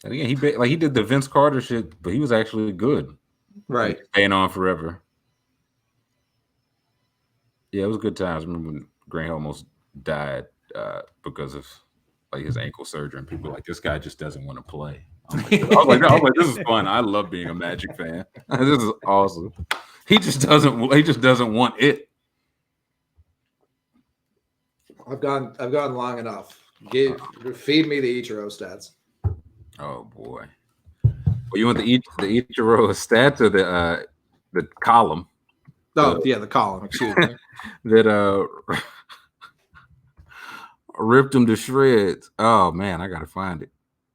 Speaker 2: And again, he did the Vince Carter shit, but he was actually good.
Speaker 1: Right.
Speaker 2: Staying on forever. Yeah, it was good times. I remember when Grant Hill almost died because of like his ankle surgery, and people were like, this guy just doesn't want to play. I was like, this is fun. I love being a Magic fan. This is awesome. He just doesn't want it.
Speaker 1: I've gone long enough. Feed me the Ichiro stats.
Speaker 2: Oh boy. Well, you want the Ichiro stats or the column?
Speaker 1: Oh, yeah, the column, excuse me.
Speaker 2: That ripped him to shreds. Oh man, I gotta find it.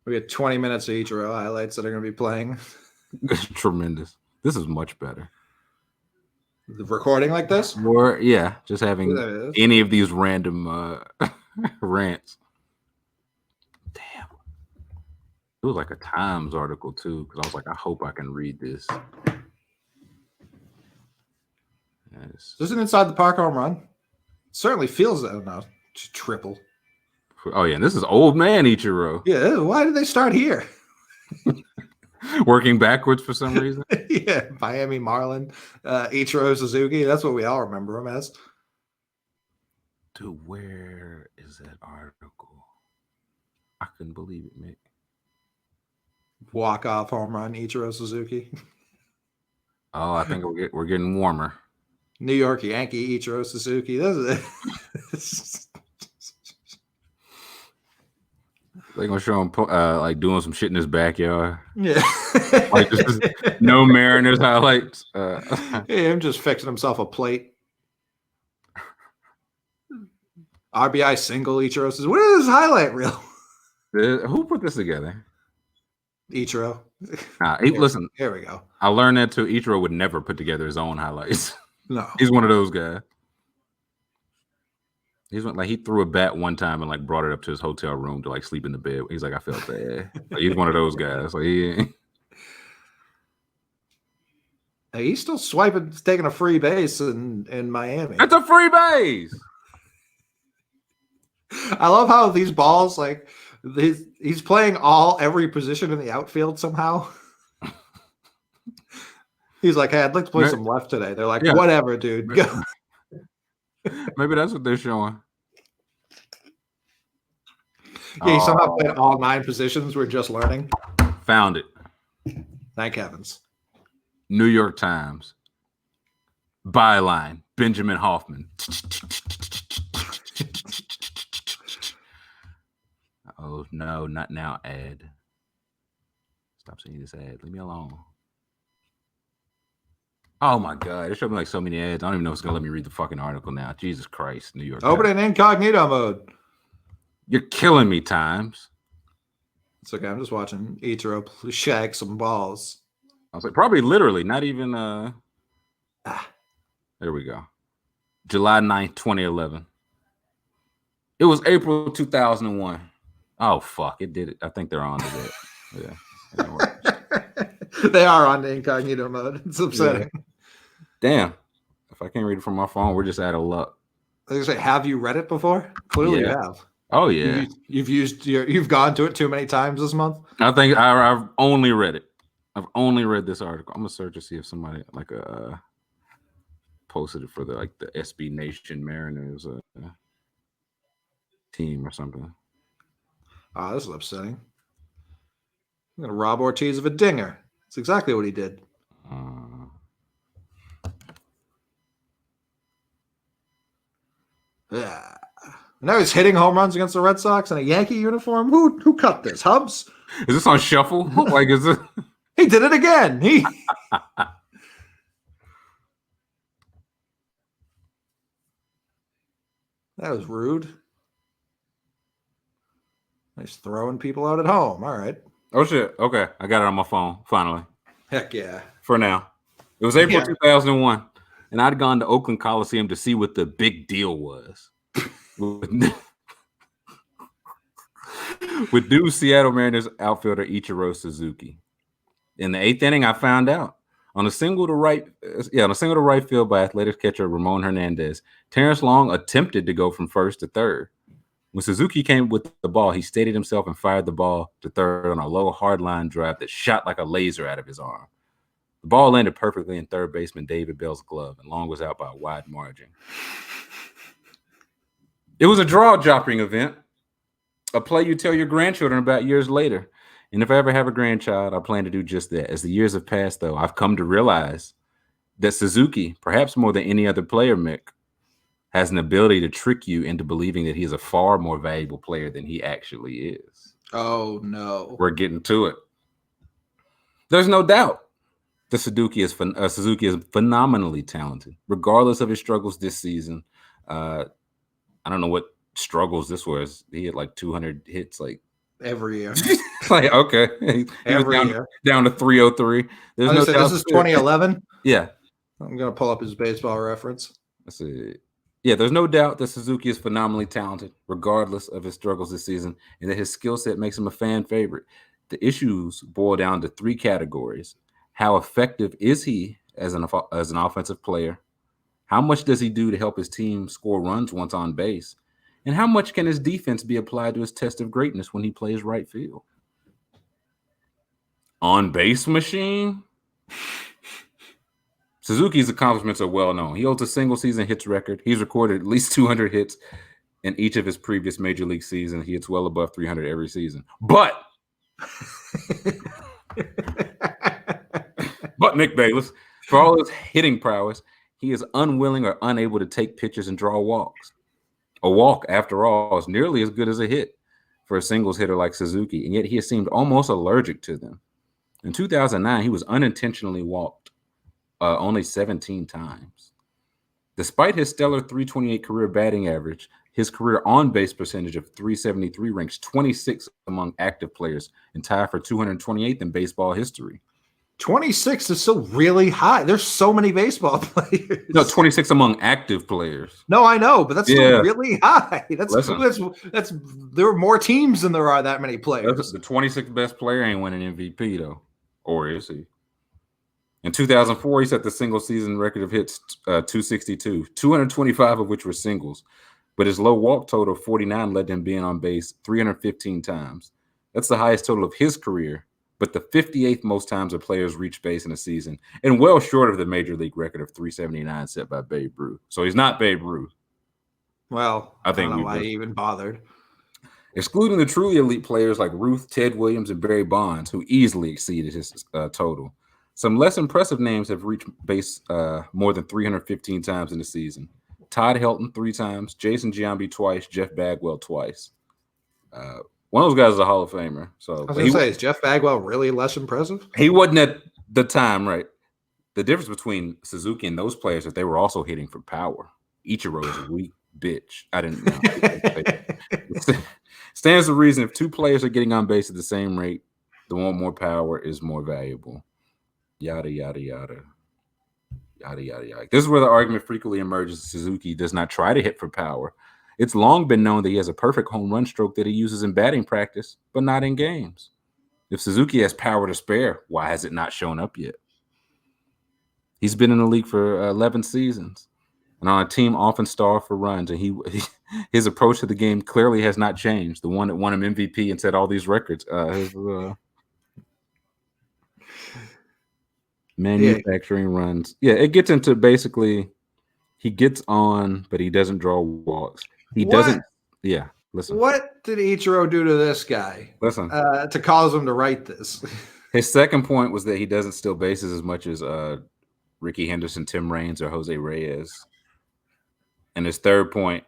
Speaker 1: We had 20 minutes of Ichiro highlights that are gonna be playing.
Speaker 2: Tremendous. This is much better.
Speaker 1: The recording like this?
Speaker 2: Or yeah, just having any of these random rants. Damn. It was like a Times article too, because I was like, I hope I can read this. Yes.
Speaker 1: This is an inside the park home run. Certainly feels that enough. Triple.
Speaker 2: Oh yeah, and this is old man Ichiro.
Speaker 1: Yeah, why did they start here?
Speaker 2: Working backwards for some reason.
Speaker 1: Yeah, Miami Marlin, Ichiro Suzuki. That's what we all remember him as.
Speaker 2: Dude, where is that article? I couldn't believe it, Mick.
Speaker 1: Walk-off home run, Ichiro Suzuki.
Speaker 2: Oh, I think we're getting warmer.
Speaker 1: New York Yankee, Ichiro Suzuki.
Speaker 2: They're gonna show him like doing some shit in his backyard.
Speaker 1: Yeah,
Speaker 2: like just no Mariners highlights.
Speaker 1: Yeah, him just fixing himself a plate. RBI single, Ichiro says, "What is this highlight reel?"
Speaker 2: Who put this together?
Speaker 1: Ichiro.
Speaker 2: Listen,
Speaker 1: here we go.
Speaker 2: I learned that too. Ichiro would never put together his own highlights.
Speaker 1: No,
Speaker 2: he's one of those guys. He threw a bat one time and like brought it up to his hotel room to like sleep in the bed. He's like, I felt bad. Like, he's one of those guys. Like
Speaker 1: he's still swiping, taking a free base in Miami.
Speaker 2: It's a free base.
Speaker 1: I love how these balls like he's playing every position in the outfield somehow. He's like, hey, I'd like to play some left today. They're like, yeah. Whatever, dude. Go.
Speaker 2: Maybe that's what they're showing.
Speaker 1: Yeah, he somehow played all 9 positions. We're just learning.
Speaker 2: Found it.
Speaker 1: Thank heavens.
Speaker 2: New York Times. Byline, Benjamin Hoffman. Oh, no, not now, ad. Stop seeing this ad. Leave me alone. Oh, my God. It showed me like so many ads. I don't even know if it's going to let me read the fucking article now. Jesus Christ, New York.
Speaker 1: Open in incognito mode.
Speaker 2: You're killing me, Times.
Speaker 1: It's okay. I'm just watching Ichiro shag some balls.
Speaker 2: I was like, probably literally, not even. There we go. July 9th, 2011. It was April 2001. Oh, fuck. It did it. I think they're on to that. Yeah.
Speaker 1: They are on the incognito mode. It's upsetting.
Speaker 2: Yeah. Damn. If I can't read it from my phone, we're just out of luck.
Speaker 1: I was gonna say, have you read it before? Clearly you have.
Speaker 2: Oh yeah.
Speaker 1: You've gone to it too many times this month.
Speaker 2: I think I've only read it. I've only read this article. I'm gonna search to see if somebody posted it for the SB Nation Mariners team or something.
Speaker 1: Oh, this is upsetting. I'm gonna rob Ortiz of a dinger. That's exactly what he did. Yeah. Now he's hitting home runs against the Red Sox in a Yankee uniform. Who cut this? Hubs?
Speaker 2: Is this on shuffle? Like, is it?
Speaker 1: He did it again. That was rude. He's throwing people out at home. All right.
Speaker 2: Oh shit. Okay, I got it on my phone finally.
Speaker 1: Heck yeah.
Speaker 2: For now, it was April 2001, and I'd gone to Oakland Coliseum to see what the big deal was. With new Seattle Mariners outfielder Ichiro Suzuki. In the 8th inning, I found out on a single to right field by Athletics catcher Ramon Hernandez, Terrence Long attempted to go from first to third. When Suzuki came with the ball, he steadied himself and fired the ball to third on a low hard line drive that shot like a laser out of his arm. The ball landed perfectly in third baseman David Bell's glove, and Long was out by a wide margin. It was a jaw-dropping event, a play you tell your grandchildren about years later. And if I ever have a grandchild, I plan to do just that. As the years have passed, though, I've come to realize that Suzuki, perhaps more than any other player, Mick, has an ability to trick you into believing that he is a far more valuable player than he actually is.
Speaker 1: Oh, no.
Speaker 2: We're getting to it. There's no doubt that Suzuki is phenomenally talented, regardless of his struggles this season. I don't know what struggles this was. He had like 200 hits like
Speaker 1: every year.
Speaker 2: Like, okay. He
Speaker 1: every
Speaker 2: was
Speaker 1: year.
Speaker 2: Down to 303. There's no doubt.
Speaker 1: This is 2011?
Speaker 2: Yeah.
Speaker 1: I'm going to pull up his baseball reference.
Speaker 2: Let's see. Yeah, there's no doubt that Suzuki is phenomenally talented, regardless of his struggles this season, and that his skill set makes him a fan favorite. The issues boil down to 3 categories. How effective is he as an offensive player? How much does he do to help his team score runs once on base? And how much can his defense be applied to his test of greatness when he plays right field? On base machine? Suzuki's accomplishments are well known. He holds a single season hits record. He's recorded at least 200 hits in each of his previous major league seasons. He hits well above 300 every season. But Nick Bayless, for all his hitting prowess, he is unwilling or unable to take pitches and draw walks. A walk, after all, is nearly as good as a hit for a singles hitter like Suzuki, and yet he has seemed almost allergic to them. In 2009, he was unintentionally walked only 17 times. Despite his stellar .328 career batting average, his career on-base percentage of .373 ranks 26th among active players and tied for 228th in baseball history.
Speaker 1: 26 is still really high. There's so many baseball players.
Speaker 2: No, 26 among active players.
Speaker 1: No, I know, but that's still really high. That's there are more teams than there are that many players.
Speaker 2: The 26th best player ain't winning MVP though, or is he? In 2004, he set the single season record of hits 262, 225 of which were singles. But his low walk total of 49 led to him being on base 315 times. That's the highest total of his career, but the 58th most times a player's reached base in a season, and well short of the major league record of 379 set by Babe Ruth. So he's not Babe Ruth.
Speaker 1: Well, I don't know why he even bothered.
Speaker 2: Excluding the truly elite players like Ruth, Ted Williams, and Barry Bonds, who easily exceeded his total. Some less impressive names have reached base more than 315 times in the season. Todd Helton 3 times, Jason Giambi twice, Jeff Bagwell twice. One of those guys is a Hall of Famer. So
Speaker 1: I was going to say, is Jeff Bagwell really less impressive?
Speaker 2: He wasn't at the time, right? The difference between Suzuki and those players is that they were also hitting for power. Ichiro is a weak bitch. I didn't know. Stands to reason if 2 players are getting on base at the same rate, the one more power is more valuable. Yada, yada, yada. Yada, yada, yada. This is where the argument frequently emerges. Suzuki does not try to hit for power. It's long been known that he has a perfect home run stroke that he uses in batting practice, but not in games. If Suzuki has power to spare, why has it not shown up yet? He's been in the league for 11 seasons. and on a team often starved for runs, and his approach to the game clearly has not changed. The one that won him MVP and set all these records. Manufacturing runs. Yeah, it gets into basically he gets on, but he doesn't draw walks. He doesn't. Yeah, listen.
Speaker 1: What did Ichiro do to this guy?
Speaker 2: Listen.
Speaker 1: To cause him to write this.
Speaker 2: His second point was that he doesn't steal bases as much as Ricky Henderson, Tim Raines, or Jose Reyes. And his third point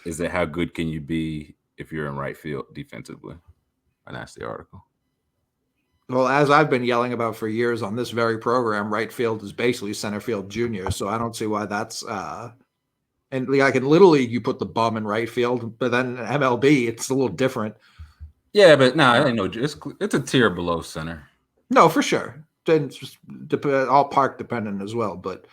Speaker 2: is that how good can you be if you're in right field defensively? And that's the article.
Speaker 1: Well, as I've been yelling about for years on this very program, right field is basically center field junior. So I don't see why that's and like in Little League, you put the bum in right field, but then in MLB, it's a little different.
Speaker 2: Yeah, but no, I know it's a tier below center.
Speaker 1: No, for sure. Then just all park dependent as well. But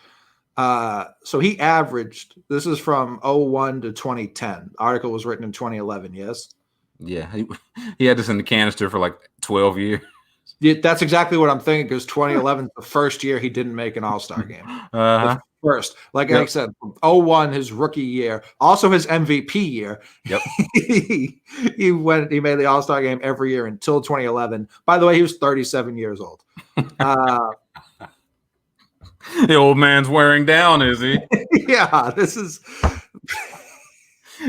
Speaker 1: so he averaged. This is from 01 to 2010. The article was written in 2011. Yes.
Speaker 2: Yeah, he had this in the canister for like 12 years.
Speaker 1: Yeah, that's exactly what I'm thinking. Because 2011 is the first year he didn't make an All-Star game. First, like I said, 01, his rookie year, also his MVP year.
Speaker 2: Yep.
Speaker 1: he made the All-Star game every year until 2011. By the way, he was 37 years old.
Speaker 2: The old man's wearing down, is he?
Speaker 1: Yeah, this is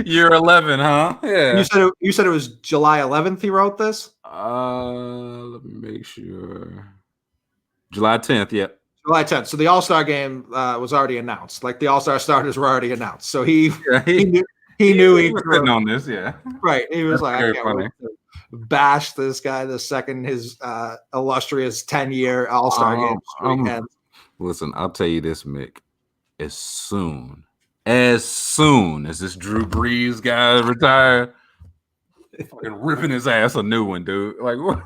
Speaker 2: year 11, huh? Yeah.
Speaker 1: You said it was July 11th he wrote this?
Speaker 2: Let me make sure. July 10th, yeah.
Speaker 1: July 10th. So the All-Star game was already announced. Like the All-Star starters were already announced. So he knew he was
Speaker 2: sitting on this, yeah.
Speaker 1: Right. He was
Speaker 2: That's
Speaker 1: like, I can't wait to bash this guy the second his illustrious 10-year All-Star game streak ends.
Speaker 2: Listen, I'll tell you this, Mick. As soon as this Drew Brees guy retired, fucking ripping his ass a new one, dude. Like what?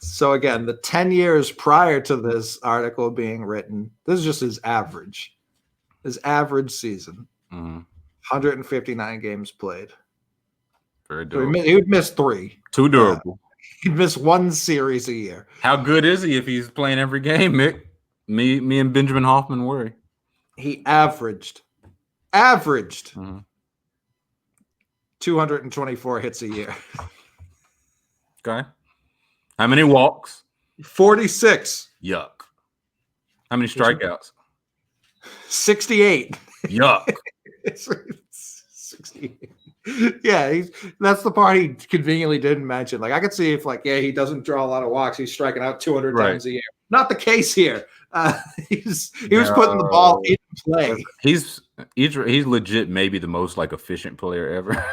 Speaker 1: So again, the 10 years prior to this article being written, this is just his average season. 159 games played.
Speaker 2: Very durable.
Speaker 1: So he would miss 3.
Speaker 2: Too durable.
Speaker 1: He'd miss 1 series a year.
Speaker 2: How good is he if he's playing every game, Mick? Me and Benjamin Hoffman worry.
Speaker 1: He averaged 224 hits a year.
Speaker 2: Okay. How many walks?
Speaker 1: 46.
Speaker 2: Yuck. How many strikeouts?
Speaker 1: 68.
Speaker 2: Yuck.
Speaker 1: 68. Yeah, that's the part he conveniently didn't mention. Like I could see if he doesn't draw a lot of walks, he's striking out 200 times a year. Not the case here. He was putting the ball in play.
Speaker 2: He's legit maybe the most efficient player ever.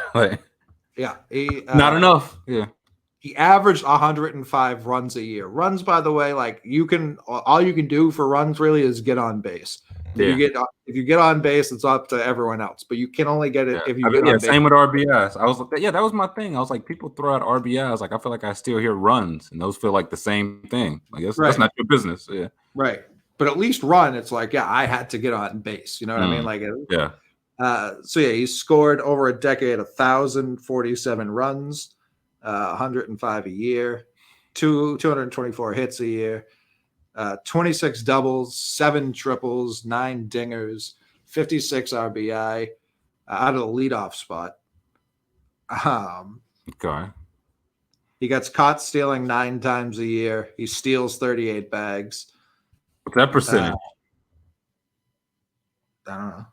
Speaker 2: Not enough. Yeah.
Speaker 1: He averaged 105 runs a year. Runs, by the way, all you can do for runs really is get on base. If you get on base, it's up to everyone else. But you can only get it if you get on base.
Speaker 2: Same with RBIs. I was that was my thing. I was like, people throw out RBIs. I feel like I still hear runs, and those feel like the same thing. That's not your business. Yeah.
Speaker 1: Right. But at least run, it's I had to get on base. You know what I mean?
Speaker 2: Yeah.
Speaker 1: He scored over a decade 1,047 runs, 105 a year, 224 hits a year, 26 doubles, 7 triples, 9 dingers, 56 RBI out of the leadoff spot.
Speaker 2: Okay.
Speaker 1: He gets caught stealing 9 times a year. He steals 38 bags.
Speaker 2: What's that percentage?
Speaker 1: I don't know.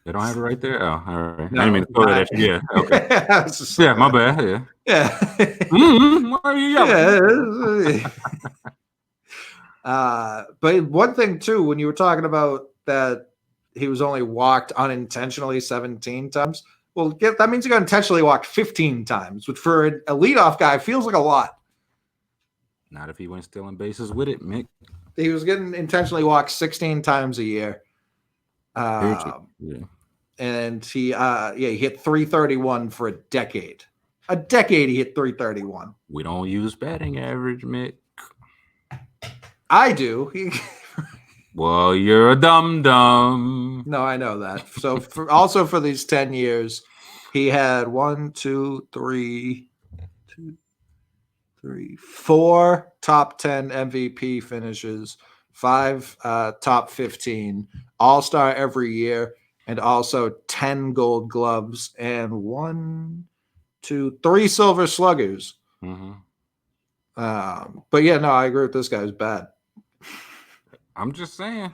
Speaker 2: They don't have it right there? Oh, all right.
Speaker 1: No,
Speaker 2: I didn't mean to throw that at you. Yeah, okay. Yeah, my bad. Yeah.
Speaker 1: Yeah.
Speaker 2: Why are you yelling?
Speaker 1: But one thing, too, when you were talking about that he was only walked unintentionally 17 times, well, that means he got intentionally walked 15 times, which for a leadoff guy feels like a lot.
Speaker 2: Not if he went stealing bases with it, Mick.
Speaker 1: He was getting intentionally walked 16 times a year. And he hit 331 for a decade. A decade he hit 331.
Speaker 2: We don't use batting average, Mick.
Speaker 1: I do.
Speaker 2: Well, you're a dum-dum.
Speaker 1: No, I know that. So for these 10 years, he had 4 top 10 MVP finishes, 5 top 15, All-Star every year, and also 10 Gold Gloves and 3 Silver Sluggers.
Speaker 2: Mm-hmm.
Speaker 1: But yeah, no, I agree with this guy's bad.
Speaker 2: I'm just saying.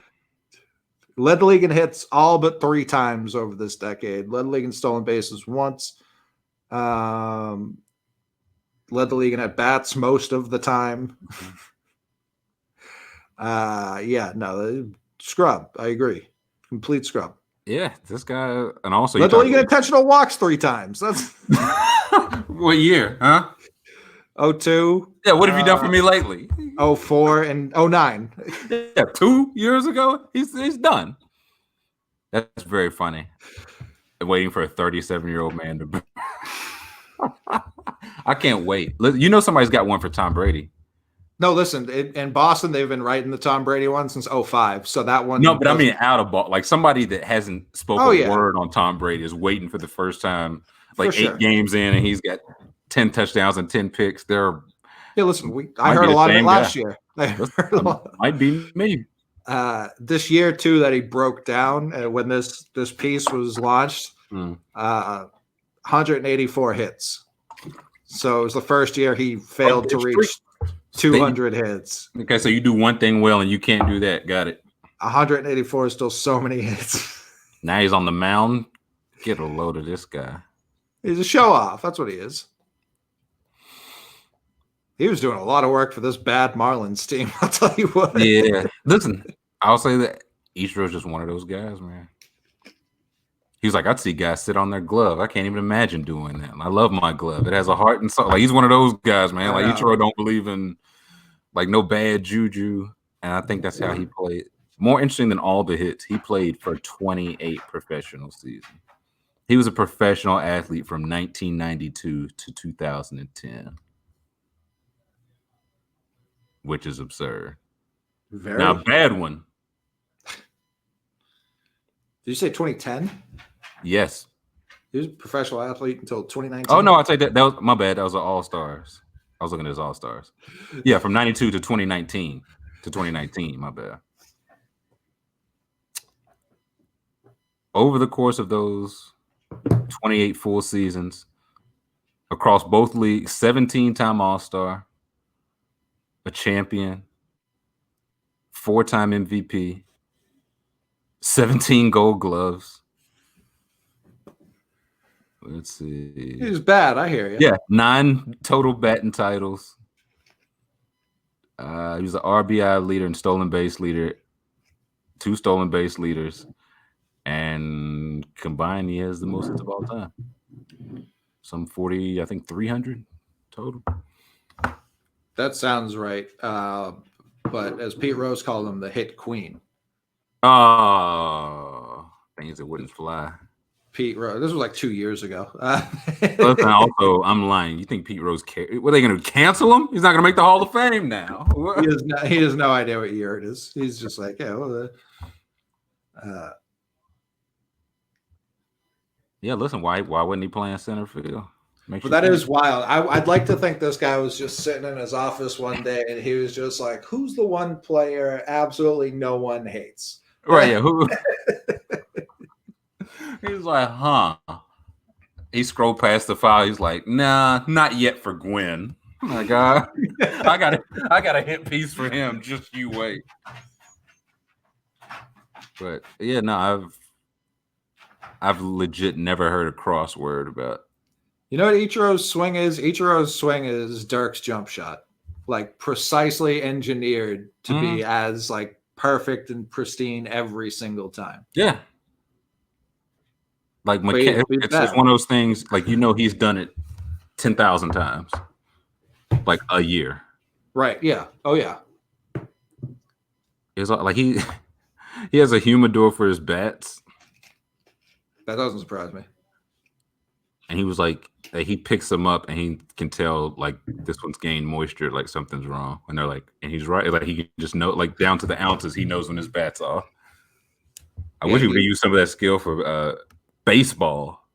Speaker 1: Led the league in hits all but 3 times over this decade. Led the league in stolen bases once. Led the league in at-bats most of the time. Scrub. I agree. Complete scrub.
Speaker 2: Yeah, this guy, and also
Speaker 1: Led the league in intentional walks 3 times. That's
Speaker 2: what year, huh?
Speaker 1: 02.
Speaker 2: Yeah, what have you done for me lately?
Speaker 1: 04 and 09.
Speaker 2: Yeah, 2 years ago, he's done. That's very funny. Waiting for a 37-year-old man to. I can't wait. You know, somebody's got one for Tom Brady.
Speaker 1: No, listen. In Boston, they've been writing the Tom Brady one since 05. So that one.
Speaker 2: No, but I mean out of ball, like somebody that hasn't spoken a word on Tom Brady is waiting for the first time, like for 8 games in, and he's got 10 touchdowns and 10 picks.
Speaker 1: Listen, I heard a lot of it last year.
Speaker 2: Might be me.
Speaker 1: This year too, that he broke down when this piece was launched. 184 hits. So it was the first year he failed to reach 200 hits.
Speaker 2: Okay, so you do one thing well and you can't do that. Got it.
Speaker 1: 184 is still so many hits.
Speaker 2: Now he's on the mound. Get a load of this guy.
Speaker 1: He's a show off. That's what he is. He was doing a lot of work for this bad Marlins team. I'll tell you what.
Speaker 2: Yeah. Listen, I'll say that Ichiro's just one of those guys, man. He's like, I'd see guys sit on their glove. I can't even imagine doing that. I love my glove. It has a heart and soul. Like, he's one of those guys, man. Like, Ichiro don't believe in, like, no bad juju. And I think that's how he played. More interesting than all the hits, he played for 28 professional seasons. He was a professional athlete from 1992 to 2010. Which is absurd.
Speaker 1: Very.
Speaker 2: Now, bad one.
Speaker 1: Did you say 2010?
Speaker 2: Yes.
Speaker 1: He was a professional athlete until 2019.
Speaker 2: Oh, no, I'll take that. That was my bad. That was an All-Stars. I was looking at his All-Stars. Yeah, from 92 to 2019. My bad. Over the course of those 28 full seasons, across both leagues, 17-time All-Star, a champion, 4-time MVP, 17 Gold Gloves. Let's see.
Speaker 1: He was bad. I hear you.
Speaker 2: Yeah, 9 total batting titles. He was an RBI leader and stolen base leader, 2 stolen base leaders, and combined, he has the most hits of all time. Some 40, I think 300 total.
Speaker 1: That sounds right. But as Pete Rose called him, the hit queen.
Speaker 2: Oh, things that wouldn't fly.
Speaker 1: Pete Rose. This was like 2 years ago.
Speaker 2: Listen, also, I'm lying. You think Pete Rose cares? What, are they going to cancel him? He's not going to make the Hall of Fame now.
Speaker 1: He has no idea what year it is. He's just like, yeah, well,
Speaker 2: yeah. Listen, why wasn't he playing center field?
Speaker 1: But that is wild. I'd like to think this guy was just sitting in his office one day and he was just like, "Who's the one player absolutely no one hates?"
Speaker 2: Right? Yeah. Who? He's like, huh? He scrolled past the file. He's like, nah, not yet for Gwen. Oh my God, I got a hit piece for him. Just you wait. But yeah, no, I've legit never heard a crossword about.
Speaker 1: You know what Ichiro's swing is? Ichiro's swing is Dirk's jump shot, like precisely engineered to be as like perfect and pristine every single time.
Speaker 2: Yeah. Like it's one of those things, like, you know, he's done it 10,000 times, like a year.
Speaker 1: Right. Yeah. Oh yeah.
Speaker 2: It's like he has a humidor for his bats.
Speaker 1: That doesn't surprise me.
Speaker 2: And he was like, he picks them up and he can tell, like, this one's gained moisture, like something's wrong. And they're like, and he's right. Like, he can just know, like, down to the ounces, he knows when his bat's off. I wish he would have used some of that skill for baseball.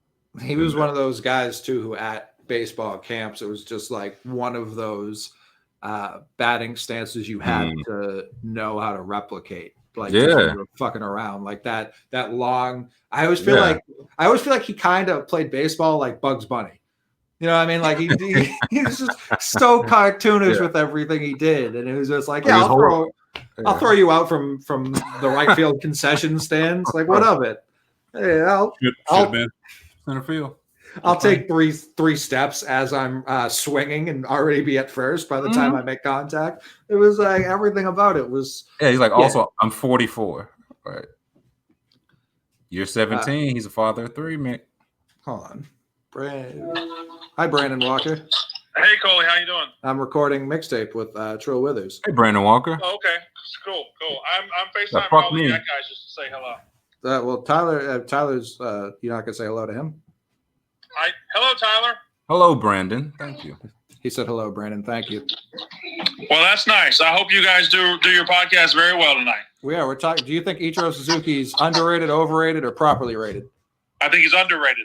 Speaker 1: He was one of those guys, too, who at baseball camps, it was just like one of those batting stances you had to know how to replicate. Like
Speaker 2: Yeah.
Speaker 1: just when you were fucking around like that long. I always feel like he kind of played baseball like Bugs Bunny. You know what I mean? Like he's just so cartoonish with everything he did, and it was just like, I'll throw you out from the right field concession stands. Like, what of it? Hey, I'll
Speaker 3: been center field.
Speaker 1: I'll take three steps as I'm swinging and already be at first by the time I make contact. It was like everything about it was.
Speaker 2: Yeah, he's like, also, I'm 44. Right. You're 17. He's a father of 3, man.
Speaker 1: Hold on. Hi, Brandon Walker.
Speaker 4: Hey, Coley, how you doing?
Speaker 1: I'm recording Mickstape with Trill Withers.
Speaker 2: Hey, Brandon Walker.
Speaker 4: Oh, okay, cool. I'm FaceTiming all the guys just to say hello.
Speaker 1: Well, Tyler's. You're not gonna say hello to him.
Speaker 4: Hello, Tyler.
Speaker 2: Hello, Brandon. Thank you.
Speaker 1: He said hello, Brandon. Thank you.
Speaker 4: Well, that's nice. I hope you guys do your podcast very well tonight.
Speaker 1: We're talking. Do you think Ichiro Suzuki's underrated, overrated, or properly rated?
Speaker 4: I think he's underrated.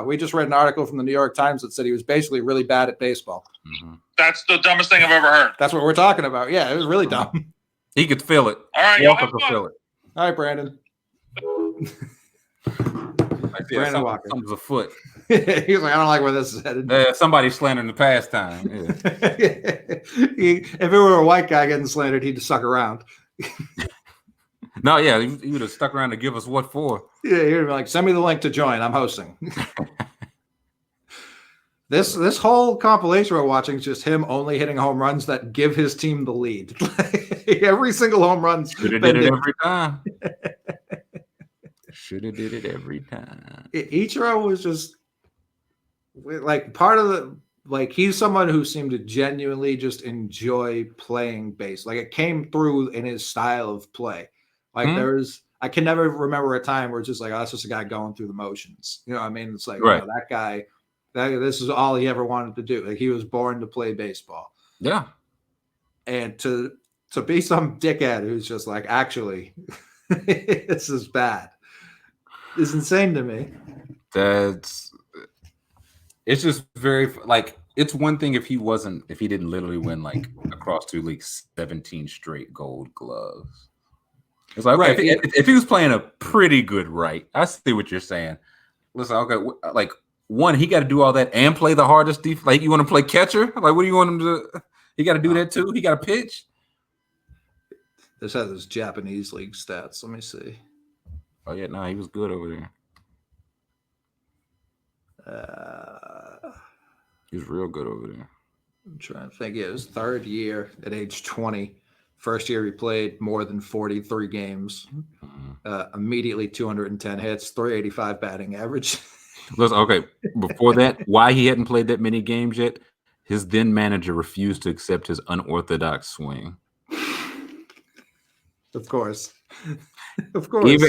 Speaker 1: We just read an article from the New York Times that said he was basically really bad at baseball.
Speaker 2: Mm-hmm.
Speaker 4: That's the dumbest thing I've ever heard.
Speaker 1: That's what we're talking about. Yeah, it was really dumb.
Speaker 2: He could feel it.
Speaker 4: All right, y'all have
Speaker 2: could
Speaker 4: fun.
Speaker 2: feel it.
Speaker 1: All right, Brandon. Brandon Walker.
Speaker 2: Something's afoot.
Speaker 1: He's like, I don't like where this is headed.
Speaker 2: Somebody's slandering the pastime. Yeah.
Speaker 1: If it were a white guy getting slandered, he'd just suck around.
Speaker 2: No, yeah, he would have stuck around to give us what for.
Speaker 1: Yeah, he'd be like, send me the link to join. I'm hosting. This whole compilation we're watching is just him only hitting home runs that give his team the lead. Every single home run.
Speaker 2: Should have did it every time. Should have did it every time.
Speaker 1: Ichiro was just like part of the he's someone who seemed to genuinely just enjoy playing base. Like it came through in his style of play. Like I can never remember a time where it's just like, oh, that's just a guy going through the motions. You know what I mean? It's like, that guy, this is all he ever wanted to do. Like he was born to play baseball.
Speaker 2: Yeah. And
Speaker 1: to be some dickhead who's just like, actually, this is bad. Is insane to me.
Speaker 2: It's just very like it's one thing if he didn't literally win like across 2 leagues 17 straight gold gloves. It's like right. If he was playing a pretty good right, I see what you're saying. Listen, okay, like one, he got to do all that and play the hardest defense. Like you want to play catcher? Like what do you want him to? He got to do that too. He got to pitch.
Speaker 1: This has his Japanese league stats. Let me see.
Speaker 2: Oh yeah, no, he was good over there. He was real good over there.
Speaker 1: I'm trying to think. Yeah, his third year at age 20. First year he played more than 43 games. Immediately 210 hits, 385 batting average.
Speaker 2: Listen, okay, before that, why he hadn't played that many games yet, his then manager refused to accept his unorthodox swing.
Speaker 1: Of course. Of course.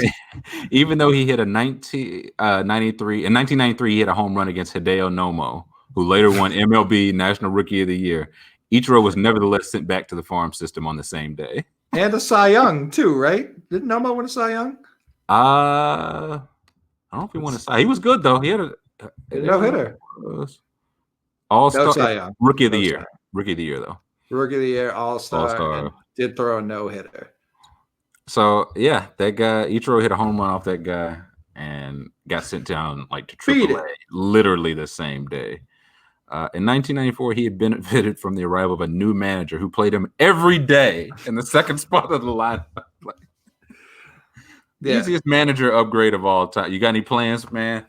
Speaker 2: Even though he hit a 1993, he hit a home run against Hideo Nomo, who later won MLB National Rookie of the Year. Ichiro was nevertheless sent back to the farm system on the same day.
Speaker 1: And a Cy Young, too, right? Didn't Nomo win a Cy Young?
Speaker 2: I don't know if he won a Cy. He was good, though. He had a
Speaker 1: no-hitter.
Speaker 2: All-Star. Rookie of the Year. Rookie of the Year, though.
Speaker 1: Rookie of the Year, All-Star. And did throw a no-hitter.
Speaker 2: So, yeah, that guy, Ichiro hit a home run off that guy and got sent down like to AAA literally the same day. In 1994, he had benefited from the arrival of a new manager who played him every day in the second spot of the lineup. Easiest manager upgrade of all time. You got any plans, man?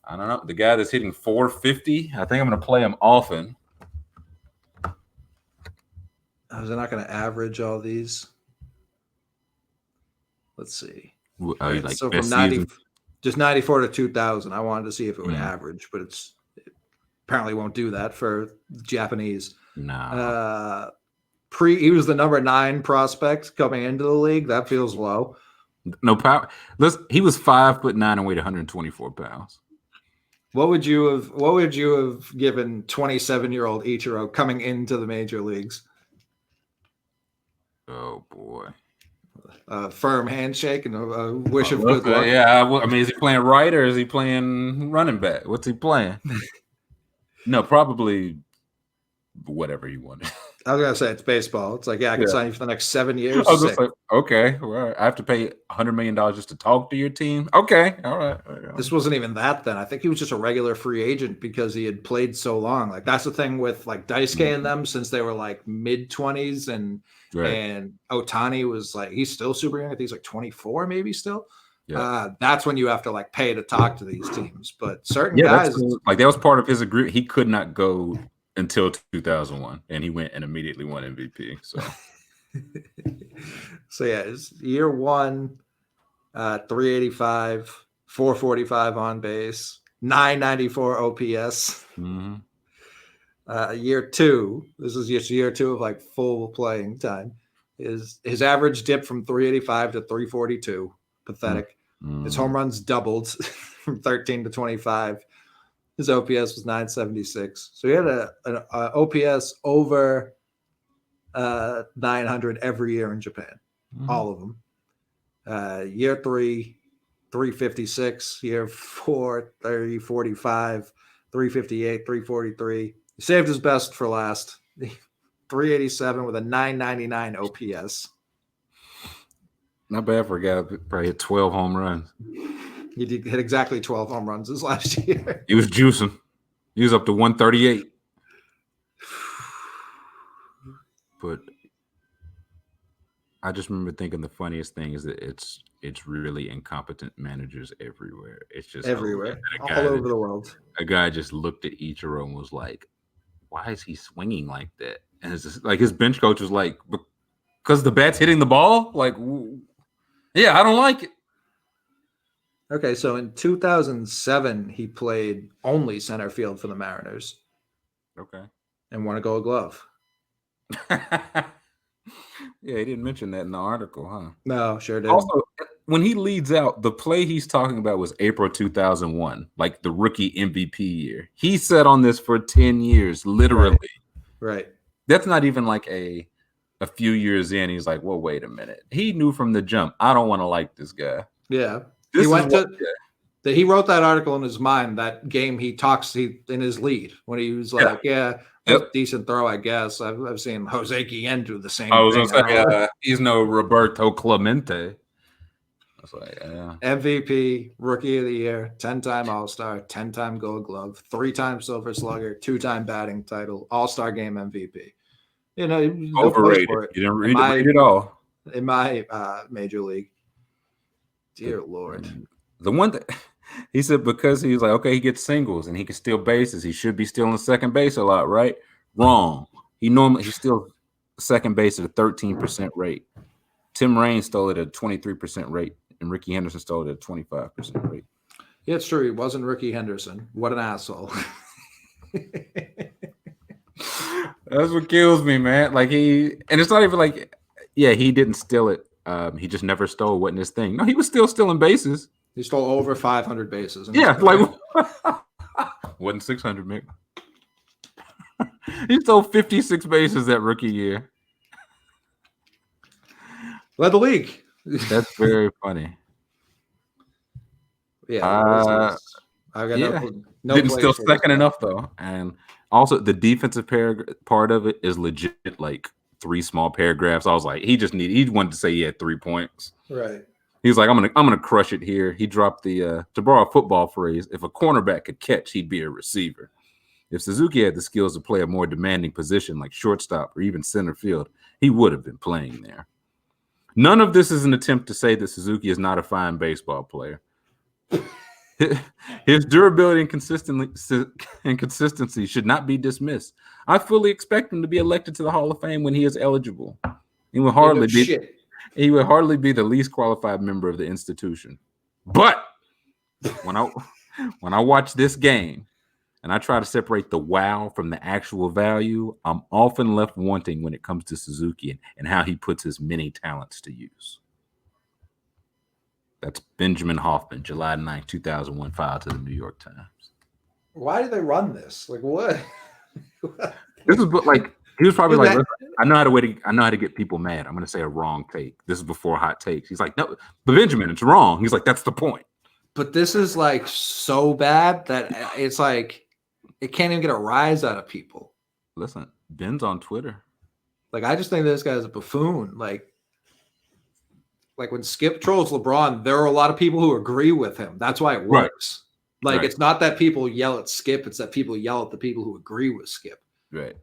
Speaker 2: I don't know. The guy that's hitting 450, I think I'm going to play him often.
Speaker 1: Is it not going to average all these? Let's see.
Speaker 2: Like
Speaker 1: so from 94 to 2000, I wanted to see if it would average, but it apparently won't do that for Japanese.
Speaker 2: No.
Speaker 1: He was the number 9 prospect coming into the league. That feels low.
Speaker 2: No power. Listen, he was 5'9" and weighed 124 pounds.
Speaker 1: What would you have given 27-year-old Ichiro coming into the major leagues?
Speaker 2: Oh boy.
Speaker 1: A firm handshake and a wish of good luck.
Speaker 2: Yeah, I mean, is he playing right or is he playing running back? What's he playing? No, probably whatever he wanted.
Speaker 1: I was gonna say it's baseball. It's like, I can sign you for the next 7 years.
Speaker 2: I was just like, okay, well, I have to pay $100 million just to talk to your team. Okay, all right.
Speaker 1: This wasn't even that then. I think he was just a regular free agent because he had played so long. Like that's the thing with like Daisuke and them, since they were like mid-20s, and Ohtani was like, he's still super young. I think he's like 24, maybe still. Yeah. That's when you have to like pay to talk to these teams. But certain guys,
Speaker 2: like that was part of his agreement. He could not go until 2001, and he went and immediately won MVP. So,
Speaker 1: so yeah, it's year one, 385, 445 on base, 994 OPS. Year two, this is just year two of like full playing time. His average dipped from 385 to 342. Pathetic. His home runs doubled from 13 to 25. His OPS was 976. So he had an OPS over 900 every year in Japan. All of them. Year three, 356. Year four, 345, 358, 343. He saved his best for last. 387 with a 999 OPS.
Speaker 2: Not bad for a guy who probably hit 12 home runs.
Speaker 1: He did hit exactly 12 home runs this last year.
Speaker 2: He was juicing. He was up to 138. But I just remember thinking the funniest thing is that it's really incompetent managers everywhere. It's just
Speaker 1: everywhere, all over the world.
Speaker 2: A guy just looked at Ichiro and was like, "Why is he swinging like that?" And it's just, like his bench coach was like, "Because the bat's hitting the ball." Like, yeah, I don't like it.
Speaker 1: Okay, so in 2007, he played only center field for the Mariners.
Speaker 2: Okay.
Speaker 1: And won a Gold Glove.
Speaker 2: Yeah, he didn't mention that in the article, huh?
Speaker 1: No, sure did.
Speaker 2: Also, when he leads out, the play he's talking about was April 2001, like the rookie MVP year. He sat on this for 10 years, literally.
Speaker 1: Right.
Speaker 2: That's not even like a few years in. He's like, well, wait a minute. He knew from the jump, I don't want to like this guy.
Speaker 1: Yeah. He wrote that article in his mind, that game he talks in his lead when he was like, decent throw, I guess. I've seen Jose Guillen do the same
Speaker 2: I was
Speaker 1: thing.
Speaker 2: going to say, he's no Roberto Clemente. I was like,
Speaker 1: MVP, Rookie of the Year, 10-time All-Star, 10-time Gold Glove, 3-time Silver Slugger, 2-time batting title, All-Star Game MVP. You know,
Speaker 2: overrated. You didn't read it all.
Speaker 1: In my major league. Dear Lord.
Speaker 2: The one that he said, because he's like, okay, he gets singles and he can steal bases. He should be stealing second base a lot, right? Wrong. He's still second base at a 13% rate. Tim Raines stole it at a 23% rate, and Ricky Henderson stole it at a 25% rate.
Speaker 1: Yeah, it's true. He wasn't Ricky Henderson. What an asshole.
Speaker 2: That's what kills me, man. Like and it's not even like, he didn't steal it. He just never stole. Wasn't his thing. No, he was still stealing bases.
Speaker 1: He stole over 500 bases.
Speaker 2: Yeah, like wasn't 600, Mick. He stole 56 bases that rookie year.
Speaker 1: Led the league.
Speaker 2: That's very funny.
Speaker 1: Yeah. I got no
Speaker 2: didn't steal second enough though, and also the defensive part of it is legit. Like 3 small paragraphs. I was like, he wanted to say he had 3 points.
Speaker 1: Right.
Speaker 2: He was like, I'm gonna crush it here. He dropped the to borrow a football phrase, if a cornerback could catch, he'd be a receiver. If Suzuki had the skills to play a more demanding position like shortstop or even center field, he would have been playing there. None of this is an attempt to say that Suzuki is not a fine baseball player. His durability and consistency should not be dismissed. I fully expect him to be elected to the Hall of Fame when he is eligible. He would hardly be the least qualified member of the institution. But when I watch this game and I try to separate the wow from the actual value, I'm often left wanting when it comes to Suzuki and how he puts his many talents to use. That's Benjamin Hoffman, July 9, 2001, filed to the New York Times.
Speaker 1: Why did they run this? Like what?
Speaker 2: This is like he was probably like, I know how to get people mad. I'm going to say a wrong take. This is before hot takes. He's like, no, but Benjamin, it's wrong. He's like, that's the point.
Speaker 1: But this is like so bad that it's like it can't even get a rise out of people.
Speaker 2: Listen, Ben's on Twitter.
Speaker 1: Like, I just think this guy's a buffoon. Like when Skip trolls LeBron, there are a lot of people who agree with him. That's why it works. Right. Like, it's not that people yell at Skip, it's that people yell at the people who agree with Skip.
Speaker 2: Right.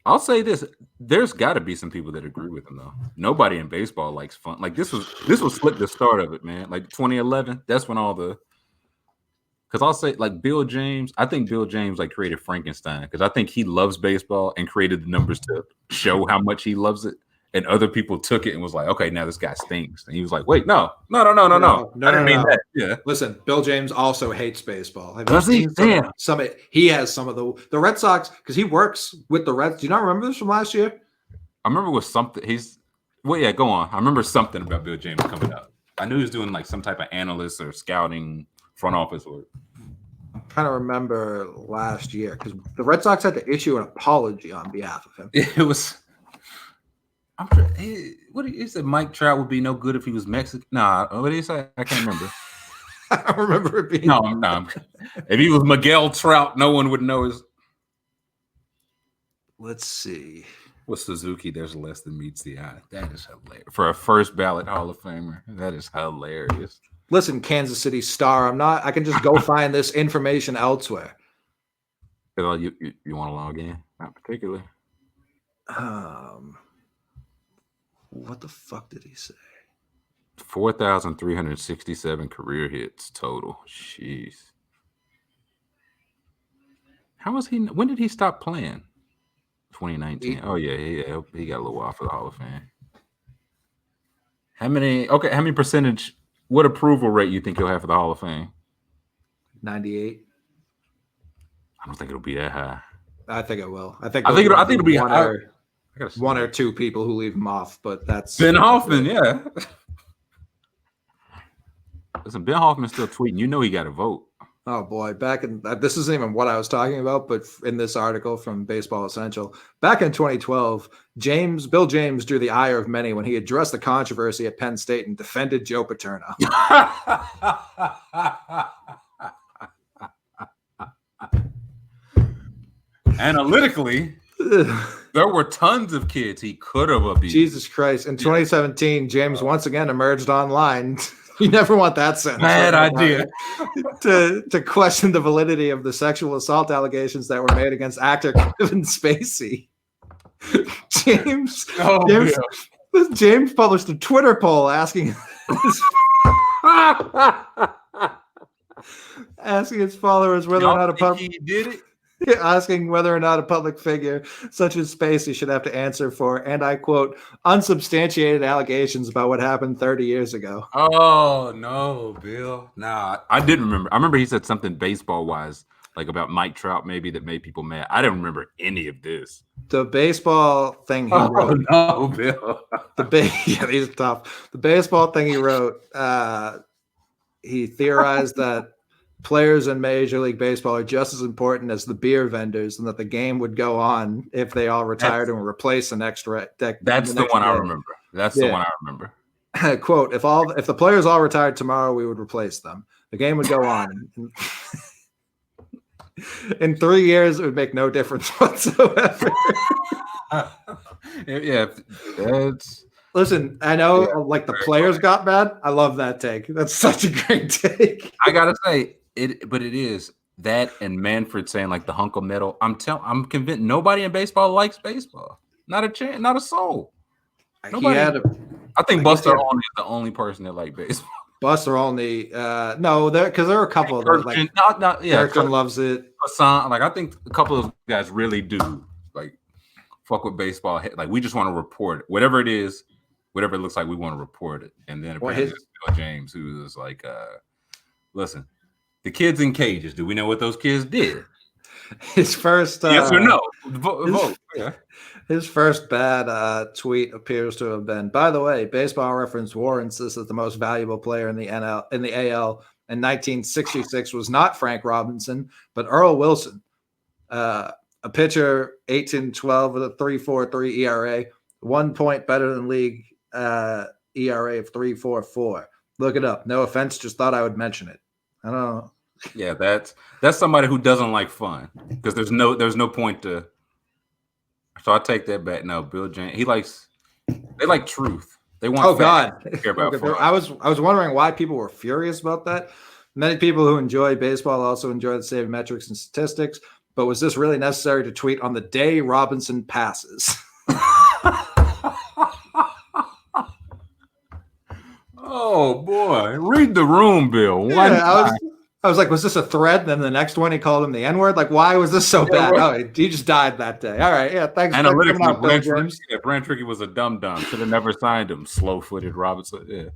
Speaker 2: I'll say this: there's got to be some people that agree with him, though. Nobody in baseball likes fun. Like this was slick the start of it, man. Like 2011, that's when all the. Because I'll say, like Bill James, I think Bill James like created Frankenstein because I think he loves baseball and created the numbers to show how much he loves it. And other people took it and was like, okay, now this guy stinks. And he was like, wait, no. I didn't mean that. Yeah.
Speaker 1: Listen, Bill James also hates baseball.
Speaker 2: Does he? Damn.
Speaker 1: He has some of the Red Sox because he works with the Reds. Do you not remember this from last year?
Speaker 2: I remember with something. Go on. I remember something about Bill James coming up. I knew he was doing like some type of analyst or scouting front office work.
Speaker 1: I'm trying to remember last year because the Red Sox had to issue an apology on behalf of him.
Speaker 2: It was. I'm sure. What did he say? Mike Trout would be no good if he was Mexican. Nah, what did he say? I can't remember.
Speaker 1: I don't remember it being.
Speaker 2: No. If he was Miguel Trout, no one would know his.
Speaker 1: Let's see.
Speaker 2: With Suzuki, there's less than meets the eye. That is hilarious. For a first ballot Hall of Famer, that is hilarious.
Speaker 1: Listen, Kansas City Star, I can just go find this information elsewhere.
Speaker 2: You want to log in? Not particularly.
Speaker 1: What the fuck did he say?
Speaker 2: 4,367 career hits total. Jeez. How was he? When did he stop playing? 2019. Oh yeah, he got a little while for the Hall of Fame. How many percentage? What approval rate you think he'll have for the Hall of Fame?
Speaker 1: 98.
Speaker 2: I don't think it'll be that high.
Speaker 1: I think it will. I think
Speaker 2: it'll be
Speaker 1: one or two people who leave him off, but that's
Speaker 2: Ben Hoffman. Yeah. Listen, Ben Hoffman's still tweeting. You know he got a vote.
Speaker 1: Oh boy, this isn't even what I was talking about, but in this article from Baseball Essential, back in 2012, Bill James drew the ire of many when he addressed the controversy at Penn State and defended Joe Paterno.
Speaker 2: Analytically, there were tons of kids he could have abused.
Speaker 1: Jesus Christ. In 2017, James once again emerged online. You never want that sentence.
Speaker 2: Bad idea.
Speaker 1: To question the validity of the sexual assault allegations that were made against actor Kevin Spacey. James published a Twitter poll asking his followers whether or not
Speaker 2: he did it.
Speaker 1: Asking whether or not a public figure such as Spacey should have to answer for, and I quote, unsubstantiated allegations about what happened 30 years ago.
Speaker 2: Oh, no, Bill. Nah, I didn't remember. I remember he said something baseball-wise, like about Mike Trout maybe, that made people mad. I didn't remember any of this.
Speaker 1: The baseball thing he wrote.
Speaker 2: Oh, no, Bill.
Speaker 1: These are tough. The baseball thing he wrote, he theorized that players in Major League Baseball are just as important as the beer vendors, and that the game would go on if they all retired and were replaced the next decade.
Speaker 2: That's the one I remember. That's the one I remember.
Speaker 1: Quote, if the players all retired tomorrow, we would replace them. The game would go on. In 3 years, it would make no difference whatsoever.
Speaker 2: Yeah, that's...
Speaker 1: Listen, I know like the players got bad. I love that take. That's such a great take.
Speaker 2: I gotta say, but it is that and Manfred saying like the hunk of metal. I'm convinced nobody in baseball likes baseball. Not a chance, not a soul. Nobody. I think Buster Olney is the only person that likes baseball.
Speaker 1: Buster Olney, no, because there are a couple of them. Like, Kirkland loves it.
Speaker 2: Hassan, like I think a couple of those guys really do like fuck with baseball. Like we just want to report it, whatever it is, whatever it looks like. We want to report it. And then apparently Bill James, who is like, listen, the kids in cages. Do we know what those kids did?
Speaker 1: His first
Speaker 2: yes or no? Vote. Yeah.
Speaker 1: His first bad tweet appears to have been, by the way, Baseball Reference warrants this that the most valuable player in the AL in 1966 was not Frank Robinson, but Earl Wilson, a pitcher, 18-12 with a 3.43 ERA, 1 point better than league ERA of 3.44. Look it up. No offense, just thought I would mention it. I don't know.
Speaker 2: Yeah, that's somebody who doesn't like fun because there's no point to. So I take that back. No, Bill James. They like truth. They want.
Speaker 1: Oh God!
Speaker 2: Care about
Speaker 1: I was wondering why people were furious about that. Many people who enjoy baseball also enjoy the same metrics and statistics. But was this really necessary to tweet on the day Robinson passes?
Speaker 2: Oh boy, read the room, Bill.
Speaker 1: Yeah, I was like, was this a thread? Then the next one, he called him the N-word. Like, why was this so bad? Oh, he just died that day. All right, yeah, thanks.
Speaker 2: Analytically, Brand Tricky was a dumb. Should have never signed him. Slow-footed Robinson. Yeah.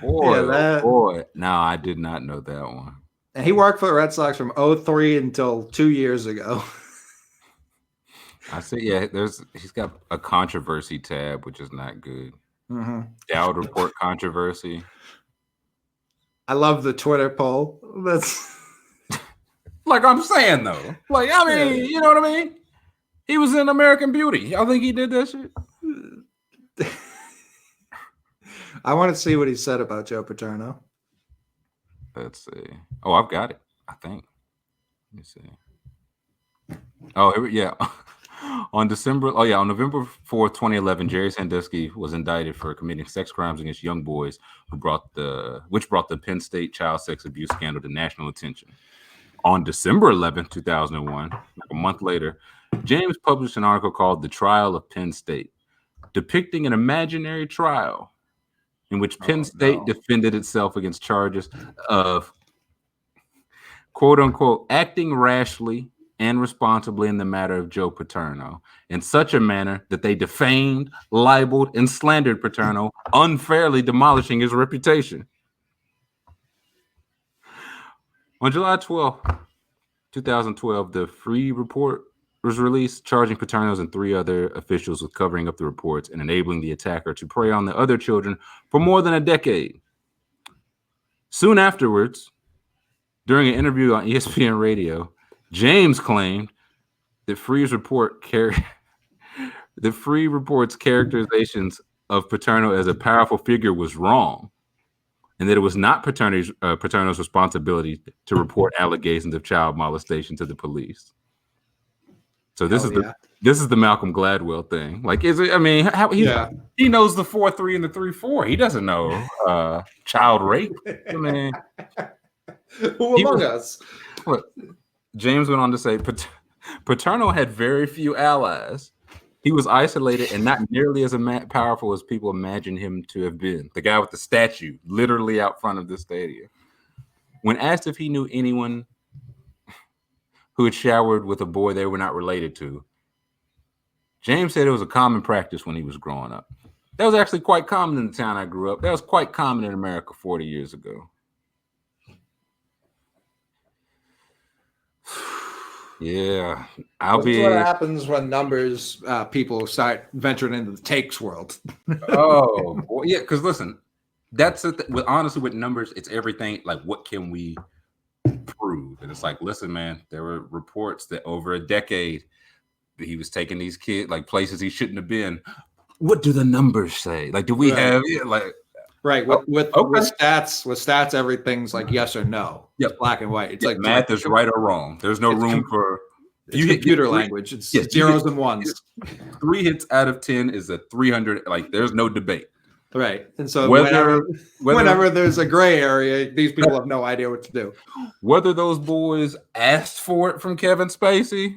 Speaker 2: Boy. No, I did not know that one.
Speaker 1: And he worked for the Red Sox from 2003 until 2 years ago.
Speaker 2: I see. Yeah, he's got a controversy tab, which is not good.
Speaker 1: Mm-hmm.
Speaker 2: Dowd report controversy.
Speaker 1: I love the Twitter poll. That's
Speaker 2: like I'm saying though. Like I mean, you know what I mean? He was in American Beauty. I think he did that shit.
Speaker 1: I want to see what he said about Joe Paterno.
Speaker 2: Let's see. Oh, I've got it. I think. Let me see. Oh, yeah. On November 4th, 2011, Jerry Sandusky was indicted for committing sex crimes against young boys, which brought the Penn State child sex abuse scandal to national attention. On December 11th, 2001, like a month later, James published an article called "The Trial of Penn State," depicting an imaginary trial in which Penn State defended itself against charges of "quote unquote" acting rashly and responsibly in the matter of Joe Paterno in such a manner that they defamed, libeled, and slandered Paterno, unfairly demolishing his reputation. On July 12, 2012, the Free Report was released, charging Paterno's and 3 other officials with covering up the reports and enabling the attacker to prey on the other children for more than a decade. Soon afterwards, during an interview on ESPN Radio, James claimed that Free's Report's characterizations of Paterno as a powerful figure was wrong, and that it was not Paterno's responsibility to report allegations of child molestation to the police. So this is the Malcolm Gladwell thing. Like, is it? I mean, he knows the 4-3 and the 3-4. He doesn't know child rape. I mean,
Speaker 1: who among us?
Speaker 2: Look, James went on to say, Paterno had very few allies. He was isolated and not nearly as powerful as people imagine him to have been. The guy with the statue literally out front of the stadium. When asked if he knew anyone who had showered with a boy they were not related to, James said it was a common practice when he was growing up. That was actually quite common in the town I grew up. That was quite common in America 40 years ago. Yeah,
Speaker 1: What happens when numbers people start venturing into the takes world.
Speaker 2: Oh, well, yeah, because listen, that's honestly with numbers, it's everything. Like, what can we prove? And it's like, listen, man, there were reports that over a decade that he was taking these kids like places he shouldn't have been. What do the numbers say? Like, do we have like?
Speaker 1: Right, with stats, everything's like yes or no.
Speaker 2: Yeah,
Speaker 1: black and white. It's like
Speaker 2: math is right or wrong. There's no room for
Speaker 1: computer language. It's zeros and ones.
Speaker 2: 3 hits out of 10 is a 300. Like, there's no debate.
Speaker 1: Right, and so whenever there's a gray area, these people have no idea what to do.
Speaker 2: Whether those boys asked for it from Kevin Spacey,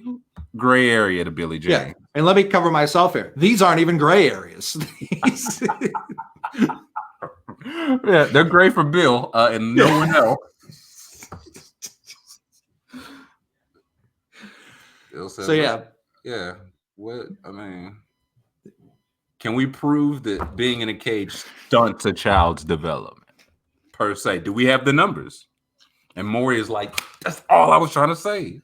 Speaker 2: gray area to Billy James.
Speaker 1: Yeah, and let me cover myself here. These aren't even gray areas.
Speaker 2: Yeah, they're gray for Bill and no one else. Bill said, yeah. What I mean, can we prove that being in a cage stunts a child's development per se? Do we have the numbers? And Maury is like, that's all I was trying to say.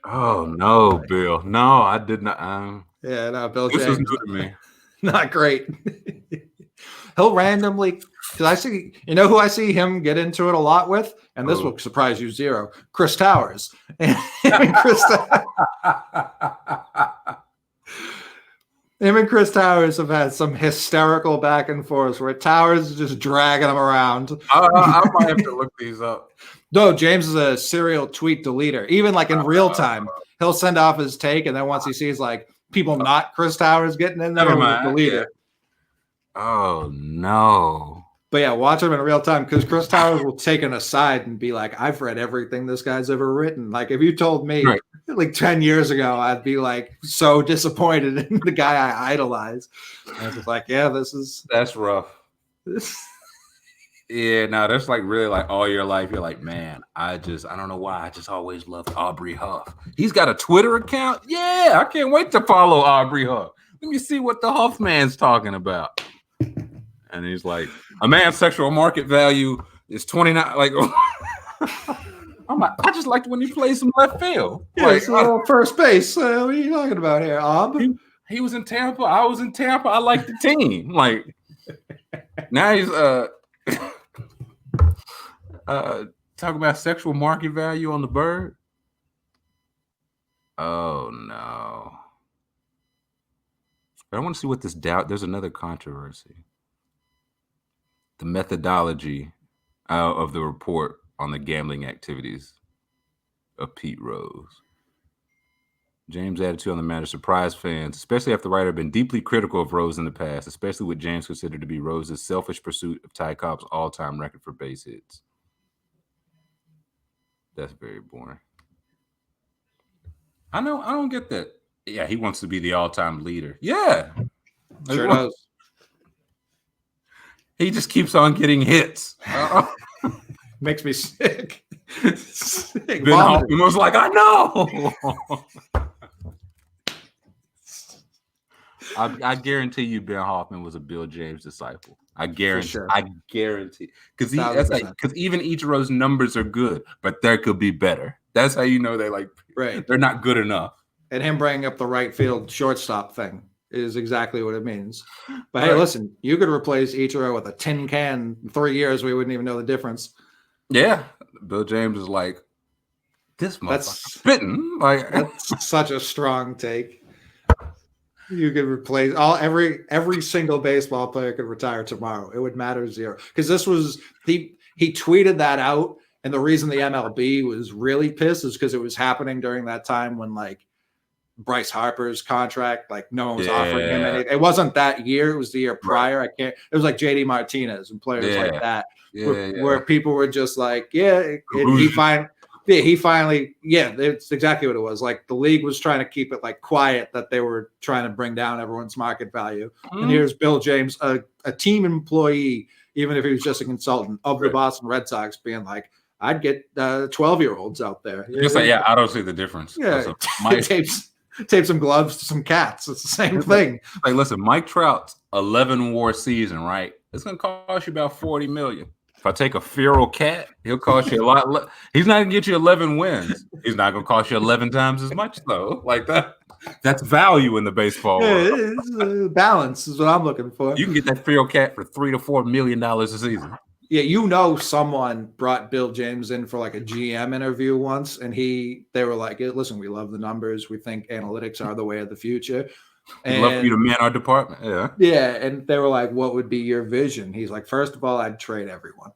Speaker 2: Oh no, Bill. No, I did not.
Speaker 1: Bill
Speaker 2: This
Speaker 1: James.
Speaker 2: was new to me.
Speaker 1: Not great. He'll randomly, because I see, who I see him get into it a lot with, and this will surprise you zero. Chris Towers. Him and Chris Towers have had some hysterical back and forth where Towers is just dragging him around.
Speaker 2: I might have to look these up.
Speaker 1: No, James is a serial tweet deleter. Even like in real time, he'll send off his take, and then once he sees like people not Chris Towers getting in there, he'll delete it.
Speaker 2: Oh no.
Speaker 1: But yeah, watch him in real time because Chris Towers will take an aside and be like, I've read everything this guy's ever written. Like if you told me like 10 years ago, I'd be like so disappointed in the guy I idolize. I was just like, yeah,
Speaker 2: that's rough. Yeah, no, that's like really like all your life. You're like, man, I don't know why. I just always loved Aubrey Huff. He's got a Twitter account. Yeah, I can't wait to follow Aubrey Huff. Let me see what the Huff man's talking about. And he's like, a man's sexual market value is 29. Like, I'm like, I just liked when he played some left field.
Speaker 1: Yeah, like, first base. What are you talking about here, Ob?
Speaker 2: He was in Tampa. I was in Tampa. I liked the team. Like, now he's talking about sexual market value on the bird. Oh no. I want to see what this doubt. There's another controversy. The methodology of the report on the gambling activities of Pete Rose. James' attitude on the matter surprised fans, especially after the writer had been deeply critical of Rose in the past, especially what James considered to be Rose's selfish pursuit of Ty Cobb's all-time record for base hits. That's very boring. I don't get that. Yeah, he wants to be the all-time leader. Yeah.
Speaker 1: Sure does.
Speaker 2: He just keeps on getting hits.
Speaker 1: Makes me sick.
Speaker 2: Ben Hoffman was like, I know. I guarantee you Ben Hoffman was a Bill James disciple. I guarantee.
Speaker 1: Sure.
Speaker 2: I guarantee. Because even Ichiro's numbers are good, but there could be better. That's how you know they're not good enough.
Speaker 1: And him bringing up the right field shortstop thing is exactly what it means. But hey, listen, you could replace Ichiro with a tin can in 3 years. We wouldn't even know the difference.
Speaker 2: Yeah. Bill James is like, this motherfucker spitting. Like,
Speaker 1: that's such a strong take. You could replace every single baseball player could retire tomorrow. It would matter zero. Because this was he tweeted that out. And the reason the MLB was really pissed is because it was happening during that time when like Bryce Harper's contract, like no one was offering him anything. It wasn't that year; it was the year prior. It was like JD Martinez and players like that, where people were just like, he finally, it's exactly what it was. Like the league was trying to keep it like quiet that they were trying to bring down everyone's market value. And here's Bill James, a team employee, even if he was just a consultant of the Boston Red Sox, being like, I'd get 12-year-olds out there.
Speaker 2: Just like, I don't see the difference.
Speaker 1: Yeah, tape some gloves to some cats. It's the same thing.
Speaker 2: Like, listen, Mike Trout's 11 WAR season, right? It's going to cost you about $40 million. If I take a feral cat, he'll cost you a lot. He's not going to get you 11 wins. He's not going to cost you 11 times as much, though. Like that. That's value in the baseball world.
Speaker 1: Balance is what I'm looking for.
Speaker 2: You can get that feral cat for $3 to $4 million a season.
Speaker 1: Yeah, someone brought Bill James in for like a GM interview once, and they were like, listen, we love the numbers. We think analytics are the way of the future.
Speaker 2: We'd love for you to man our department. Yeah.
Speaker 1: Yeah. And they were like, what would be your vision? He's like, first of all, I'd trade everyone.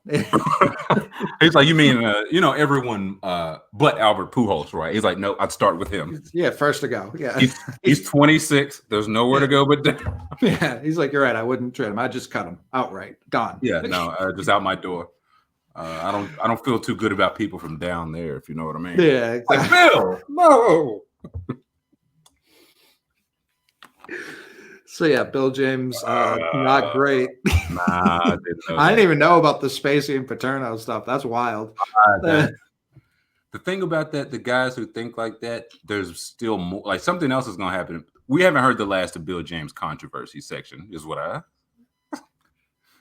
Speaker 2: He's like, you mean, everyone but Albert Pujols, right? He's like, no, I'd start with him.
Speaker 1: Yeah, first to go. Yeah.
Speaker 2: He's 26. There's nowhere to go but down.
Speaker 1: Yeah. He's like, you're right. I wouldn't trade him. I'd just cut him outright. Gone.
Speaker 2: Yeah, no, just out my door. I don't feel too good about people from down there, if you know what I mean.
Speaker 1: Yeah. Exactly.
Speaker 2: Like, Bill, no.
Speaker 1: So yeah, Bill James, not great.
Speaker 2: Nah,
Speaker 1: I didn't even know about the Spacey and Paterno stuff. That's wild.
Speaker 2: The thing about that, the guys who think like that, there's still more. Like something else is going to happen. We haven't heard the last of Bill James' controversy section. Is what I.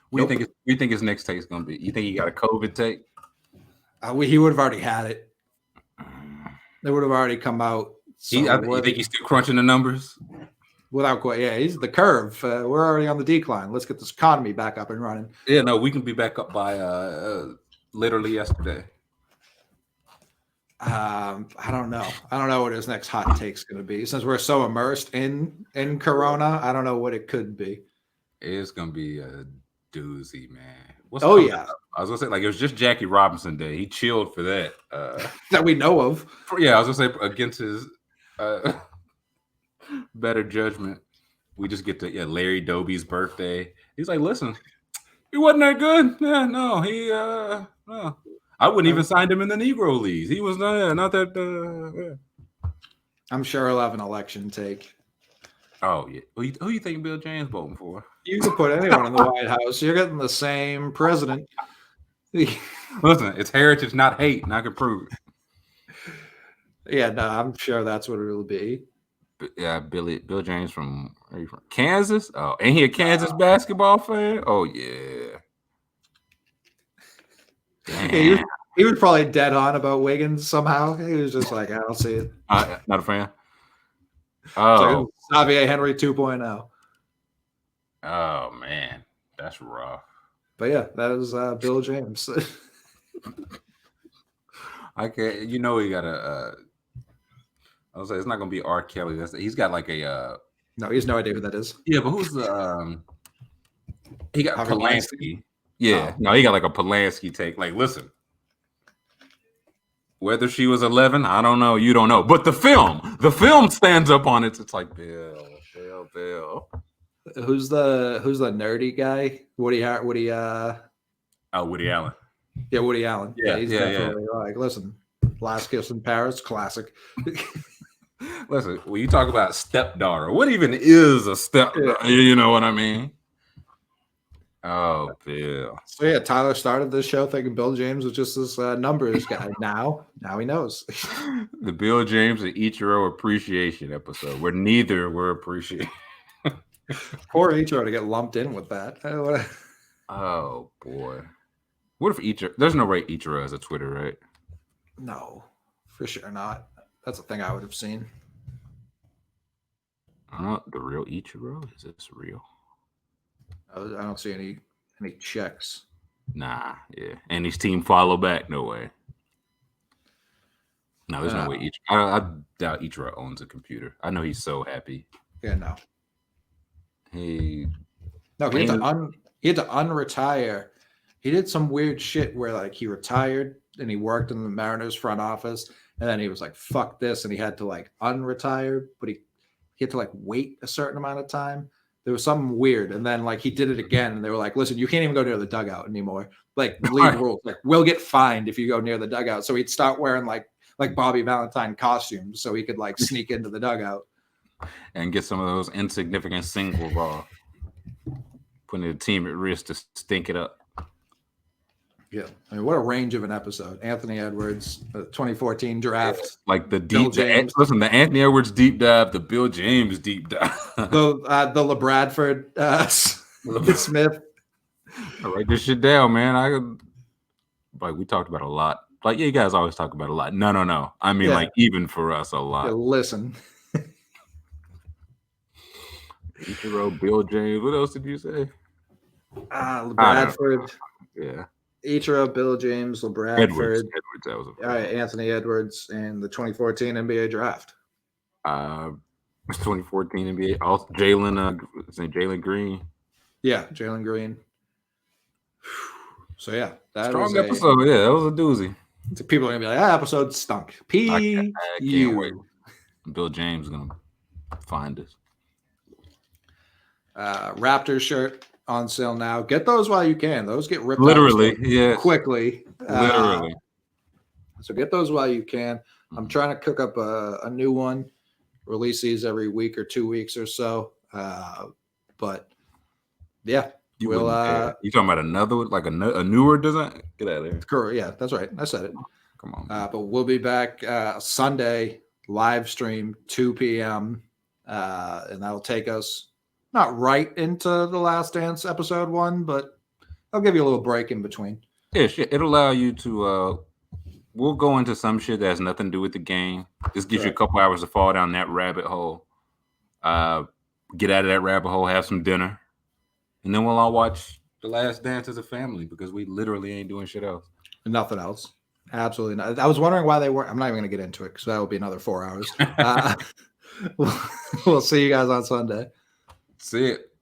Speaker 2: What do you think his next take is going to be? You think he got a COVID take?
Speaker 1: He would have already had it. They would have already come out. So
Speaker 2: you think he's still crunching the numbers?
Speaker 1: Without quite, he's the curve. We're already on the decline. Let's get this economy back up and running.
Speaker 2: Yeah, no, we can be back up by literally yesterday.
Speaker 1: I don't know. I don't know what his next hot take's going to be. Since we're so immersed in Corona, I don't know what it could be.
Speaker 2: It's gonna be a doozy, man. What's
Speaker 1: Oh
Speaker 2: coming
Speaker 1: yeah,
Speaker 2: up? I was gonna say like it was just Jackie Robinson Day. He chilled for that.
Speaker 1: that we know of.
Speaker 2: Yeah, I was gonna say against his better judgment. We just get to Larry Doby's birthday. He's like, listen, he wasn't that good. Yeah, no, no. I wouldn't even signed him in the Negro Leagues. He was not that.
Speaker 1: I'm sure he'll have an election take.
Speaker 2: Oh yeah, who you think Bill James voting for?
Speaker 1: You can put anyone in the White House. You're getting the same president.
Speaker 2: Listen, it's heritage, not hate, and I can prove it.
Speaker 1: Yeah, no, I'm sure that's what it'll be.
Speaker 2: Yeah, Bill James from Kansas. Oh, ain't he a Kansas basketball fan? Oh yeah.
Speaker 1: Yeah, he was probably dead on about Wiggins somehow. He was just like, I don't see it.
Speaker 2: Not a fan. Oh,
Speaker 1: Xavier Henry 2.0.
Speaker 2: Oh man, that's rough.
Speaker 1: But yeah, that was Bill James.
Speaker 2: I can't. You know, he got a. I was like, it's not gonna be R. Kelly. He's got like a.
Speaker 1: No, he has no idea who that is.
Speaker 2: Yeah, but who's the? He got
Speaker 1: Harvey
Speaker 2: Polanski.
Speaker 1: Weinstein?
Speaker 2: Yeah,
Speaker 1: Oh.
Speaker 2: no, he got like a Polanski take. Like, listen, whether she was 11, I don't know. You don't know, but the film stands up on it. It's like Bill.
Speaker 1: Who's the nerdy guy? Woody.
Speaker 2: Oh, Woody Allen.
Speaker 1: Yeah, Woody Allen.
Speaker 2: Yeah,
Speaker 1: he's definitely like, listen, Last Kiss in Paris, classic.
Speaker 2: Listen, when you talk about stepdaughter, what even is a stepdaughter?
Speaker 1: Yeah.
Speaker 2: You know what I mean? Oh, Bill.
Speaker 1: So yeah, Tyler started this show thinking Bill James was just this numbers guy. Now he knows.
Speaker 2: The Bill James and Ichiro appreciation episode, where neither were appreciated.
Speaker 1: Poor Ichiro to get lumped in with that.
Speaker 2: Oh boy. What if Ichiro? There's no way Ichiro has a Twitter, right?
Speaker 1: No, for sure not. That's a thing I would have seen.
Speaker 2: The real Ichiro? Is this real?
Speaker 1: I don't see any checks.
Speaker 2: Nah, yeah. And his team follow back? No way. No, there's no way Ichiro. I doubt Ichiro owns a computer. I know he's so happy.
Speaker 1: Yeah, no.
Speaker 2: He
Speaker 1: had to unretire. He did some weird shit where like he retired and he worked in the Mariners front office, and then he was like, fuck this, and he had to like unretire, but he had to like wait a certain amount of time. There was something weird, and then like he did it again, and they were like, listen, you can't even go near the dugout anymore. Like league rules, like we'll get fined if you go near the dugout. So he'd start wearing like Bobby Valentine costumes so he could like sneak into the dugout
Speaker 2: and get some of those insignificant singles off, putting the team at risk to stink it up.
Speaker 1: Yeah, I mean, what a range of an episode. Anthony Edwards, 2014 draft.
Speaker 2: Like the the Anthony Edwards deep dive, the Bill James deep dive.
Speaker 1: the LaBradford Smith.
Speaker 2: I write this shit down, man. We talked about a lot. Like, yeah, you guys always talk about a lot. No. I mean, like, even for us, a lot.
Speaker 1: Yeah, listen.
Speaker 2: Ichiro, Bill James. What else did you say?
Speaker 1: LaBradford.
Speaker 2: Yeah.
Speaker 1: Ichiro, Bill James, LaBradford.
Speaker 2: Edwards, that was
Speaker 1: all right, Anthony Edwards, and the 2014 NBA draft.
Speaker 2: 2014 NBA. Also, Jalen Green.
Speaker 1: Yeah, Jalen Green. So yeah, that
Speaker 2: strong episode. Yeah, that was a doozy.
Speaker 1: People are gonna be like, that episode stunk. I
Speaker 2: can't wait. Bill James is gonna find us.
Speaker 1: Raptors shirt on sale now. Get those while you can. Those get ripped
Speaker 2: literally,
Speaker 1: quickly.
Speaker 2: Literally.
Speaker 1: So get those while you can. I'm trying to cook up a new one. Release these every week or 2 weeks or so. But yeah,
Speaker 2: you talking about another like a newer design? Get out of here.
Speaker 1: Correct. Yeah, that's right. I said it.
Speaker 2: Come on.
Speaker 1: But we'll be back Sunday live stream 2 p.m. And that'll take us not right into the Last Dance episode 1, but I'll give you a little break in between.
Speaker 2: Yeah, it'll allow you to. We'll go into some shit that has nothing to do with the game. This gives you a couple hours to fall down that rabbit hole. Get out of that rabbit hole, have some dinner, and then we'll all watch The Last Dance as a family because we literally ain't doing shit else.
Speaker 1: Nothing else. Absolutely not. I was wondering why they weren't. I'm not even going to get into it because that will be another 4 hours. We'll see you guys on Sunday.
Speaker 2: See it.